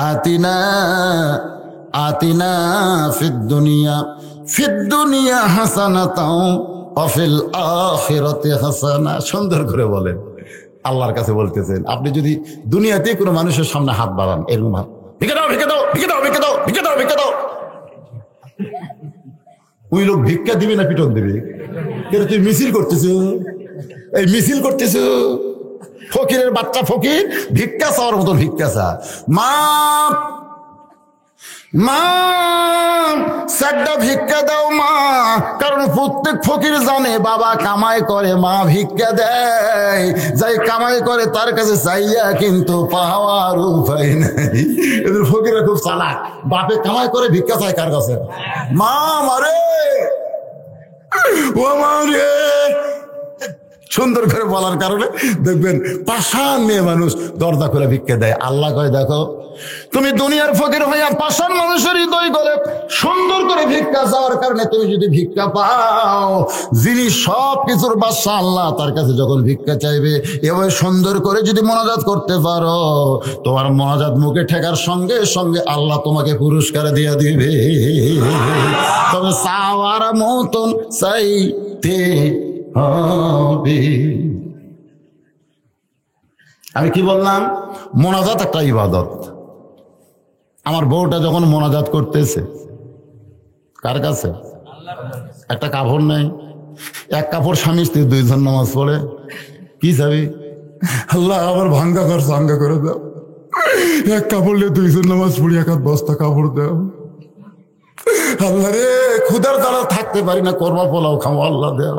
আতিনা ফিদ দুনিয়া হাসানাতাও ওয়া ফিল আখিরাতি হাসানা। সুন্দর করে বলেন, আল্লাহর কাছে বলতেছেন। আপনি যদি দুনিয়াতে কোনো মানুষের সামনে হাত বাড়ান, এরকম হাত, ভিক্ষা দাও, ভিক্ষা দাও, ভিক্ষা দাও, ভিক্ষা দাও, ভিক্ষা দাও, ভিক্ষা দাও, ওই লোক ভিক্ষা দিবে না পিটন দিবে? কিন্তু তুই মিছিল করতেছো, এই মিছিল করতেছো। ফকিরের বাচ্চা ফকির, ভিক্ষা চাওয়ার মতো ভিক্ষা চা। মা মা সাড্ডা ভিক্ষা দাও মা। কারণ প্রত্যেক ফকির জানে বাবা কামাই করে, মা ভিক্ষা দেয়। যাই কামাই করে তার কাছে চাইয়া কিন্তু পাওয়ার উপায় নাই। এদের ফকিরা খুব চালাক, বাপে কামাই করে ভিক্ষা চায় কার কাছে? মা মারে, ও মা রে, সুন্দর করে বলার কারণে দেখবেন পাষাণ মেয়ে মানুষ দরজা খুলে ভিক্ষা দেয়। আল্লাহ কয় দেখো তুমি দুনিয়ার ফকির হইয়া পাষাণ মানুষের হৃদয় গলে সুন্দর করে ভিক্ষা চাওয়ার কারণে তুমি যদি ভিক্ষা পাও, যিনি সব কিছুর বাদশা আল্লাহ, তার কাছে যখন ভিক্ষা চাইবে এভাবে সুন্দর করে যদি মোনাজাত করতে পারো, তোমার মোনাজাত মুখে ঠেকার সঙ্গে সঙ্গে আল্লাহ তোমাকে পুরস্কার দিয়ে দিবে। তবে চাওয়ার মতন চাইতে হবে। আমি কি বললাম? মোনাজাত একটা ইবাদত। আমার বউটা যখন মোনাজাত করতেছে কার কাছে? একটা কাপড় নেই, এক কাপড় স্বামী স্ত্রী দুইজন নামাজ পড়ে, কি চাবি? আল্লাহ আমার ভাঙ্গা ঘর সাঙ্গা করে দাও, এক কাপড় নিয়ে দুইজন নামাজ পড়ি, এক হাত বস্তা কাপড় দাও। আল্লাহ রে ক্ষুধার দ্বারা থাকতে পারি না, করবা পোলাও খাও, আল্লাহ দেও।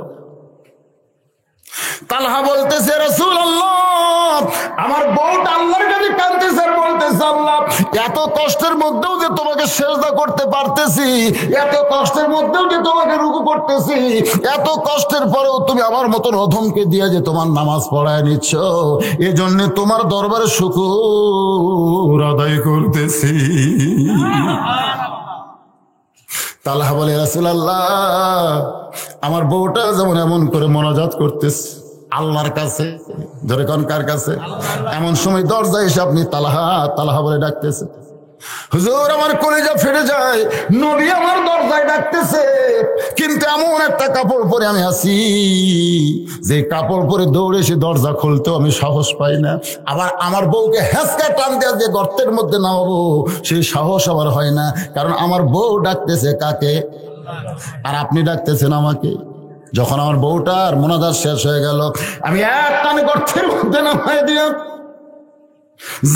তালহা বলতেছে রাসূলুল্লাহ আমার বউটা আল্লাহর কাছে কাঁদতেছে আর বলতেছে আল্লাহ এত কষ্টের মধ্যেও যে তোমাকে সিজদা করতে পারতেছি, এত কষ্টের মধ্যেও যে তোমাকে রুকু করতেছি, এত কষ্টের পরেও তুমি আমার মতন অধমকে দিয়ে যে তোমার নামাজ পড়ায় নিচ্ছ, এজন্য তোমার দরবারে শুকর আদায় করতেছি। তালহা বলে রাসূলুল্লাহ আমার বউটা যেমন এমন করে মোনাজাত করতেছে আল্লাহর কাছে, ধরে কোন কার কাছে? এমন সময় দরজায় এসে আপনি তালহা তালহা বলে ডাকতেছে। হুজুর আমার কলিজা ফেটে যায়, নবী আমার দরজায় ডাকতেছে, কিন্তু এমন একটা কাপড় পরে আমি আছি যে কাপড় পরে দৌড়ে এসে দরজা খুলতেও আমি সাহস পাই না। আবার আমার বউকে হেঁচকা টান দেওয়া যে গর্তের মধ্যে নামাবো সেই সাহস আবার হয় না, কারণ আমার বউ ডাকতেছে কাকে? আর আপনি ডাকতেছেন আমাকে। যখন আমার বউটার মোনাজাত শেষ হয়ে গেল, আমি এক টানে গর্তের মধ্যে নামাই দিলাম,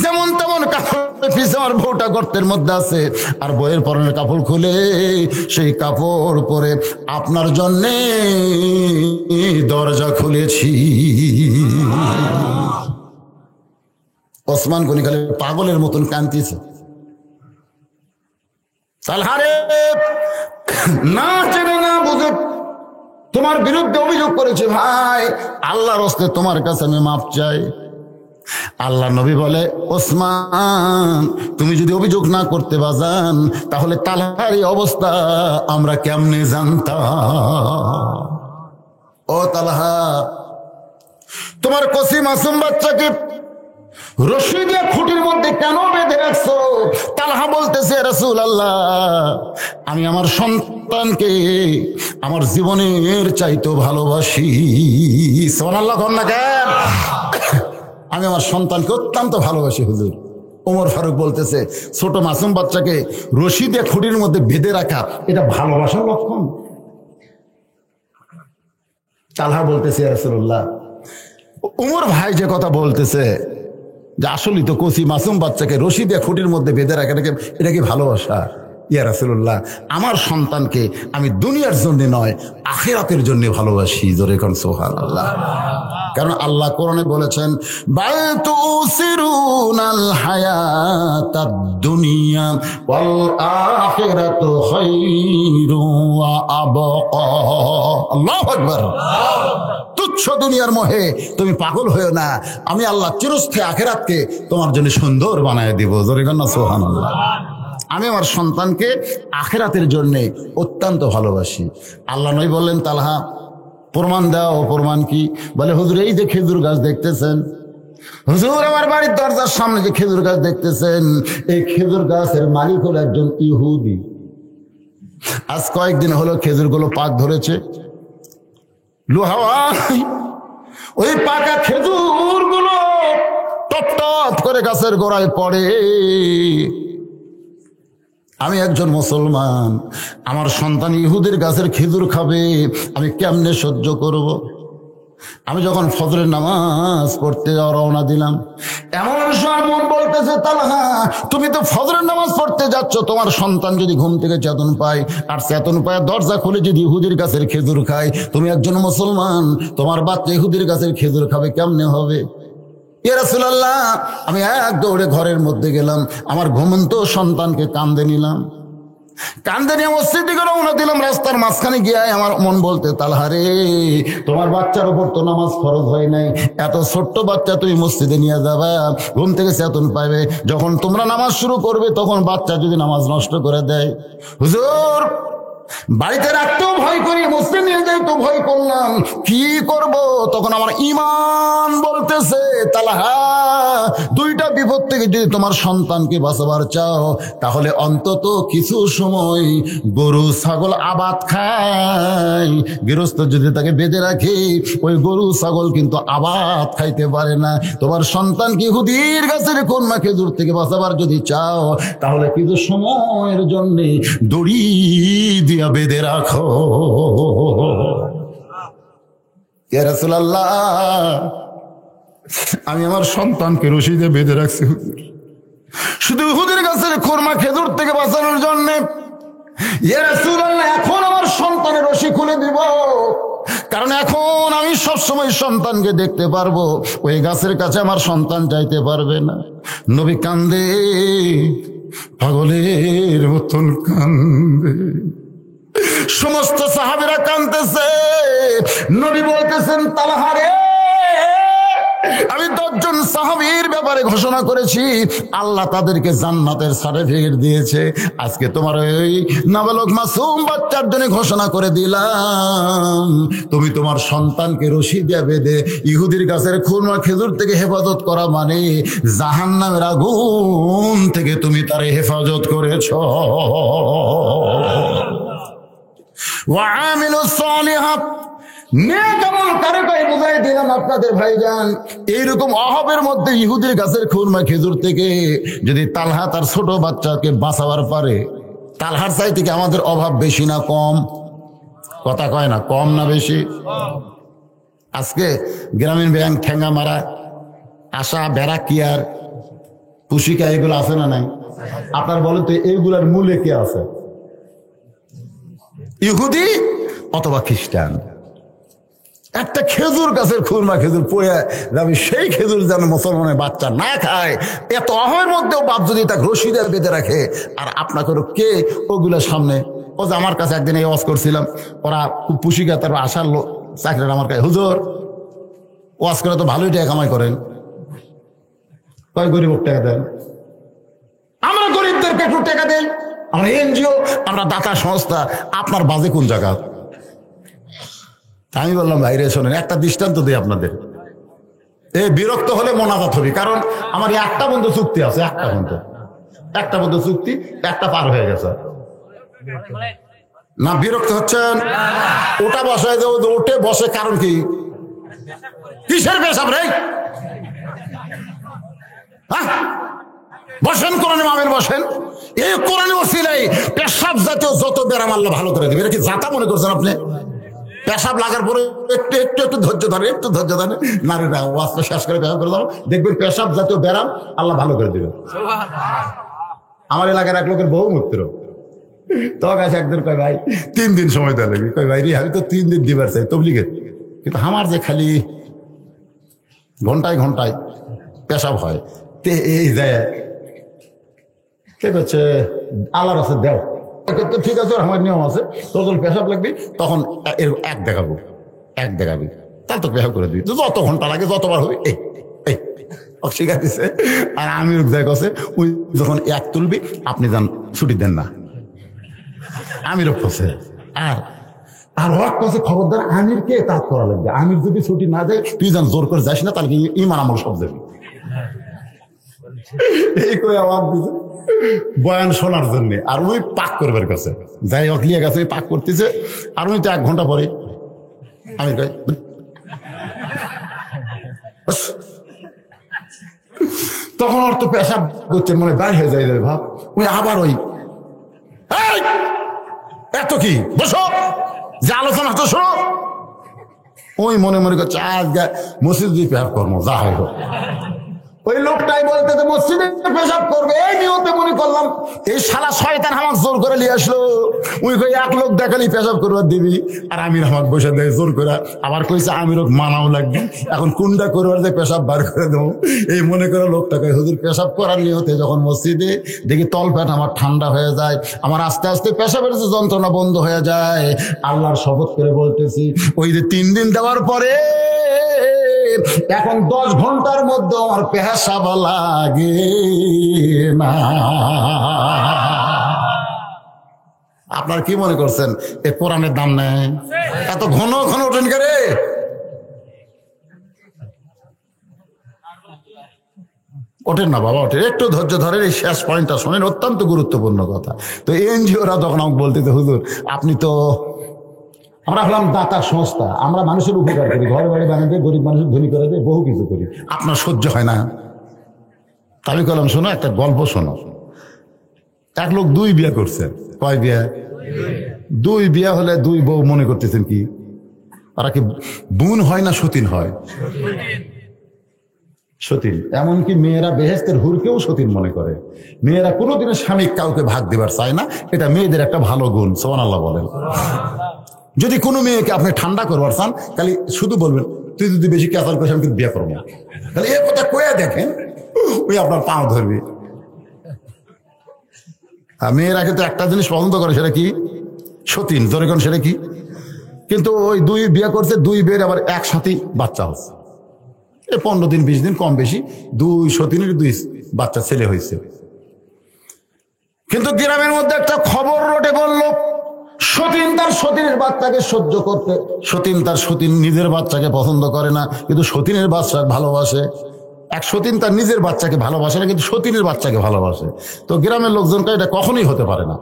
যেমন তেমন কাপড় পিছে আমার বউটা গর্তের মধ্যে আছে, আর বইয়ের পরনের কাপড় খুলে সেই কাপড় পরে আপনার জন্যে দরজা খুলেছি। ওসমান গনি খালি পাগলের মতন কাঁদতেছে। তালহারে না চেনে না বুঝে তোমার বিরুদ্ধে অভিযোগ করেছে, ভাই আল্লাহর হস্তে তোমার কাছে আমি মাপ চাই। আল্লাহ নবী বলে ওসমান তুমি যদি অভিযোগ না করতে বাজান তাহলে তালহার এই অবস্থা আমরা কেমনে জানতাম? ও তালহা তোমার কসি মাসুম বাচ্চাকে রশি দিয়ে খুঁটির মধ্যে কেন বেঁধে রাখছো? তালহা বলতেছে রাসূলুল্লাহ আমি আমার সন্তানকে আমার জীবনের চাইতেও ভালোবাসি। সুবহানাল্লাহ কোন না কেন? আমি আমার সন্তানকে অত্যন্ত ভালোবাসি হুজুর। ওমর ফারুক বলতেছে ছোট মাসুম বাচ্চাকে রশি দিয়ে খুঁটির মধ্যে বেঁধে রাখা এটা ভালোবাসার লক্ষণ? তালহা বলতেছে ইয়া রাসূলুল্লাহ ওমর ভাই যে কথা বলতেছে যে আসলেই তো কচি মাসুম বাচ্চাকে রশি দিয়ে খুঁটির মধ্যে বেঁধে রাখা এটা কি ভালোবাসা? ইয়া রাসূলুল্লাহ আমার সন্তানকে আমি দুনিয়ার জন্য নয় আখিরাতের জন্য ভালোবাসি। জোরে কোন সুবহানাল্লাহ। কারণ আল্লাহ কোরআনে বলেছেন বাল তুসিরুনাল হায়াতাদ দুনিয়া ওয়াল আখিরাতু খায়রু ওয়া আবকা। আল্লাহু আকবার। তুচ্ছ দুনিয়ার মোহে তুমি পাগল হয়েও না, আমি আল্লাহ চিরস্থায়ী আখিরাতকে তোমার জন্য সুন্দর বানায় দিব। জোরে কোন সুবহানাল্লাহ। আমি আমার সন্তানকে আখিরাতের জন্য অত্যন্ত ভালোবাসি। আল্লাহ নবী বললেন তালহা প্রমাণ দাও। প্রমাণ কি? বলে হুজুর এই যে খেজুর গাছ দেখতেছেন, হুজুর আমার বাড়ির দরজার সামনে যে খেজুর গাছ দেখতেছেন এই খেজুর গাছের মালিক হলো একজন ইহুদি। আজ কয়েকদিন হলো খেজুরগুলো পাক ধরেছে, লোহাওয়া ওই পাকা খেজুরগুলো টপ টপ করে গাছের গোড়ায় পড়ে। আমি একজন মুসলমান, আমার সন্তান ইহুদির গাছের খেজুর খাবে, আমি কেমনে সহ্য করব? আমি যখন ফজরের নামাজ পড়তে রওনা দিলাম, এমন সময় মন বলতেছে তালহা তুমি তো ফজরের নামাজ পড়তে যাচ্ছ, তোমার সন্তান যদি ঘুম থেকে চেতন পায় আর চেতন পায় দরজা খুলে যদি ইহুদির গাছের খেজুর খায়, তুমি একজন মুসলমান, তোমার বাচ্চা ইহুদির গাছের খেজুর খাবে, কেমনে হবে? ইয়া রাসূলুল্লাহ আমি এক দৌড়ে ঘরের মধ্যে গেলাম, আমার ঘুমন্ত সন্তানকে কাঁধে নিলাম, কান্দে নিয়ে মসজিদ দিকে রওনা দিলাম। রাস্তার মাঝখানে গিয়ে আমার মন বলতে, তালহা রে, তোমার বাচ্চার উপর তো নামাজ ফরজ হয় নাই, এত ছোট্ট বাচ্চা তুমি মসজিদে নিয়ে যাবা, ঘুম থেকে চেতন পাবে, যখন তোমরা নামাজ শুরু করবে তখন বাচ্চা যদি নামাজ নষ্ট করে দেয়, হুজুর বাড়িতে রাখতেও ভয় করি, মসজিদে নিয়ে যাই তো ভয় করলাম, কি করব? তখন আমার ঈমান বলতেছে, তালহা, দুইটা বিপদ থেকে যদি তোমার সন্তানকে বাঁচাবার চাও তাহলে অন্তত কিছু সময় গরু ছাগল আবাদ খায়। গৃহস্থ যদি তাকে বেঁধে রাখে, ওই গরু ছাগল কিন্তু আবাদ খাইতে পারে না। তোমার সন্তানকে ইহুদির গাছের কন্যা খেজুর থেকে বাঁচাবার যদি চাও তাহলে কিছু সময়ের জন্য দড়ি দিয়া বেঁধে রাখো। ইয়া রাসূলুল্লাহ, আমি আমার সন্তানকে রশি দিয়ে বেঁধে রাখছি শুধু ইহুদির গাছের খোরমা খেজুর থেকে বাঁচানোর জন্য। ইয়া রাসূলুল্লাহ, এখন আমার সন্তানের রশি খুলে দিব, কারণ এখন আমি সবসময় সন্তানকে দেখতে পারবো, ওই গাছের কাছে আমার সন্তান যাইতে পারবে না। নবী কান্দে, পাগলের মতন কান্দে, সমস্ত সাহাবীরা কাঁদতেছে। নবী বলতেছেন, তালহা রে, আমি 10 জন সাহাবীর ব্যাপারে ঘোষণা করেছি, আল্লাহ তাদেরকে জান্নাতের সার্টিফিকেট দিয়েছে। আজকে তোমার ওই নাবালক মাসুম বাচ্চার জন্য ঘোষণা করে দিলাম, তুমি তোমার সন্তানকে রশি দিয়ে বেঁধে ইহুদির গাছের খুরমা খেজুর থেকে হেফাজত করা মানে জাহান্নামের আগুন থেকে তুমি তার হেফাজত করেছ। ওয়ামিলুস সালিহাত, বুঝাই দিলাম আপনাদের ভাইজান। এইরকম অভাবের মধ্যে ইহুদির গাছের খুরমা খেজুর থেকে যদি তালহা তার ছোট বাচ্চাকে বাঁচাবার পারে, তালহার চাই থেকে আমাদের অভাব বেশি না কম? কথা কয় না, কম না বেশি? আজকে গ্রামীণ ব্যাংক, ঠেঙ্গা মারা, আশা, বেড়া, কিয়ার, পুশিকা, এগুলো আছে না নাই? আপনার বলেন তো এইগুলার মূলে কে আছে? ইহুদি অথবা খ্রিস্টান। একটা খেজুর গাছের খুরমা খেজুর পড়ে যাবে, সেই খেজুর যেন মুসলমানের বাচ্চা না খায়, এত অহমের মধ্যেও বাপ যদি তাকে রশিদের বেঁধে রাখে, আর আপনাকে কে ওগুলোর সামনে? ও যে আমার কাছে একদিন এই ওয়াজ করছিলাম, ওরা খুব পুশিকা, তারপর আসার চাকরির আমার কাছে, হুজুর ওয়াজ করে তো ভালোই টাকা কামাই করেন, কয় গরিব টাকা দেন? আমরা গরিবদেরকে একটু টাকা দেই, আমরা এনজিও, আমরা দাতা সংস্থা, আপনার বাজে কোন জায়গা? আমি বললাম, ভাইরে শোনেন, একটা দৃষ্টান্ত দিই আপনাদের। এই বিরক্ত হলে মোনাজাত হবে, কারণ আমার একটা বন্ধু চুক্তি আছে, একটা বন্ধু চুক্তি, একটা পার হয়ে গেছে না। বিরক্ত হচ্ছেন? ওটা বসায় দেবো, ওটে বসে, কারণ কি? কিসের পেশাব রে? হ্যাঁ, বসেন, কোরআনে মামের বসেন। এই কোরআনে ওসিলাই পেশাব জাতীয় যত ব্যারাম আল্লাহ ভালো করে দেবে। এটা কি জাতা মনে করছেন আপনি? পেশাব লাগার পরে একটু একটু একটু ধৈর্য ধরে, একটু ধৈর্য ধরে, নারীরা ওয়াজটা শেষ করে ব্যায়াম করে দাও, দেখবেন পেশাব জাতীয় ব্যারাম আল্লাহ ভালো করে দেবে। আমার এলাকার এক লোকের বহু মূত্র, তখন আছে একদিন কয়, ভাই 3 দিন সময় দেওয়া লাগবে। কয়, ভাই রে, আমি তো 3 দিন দিবার চাই তবলিগের, কিন্তু আমার যে খালি ঘন্টায় ঘন্টায় পেশাব হয়, তে এই যায় কে বলছে আল্লাহর আছে দেও, ঠিক আছে, আমার নিয়ম আছে, তোর যখন পেশাব লাগবে তখন এক দেখাবি, তাহলে তো পেশাব করে দিবি, যত ঘন্টা লাগে যতবার হবে এই এই অস্বীকার দিছে। আর আমি দেখ আছে, ওই যখন এক তুলবি আপনি যান ছুটি দেন না, আমির করছে। আর হক করছে, খবরদার আমির কে তার করা লাগবে, আমির যদি ছুটি না দেয় তুই যান জোর করে যাস না, তাহলে ইমান আমল সব যাবি। এই করে আওয়াজ দিছে বয়ান শোনার জন্য, আর ওই পাক করবার কাছে যাই হোক লিয়ে গেছে, পাক করতেছে। আর উনি তো 1 ঘন্টা পরে আমি কই, তখন ওর তো পেশাব করছে, মনে বাইর হয়ে যায় ভাব। উনি আবার ওই এত কি বসো, যে আলোচনা তো শোনো, ওই মনে মনে করছে আজ মসজিদ পেশাব কর্ম যা হয় হোক। ওই লোকটাই বলতে মসজিদে পেশাব করবে, এই নিয়তে মনে করলাম এই শালা শয়তান আমাকে জোর করে নিয়ে আসলো। ওই কই এক লোক দেখালি পেশাব করবার দিবি, আর আমির আমাকে বসে দেয় জোর করে, আবার কইছে আমির মানাও লাগবে, এখন কোনটা করবার যে পেশাব বার করে দেবো। এই মনে করে লোকটাকে হুজুর পেশাব করার নিয়তে যখন মসজিদে দেখি তলপেট আমার ঠান্ডা হয়ে যায়, আমার আস্তে আস্তে পেশাবের যে যন্ত্রণা বন্ধ হয়ে যায়। আল্লাহর শপথ করে বলতেছি, ওই যে 3 দিন দেওয়ার পরে এখন 10 ঘন্টার মধ্যে আমার পেশাব লাগে না। আপনার কি মনে করছেন এ কোরআনের দাম নেই? এত ঘন ঘন ওঠেন করে। ওঠেন না বাবা, ওঠেন, একটু ধৈর্য ধরেন, এই শেষ পয়েন্টটা শোনেন, অত্যন্ত গুরুত্বপূর্ণ কথা। তো এনজিওরা যখন আমাকে বলতে, হুজুর আপনি তো, আমরা হলাম দাতা সংস্থা, আমরা মানুষের উপকার করি, ঘর বাড়ি বানাতে, গরিব মানুষের ধনী করে দেয়, বহু কিছু করি, আপনার সহ্য হয় না? আমি বললাম শোনো, একটা গল্প শোনো। এক লোক 2 বিয়ে করছে। কয় বিয়ে? 2 বিয়ে হলে 2 বউ মনে করতেছেন কি ওরা কি বোন হয় না সতীন হয়? সতীন। এমনকি মেয়েরা বেহেস্তের হুরকেও সতীন মনে করে। মেয়েরা কোনোদিনের স্বামী কাউকে ভাগ দিবার চায় না, এটা মেয়েদের একটা ভালো গুণ। সুবহানাল্লাহ বলেন। যদি কোনো মেয়েকে আপনি ঠান্ডা করবার চান, তাহলে শুধু বলবেন তুই যদি বেশি ক্যাচাল করিস আমি কিন্তু বিয়ে করবো, তাহলে এ কথা কয়ে দেখেন, ওই আপনার পাও ধরবে। মেয়েরা কিন্তু একটা জিনিস পছন্দ করে, সেটা কি? সতীন। ধরে কোন সেটা কি? কিন্তু ওই 2 বিয়ে করছে, 2 বিয়ের আবার একসাথে বাচ্চা হচ্ছে, 15 দিন 20 দিন কম বেশি 2 সতীনের 2 বাচ্চা ছেলে হয়েছে। কিন্তু গ্রামের মধ্যে একটা খবর রটে বলল, সতীন তার সতীনের বাচ্চাকে সহ্য করতে, সতীন তার সতীন নিজের বাচ্চাকে পছন্দ করে না, কিন্তু সতীনের বাচ্চা ভালোবাসে। এক সতীন তার নিজের বাচ্চাকে ভালোবাসে না, কিন্তু সতীনের বাচ্চাকে ভালোবাসে। তো গ্রামের লোকজনকে এটা কখনোই হতে পারে না,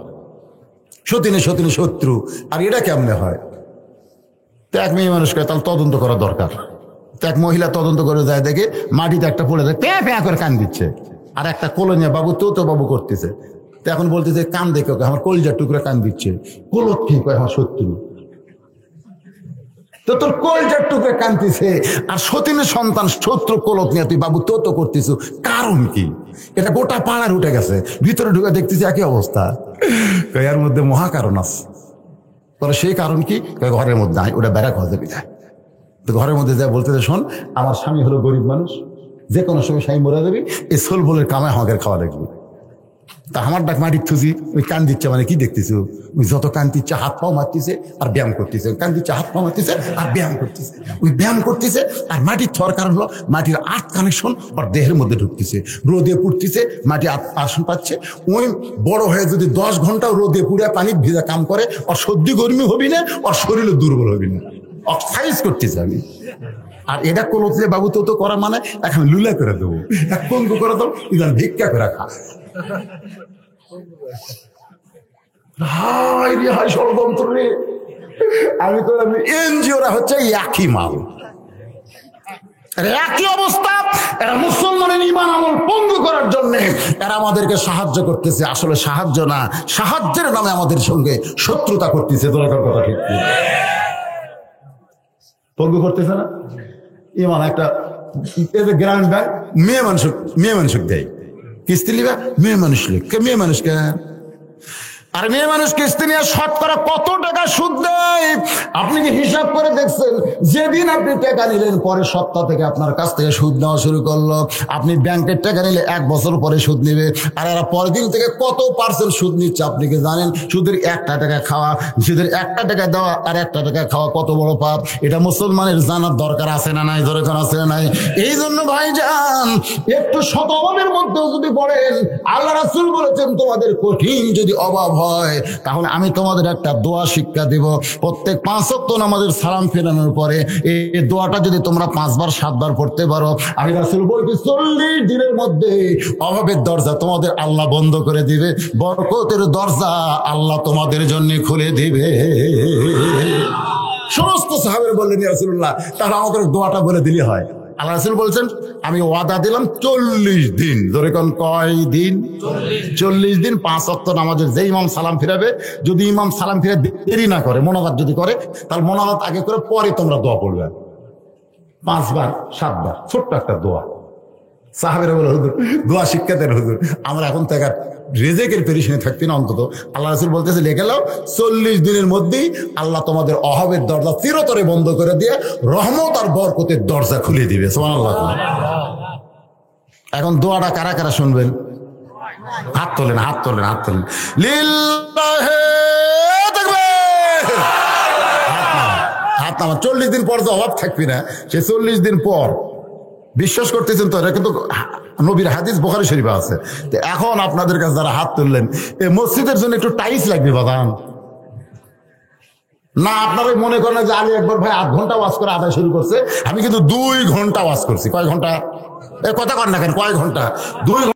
সতীনের শত্রু। আর এটা কেমনে হয়? তো এক মেয়ে মানুষকে তাহলে তদন্ত করা দরকার। তো এক মহিলা তদন্ত করে যায়, দেখে মাটিতে একটা পড়ে যায়, প্যাঁ প্যাঁ করে কান দিচ্ছে, আর একটা কলোনিয়া বাবু তো বাবু করতেছে। তো এখন বলতেছে কান দেখে ওকে, আমার কলিজার টুকরে কান দিচ্ছে। কোলত ঠিক হয় আমার শত্রু, তো তোর কলিজার টুকরে কানতিছে, আর সতীনের সন্তান শত্রু কোলত নিয়ে তুই বাবু তো করতেছ, কারণ কি? এটা গোটা পাড়ার উঠে গেছে, ভিতরে ঢুকে দেখতেছি একই অবস্থা। এর মধ্যে মহা কারণ আছে। তাহলে সেই কারণ কি? ঘরের মধ্যে নাই, ওটা বেড়া কথা দেবি যায়। তো ঘরের মধ্যে যা বলতেছে, শোন আমার স্বামী হলো গরিব মানুষ, যে কোনো সময় স্বামী মরে যাবি, এই সোল বলের কামায় আমাকে খাওয়া লাগবে। তা আমার ডাক মাটির থুজি, ওই কান দিচ্ছে মানে কি দেখতেছি, ওই যত কান দিচ্ছে হাত পাও মারতেছে আর ব্যায়াম করতেছে, কান দিচ্ছে হাত পাও মারতেছে আর ব্যায়াম করতেছে, ওই ব্যায়াম করতেছে। আর মাটির থর কারণ হলো মাটির আর্থ কানেকশন ওর দেহের মধ্যে ঢুকতেছে, রোদে পুড়তেছে, মাটি আসন পাচ্ছে। ওই বড় হয়ে যদি 10 ঘন্টাও রোদে পুড়ে পানি ভিজা কাম করে, ওর সর্দি গরমি হবি না, ওর শরীরে দুর্বল হবি না, অক্সাইজ করতেছে আমি। আর এটা কোলতে বাবু তো করা মানে এখন লুলা করে দেবো, এক পঙ্গু করে দেবো, ইদান ভিক্ষা করে খা। হাই রে হাই ষড়যন্ত্র রে। আমি তো এনজিওরা হচ্ছে একই মাল, একই অবস্থা। এরা মুসলমানের ঈমান আমল পঙ্গু করার জন্য এরা আমাদেরকে সাহায্য করতেছে। আসলে সাহায্য না, সাহায্যের নামে আমাদের সঙ্গে শত্রুতা করতেছে। দরকার কথা ঠিক পঙ্গু করতেছে না। ইমান একটা গ্রামীণ ব্যাংক মেয়ে মানুষ দেয় কিস্তি লিবা, মেয়ে মানুষকে আর মেয়ে মানুষ কিস্তি নিয়ে শতকরা কত টাকা সুদ দেয় আপনি কি হিসাব করে দেখছেন? যেদিন আপনি টাকা নিলেন, পরের সপ্তাহ থেকে আপনার কাছ থেকে সুদ নেওয়া শুরু করলো। আপনি ব্যাংকের টাকা নিলে 1 বছর পরে সুদ নিবে, আর এরা পরের দিন থেকে কত % সুদ নিচ্ছে আপনি কি জানেন? সুদের 1 টাকা খাওয়া, সুদের 1 টাকা দেওয়া আর 1 টাকা খাওয়া কত বড় পাপ, এটা মুসলমানের জানার দরকার আছে না নাই? দরকার আছে না নাই? এই জন্য ভাইজান, একটু শতভাবের মধ্যেও যদি পড়েন, আল্লাহ রাসূল বলেছেন তোমাদের কঠিন যদি অভাব হয়, তাহলে আমি তোমাদের একটা দোয়া শিক্ষা দেব। প্রত্যেক 5 ওয়াক্ত নামাজের সালাম ফেরানোর পরে এই দোয়াটা যদি তোমরা 5 বার 7 বার পড়তে পারো, আমি রাসূল বলছি 40 দিনের মধ্যে অভাবের দরজা তোমাদের আল্লাহ বন্ধ করে দিবে, বরকতের দরজা আল্লাহ তোমাদের জন্য খুলে দিবে। সমস্ত সাহাবীরা বললেন ইয়া রাসূলুল্লাহ, তাহলে আমাদের দোয়াটা বলে দিলে হয়। আল্লাহ রাসূল বলছেন আমি ওয়াদা দিলাম 40 দিন। ধরে কোন কয় দিন? 40 দিন 5 ওয়াক্ত নামাজের যে ইমাম সালাম ফিরাবে, যদি ইমাম সালাম ফিরে দেরি না করে, মোনাজাত যদি করে, তাহলে মোনাজাত আগে করে পরে তোমরা দোয়া পড়বে 5 বার 7 বার, ছোট্ট একটা দোয়া। সাহাবেরা বলে হুজুর দোয়া শিক্ষা দেন হুজুর, আমরা এখন থেকে রেজেকের পেরিশনে থাকছি না অন্তত। আল্লাহ রাসূল বলতেছে লিখে নাও 40 দিনের মধ্যেই আল্লাহ তোমাদের অভাবের দরজা চিরতরে বন্ধ করে দিয়ে রহমত আর বরকতের দরজা খুলে দিবে। সুবহানাল্লাহ। এখন দোয়াটা কারা কারা শুনবেন? হাত তোলেন, হাত তোলেন, হাত তোলেন। লিল্লাহে তাকবীর। হাত নামান। 40 দিন পর যে অভাব থাকবি না, সে 40 দিন পর বিশ্বাস করতেছেন তো? এটা কিন্তু নবীর হাদিস, বুখারী শরীফে আছে। তো এখন আপনাদের কাছে যারা হাত তুললেন, এই মসজিদের জন্য একটু টাইলস লাগবে বাদান না? আপনারাই মনে করেন যে আলী একবার ভাই 8 ঘন্টা ওয়াজ করে আদায় শুরু করছে, আমি কিন্তু 2 ঘন্টা ওয়াজ করছি। কয় ঘন্টা? কথা কর না কেন, কয় ঘন্টা? 2